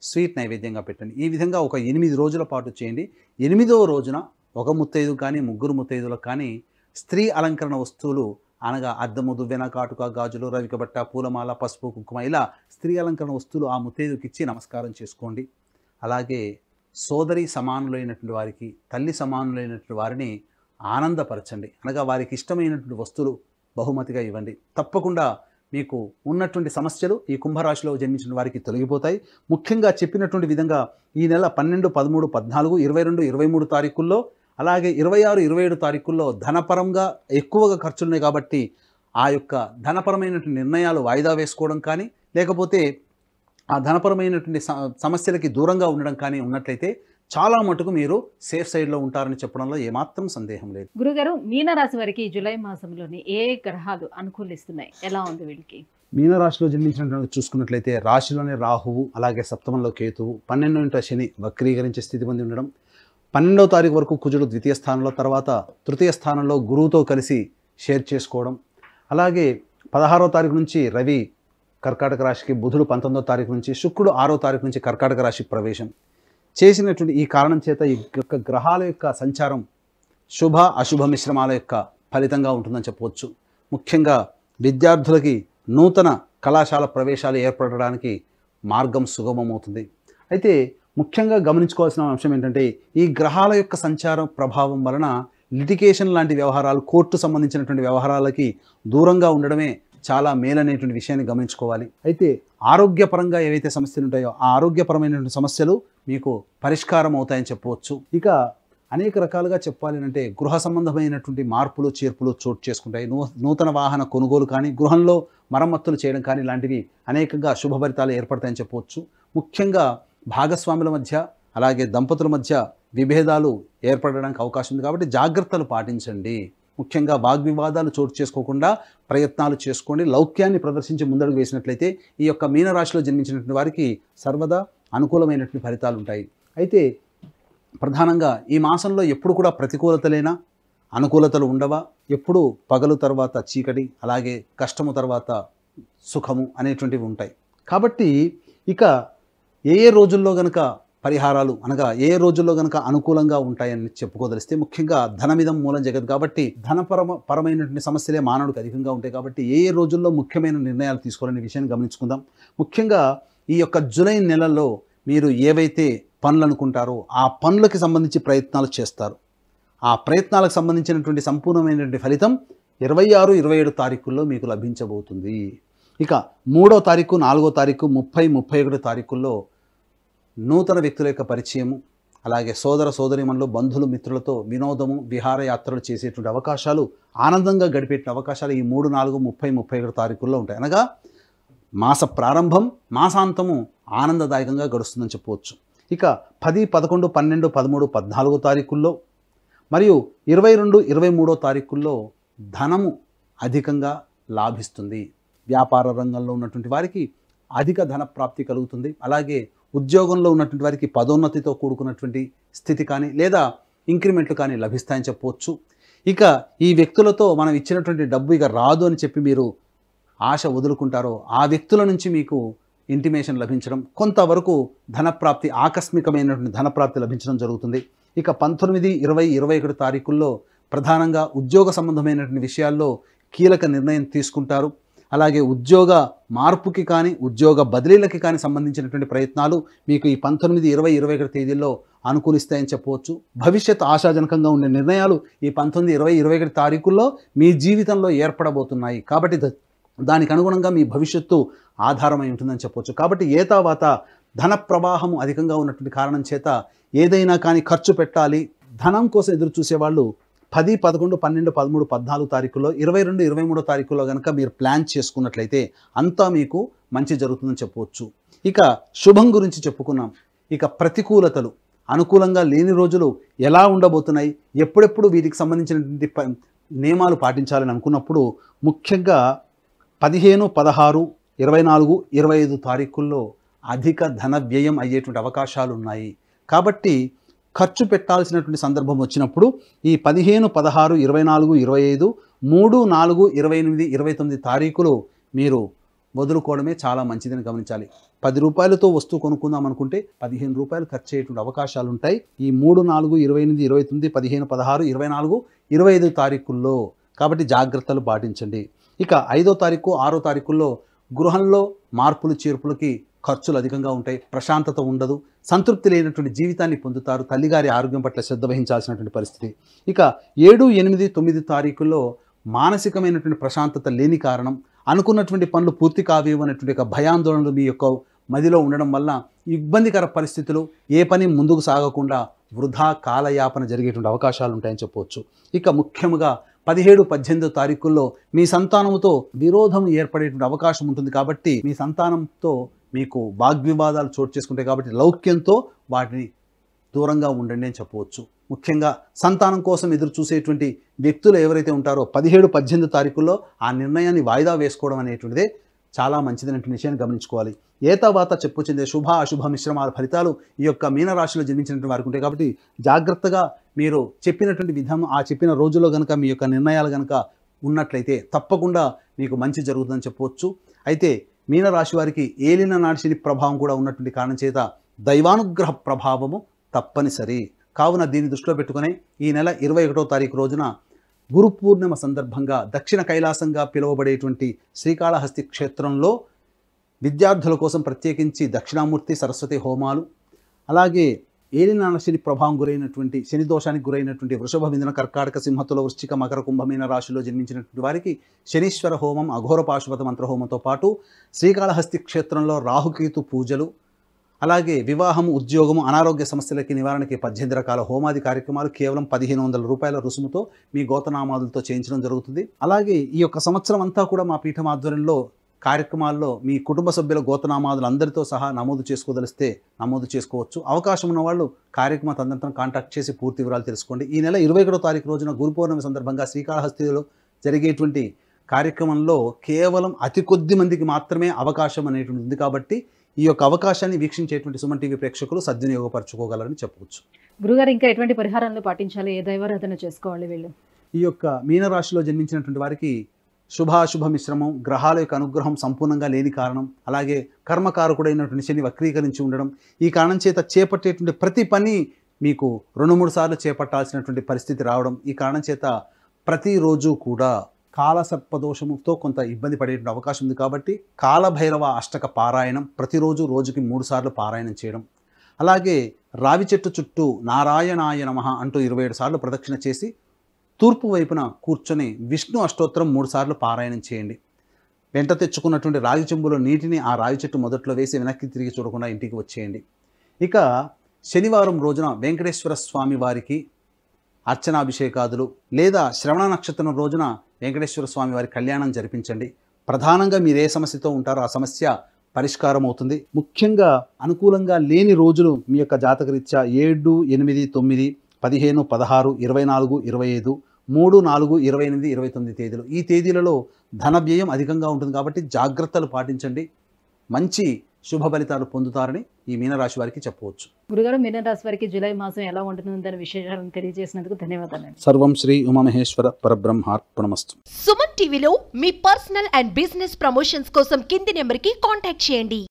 స్వీట్ నైవేద్యంగా పెట్టండి. ఈ విధంగా ఒక 8 రోజుల పాటు చేయండి. 8వ రోజున ఒక ముత్తైదు కానీ 3 ముత్తైదులకు కానీ స్త్రీ అలంకరణ వస్తువులు అనగా అద్దము, దువ్వెన, కాటుక, గాజులు, రవికబట్ట, పూలమాల, పసుపు, కుంకుమ ఇలా స్త్రీ అలంకరణ వస్తువులు ఆ ముత్తైదుకి ఇచ్చి నమస్కారం చేసుకోండి. అలాగే సోదరి సమానులైనటువంటి వారికి, తల్లి సమానులైనటువంటి వారిని ఆనందపరచండి. అనగా వారికి ఇష్టమైనటువంటి వస్తువులు బహుమతిగా ఇవ్వండి. తప్పకుండా మీకు ఉన్నటువంటి సమస్యలు ఈ కుంభరాశిలో జన్మించిన వారికి తొలగిపోతాయి. ముఖ్యంగా చెప్పినటువంటి విధంగా ఈ నెల 12, 13, 14, 22, 23 తారీఖుల్లో అలాగే 26, 27 తారీఖుల్లో ధనపరంగా ఎక్కువగా ఖర్చులున్నాయి కాబట్టి ఆ యొక్క ధనపరమైనటువంటి నిర్ణయాలు వాయిదా వేసుకోవడం కానీ లేకపోతే ఆ ధనపరమైనటువంటి సమస్యలకి దూరంగా ఉండడం కానీ ఉన్నట్లయితే చాలా మటుకు మీరు సేఫ్ సైడ్లో ఉంటారని చెప్పడంలో ఏమాత్రం సందేహం లేదు. గురుగారు, మీనరాశి వారికి జూలై మాసంలోని ఏ గ్రహాలు అనుకూలిస్తున్నాయి? ఎలా ఉంది వీళ్ళకి? మీనరాశిలో జన్మించినటువంటి చూసుకున్నట్లయితే రాశిలోనే రాహువు, అలాగే సప్తమంలో కేతువు, 12వ శని వక్రీకరించే స్థితి పొంది ఉండడం, 12వ తారీఖు వరకు కుజుడు ద్వితీయ స్థానంలో, తర్వాత తృతీయ స్థానంలో గురువుతో కలిసి షేర్ చేసుకోవడం, అలాగే 16వ తారీఖు నుంచి రవి కర్కాటక రాశికి, బుధుడు 19వ తారీఖు నుంచి, శుక్రుడు 6వ తారీఖు నుంచి కర్కాటక రాశి ప్రవేశం చేసినటువంటి ఈ కారణం చేత ఈ యొక్క గ్రహాల యొక్క సంచారం శుభ అశుభ మిశ్రమాల యొక్క ఫలితంగా ఉంటుందని చెప్పవచ్చు. ముఖ్యంగా విద్యార్థులకి నూతన కళాశాల ప్రవేశాలు ఏర్పడడానికి మార్గం సుగమమవుతుంది. అయితే ముఖ్యంగా గమనించుకోవాల్సిన అంశం ఏంటంటే ఈ గ్రహాల యొక్క సంచారం ప్రభావం వలన లిటిగేషన్ లాంటి వ్యవహారాలు, కోర్టు సంబంధించినటువంటి వ్యవహారాలకి దూరంగా ఉండడమే చాలా మేలనేటువంటి విషయాన్ని గమనించుకోవాలి. అయితే ఆరోగ్యపరంగా ఏవైతే సమస్యలు ఉంటాయో ఆ ఆరోగ్యపరమైనటువంటి సమస్యలు మీకు పరిష్కారం అవుతాయని చెప్పవచ్చు. ఇక అనేక రకాలుగా చెప్పాలి అంటే గృహ సంబంధమైనటువంటి మార్పులు చేర్పులు చోటు చేసుకుంటాయి. నూతన వాహన కొనుగోలు కానీ, గృహంలో మరమ్మతులు చేయడం కానీ ఇలాంటివి అనేకంగా శుభఫలితాలు ఏర్పడతాయని చెప్పవచ్చు. ముఖ్యంగా భాగస్వాముల మధ్య అలాగే దంపతుల మధ్య విభేదాలు ఏర్పడడానికి అవకాశం ఉంది కాబట్టి జాగ్రత్తలు పాటించండి. ముఖ్యంగా వాగ్వివాదాలు చోటు చేసుకోకుండా ప్రయత్నాలు చేసుకోండి. లౌక్యాన్ని ప్రదర్శించి ముందడుగు వేసినట్లయితే ఈ యొక్క మీనరాశిలో జన్మించినటువంటి వారికి సర్వదా అనుకూలమైనటువంటి ఫలితాలు ఉంటాయి. అయితే ప్రధానంగా ఈ మాసంలో ఎప్పుడు కూడా ప్రతికూలతలేనా, అనుకూలతలు ఉండవా? ఎప్పుడు పగలు తర్వాత చీకటి, అలాగే కష్టము తర్వాత సుఖము అనేటువంటివి ఉంటాయి. కాబట్టి ఇక ఏ రోజుల్లో గనక పరిహారాలు అనగా ఏ రోజుల్లో గనక అనుకూలంగా ఉంటాయని చెప్పుకోదలిస్తే ముఖ్యంగా ధనమిదం మూలం జగత్ కాబట్టి పరమైనటువంటి సమస్యలే మానవుడికి అధికంగా ఉంటాయి. కాబట్టి ఏ రోజుల్లో ముఖ్యమైన నిర్ణయాలు తీసుకోవాలనే విషయాన్ని గమనించుకుందాం. ముఖ్యంగా ఈ యొక్క జూలై నెలలో మీరు ఏవైతే పనులు అనుకుంటారో ఆ పనులకి సంబంధించి ప్రయత్నాలు చేస్తారు. ఆ ప్రయత్నాలకు సంబంధించినటువంటి సంపూర్ణమైనటువంటి ఫలితం 26, 27 తారీఖుల్లో మీకు లభించబోతుంది. ఇక 3వ తారీఖు, 4వ తారీఖు, 30, 31 తారీఖుల్లో నూతన వ్యక్తుల యొక్క పరిచయము, అలాగే సోదర సోదరీమణులు, బంధువులు, మిత్రులతో వినోదము, విహారయాత్రలు చేసేటువంటి అవకాశాలు, ఆనందంగా గడిపేట అవకాశాలు ఈ 3, 4, 30, 31 తారీఖుల్లో ఉంటాయి. అనగా మాస ప్రారంభం, మాసాంతము ఆనందదాయకంగా గడుస్తుందని చెప్పవచ్చు. ఇక 10, 11, 12, 13, 14 తారీఖుల్లో మరియు 22, 23 తారీఖుల్లో ధనము అధికంగా లాభిస్తుంది. వ్యాపార రంగంలో ఉన్నటువంటి వారికి అధిక ధన ప్రాప్తి కలుగుతుంది. అలాగే ఉద్యోగంలో ఉన్నటువంటి వారికి పదోన్నతితో కూడుకున్నటువంటి స్థితి కానీ లేదా ఇంక్రిమెంట్లు కానీ లభిస్తాయని చెప్పవచ్చు. ఇక ఈ వ్యక్తులతో మనం ఇచ్చినటువంటి డబ్బు ఇక రాదు అని చెప్పి మీరు ఆశ వదులుకుంటారో ఆ వ్యక్తుల నుంచి మీకు ఇంటిమేషన్ లభించడం, కొంతవరకు ధనప్రాప్తి, ఆకస్మికమైనటువంటి ధనప్రాప్తి లభించడం జరుగుతుంది. ఇక 19, 20, 21 తారీఖుల్లో ప్రధానంగా ఉద్యోగ సంబంధమైనటువంటి విషయాల్లో కీలక నిర్ణయం తీసుకుంటారు. అలాగే ఉద్యోగ మార్పుకి కానీ ఉద్యోగ బదిలీలకి కానీ సంబంధించినటువంటి ప్రయత్నాలు మీకు ఈ 19, 20, 21 తేదీల్లో అనుకూలిస్తాయని చెప్పవచ్చు. భవిష్యత్ ఆశాజనకంగా ఉండే నిర్ణయాలు ఈ 19, 20, 21 తారీఖుల్లో మీ జీవితంలో ఏర్పడబోతున్నాయి. కాబట్టి దానికి అనుగుణంగా మీ భవిష్యత్తు ఆధారమై ఉంటుందని చెప్పవచ్చు. కాబట్టి ఏతావాత ధన ప్రవాహం అధికంగా ఉన్నటువంటి కారణం చేత ఏదైనా కానీ ఖర్చు పెట్టాలి, ధనం కోసం ఎదురు చూసేవాళ్ళు 10, 11, 12, 13, 14 తారీఖుల్లో 22, 23 తారీఖుల్లో కనుక మీరు ప్లాన్ చేసుకున్నట్లయితే అంతా మీకు మంచి జరుగుతుందని చెప్పవచ్చు. ఇక శుభం గురించి చెప్పుకున్నాం. ఇక ప్రతికూలతలు, అనుకూలంగా లేని రోజులు ఎలా ఉండబోతున్నాయి, ఎప్పుడెప్పుడు వీటికి సంబంధించినటువంటి నియమాలు పాటించాలని అనుకున్నప్పుడు ముఖ్యంగా 15, 16, 24, 25 తారీఖుల్లో అధిక ధన వ్యయం అయ్యేటువంటి అవకాశాలు ఉన్నాయి. కాబట్టి ఖర్చు పెట్టాల్సినటువంటి సందర్భం వచ్చినప్పుడు ఈ 15, 16, 24, 25, 3, 4, 28, 29 తారీఖులు మీరు వదులుకోవడమే చాలా మంచిదని గమనించాలి. 10 రూపాయలతో వస్తువు కొనుక్కుందాం అనుకుంటే 15 రూపాయలు ఖర్చు అయ్యేటువంటి అవకాశాలు ఉంటాయి ఈ 3, 4, 28, 29, 15, 16, 24, 25 తారీఖుల్లో. కాబట్టి జాగ్రత్తలు పాటించండి. ఇక 5వ తారీఖు, 6వ తారీఖుల్లో గృహంలో మార్పులు చేర్పులకి ఖర్చులు అధికంగా ఉంటాయి. ప్రశాంతత ఉండదు, సంతృప్తి లేనటువంటి జీవితాన్ని పొందుతారు. తల్లిగారి ఆరోగ్యం పట్ల శ్రద్ధ వహించాల్సినటువంటి పరిస్థితి. ఇక 7, 8, 9 తారీఖుల్లో మానసికమైనటువంటి ప్రశాంతత లేని కారణం, అనుకున్నటువంటి పనులు పూర్తి కావేమో అనేటువంటి ఒక భయాందోళనలు మీ యొక్క మదిలో ఉండడం వల్ల ఇబ్బందికర పరిస్థితులు, ఏ పని ముందుకు సాగకుండా వృధా కాలయాపన జరిగేటువంటి అవకాశాలు ఉంటాయని చెప్పవచ్చు. ఇక ముఖ్యంగా 17, 18 తారీఖుల్లో మీ సంతానంతో విరోధం ఏర్పడేటువంటి అవకాశం ఉంటుంది. కాబట్టి మీ సంతానంతో మీకు వాగ్వివాదాలు చోటు చేసుకుంటాయి. కాబట్టి లౌక్యంతో వాటిని దూరంగా ఉండండి అని చెప్పవచ్చు. ముఖ్యంగా సంతానం కోసం ఎదురు చూసేటువంటి వ్యక్తులు ఎవరైతే ఉంటారో 17, 18 తారీఖుల్లో ఆ నిర్ణయాన్ని వాయిదా వేసుకోవడం అనేటువంటిదే చాలా మంచిదైనటువంటి విషయాన్ని గమనించుకోవాలి. ఏతావాత చెప్పుకొచ్చిందే శుభ అశుభ మిశ్రమాల ఫలితాలు ఈ యొక్క మీనరాశిలో జన్మించినటువంటి వారికి ఉంటాయి. కాబట్టి జాగ్రత్తగా మీరు చెప్పినటువంటి విధానం, ఆ చెప్పిన రోజుల్లో కనుక మీ యొక్క నిర్ణయాలు కనుక ఉన్నట్లయితే తప్పకుండా మీకు మంచి జరుగుతుందని చెప్పవచ్చు. అయితే మీనరాశి వారికి ఏలిన నాడిశని ప్రభావం కూడా ఉన్నటువంటి కారణం చేత దైవానుగ్రహ ప్రభావము తప్పనిసరి. కావున దీన్ని దృష్టిలో పెట్టుకుని ఈ నెల 21వ తారీఖు రోజున గురు పూర్ణిమ సందర్భంగా దక్షిణ కైలాసంగా పిలువబడేటువంటి శ్రీకాళహస్తి క్షేత్రంలో విద్యార్థుల కోసం ప్రత్యేకించి దక్షిణామూర్తి, సరస్వతి హోమాలు, అలాగే ఏలిన శని ప్రభావం గురైనటువంటి, శని దోషానికి గురైనటువంటి వృషభ, మిథున, కర్కాటక, సింహతుల, వృశ్చిక, మకర, కుంభమీన రాశిలో జన్మించినటువంటి వారికి శనీశ్వర హోమం, అఘోర పాశుపత మంత్ర హోమంతో పాటు శ్రీకాళహస్తి క్షేత్రంలో రాహుకేతు పూజలు, అలాగే వివాహం, ఉద్యోగము, అనారోగ్య సమస్యలకి నివారణకి 18 రకాల హోమాది కార్యక్రమాలు కేవలం 1500 రూపాయల రుసుముతో మీ గోతనామాదులతో చేయించడం జరుగుతుంది. అలాగే ఈ యొక్క సంవత్సరం అంతా కూడా మా పీఠం ఆధ్వర్యంలో కార్యక్రమాల్లో మీ కుటుంబ సభ్యుల గోతనామాదులు అందరితో సహా నమోదు చేసుకోదలిస్తే నమోదు చేసుకోవచ్చు. అవకాశం ఉన్న వాళ్ళు కార్యక్రమ తదనంతరం కాంటాక్ట్ చేసి పూర్తి వివరాలు తెలుసుకోండి. ఈ నెల 21వ తారీఖు రోజున గురు పౌర్ణమి సందర్భంగా శ్రీకాళహస్తిలో జరిగేటువంటి కార్యక్రమంలో కేవలం అతి కొద్ది మందికి మాత్రమే అవకాశం అనేటువంటి ఉంది. కాబట్టి ఈ యొక్క అవకాశాన్ని వీక్షించేటువంటి సుమన్ టీవీ ప్రేక్షకులు సద్వినియోగపరచుకోగలరని చెప్పవచ్చు. గురుగారు, ఇంకా ఎటువంటి పరిహారాలను పాటించాలి, ఏ దైవారాధన చేసుకోవాలి వీళ్ళు? ఈ యొక్క మీనరాశిలో జన్మించినటువంటి వారికి శుభాశుభ మిశ్రమం, గ్రహాల యొక్క అనుగ్రహం సంపూర్ణంగా లేని కారణం, అలాగే కర్మకారకుడైనటువంటి శని వక్రీకరించి ఉండడం, ఈ కారణం చేత చేపట్టేటువంటి ప్రతి పని మీకు 2-3 సార్లు చేపట్టాల్సినటువంటి పరిస్థితి రావడం, ఈ కారణం చేత ప్రతిరోజు కూడా కాలసర్పదోషముతో కొంత ఇబ్బంది పడేటువంటి అవకాశం ఉంది. కాబట్టి కాలభైరవ అష్టక పారాయణం ప్రతిరోజు రోజుకి 3 సార్లు పారాయణం చేయడం, అలాగే రావి చెట్టు చుట్టూ నారాయణాయ నమః అంటూ 27 సార్లు ప్రదక్షిణ చేసి తూర్పు వైపున కూర్చొని విష్ణు అష్టోత్తరం 3 సార్లు పారాయణం చేయండి. వెంట తెచ్చుకున్నటువంటి రాగి చెంబులో నీటిని ఆ రావి చెట్టు మొదట్లో వేసి వెనక్కి తిరిగి చూడకుండా ఇంటికి వచ్చేయండి. ఇక శనివారం రోజున వెంకటేశ్వర స్వామి వారికి అర్చనాభిషేకాదులు లేదా శ్రవణ నక్షత్రం రోజున వెంకటేశ్వర స్వామి వారి కళ్యాణం జరిపించండి. ప్రధానంగా మీరు ఏ సమస్యతో ఉంటారో ఆ సమస్య పరిష్కారం అవుతుంది. ముఖ్యంగా అనుకూలంగా లేని రోజులు మీ యొక్క జాతకరీత్యా 7, 8, 9, 15, 16, 24, 25, 3, 4, 28, 29 తేదీలు. ఈ తేదీలలో ధన వ్యయం అధికంగా ఉంటుంది కాబట్టి జాగ్రత్తలు పాటించండి. మంచి శుభ ఫలితాలు పొందుతారని ఈ మీనరాశి వారికి చెప్పవచ్చు. గురుగారు, మీనరాశి వారికి జూలై మాసం ఎలా ఉంటుందని విశేషాలను తెలియజేసినందుకు ధన్యవాదాలు. సర్వం శ్రీ ఉమామహేశ్వర పరబ్రహ్మార్పణమస్తు. సుమన్ టీవీలో మీ పర్సనల్ అండ్ బిజినెస్ ప్రమోషన్స్ కోసం కింది నెంబర్కి కాంటాక్ట్ చేయండి.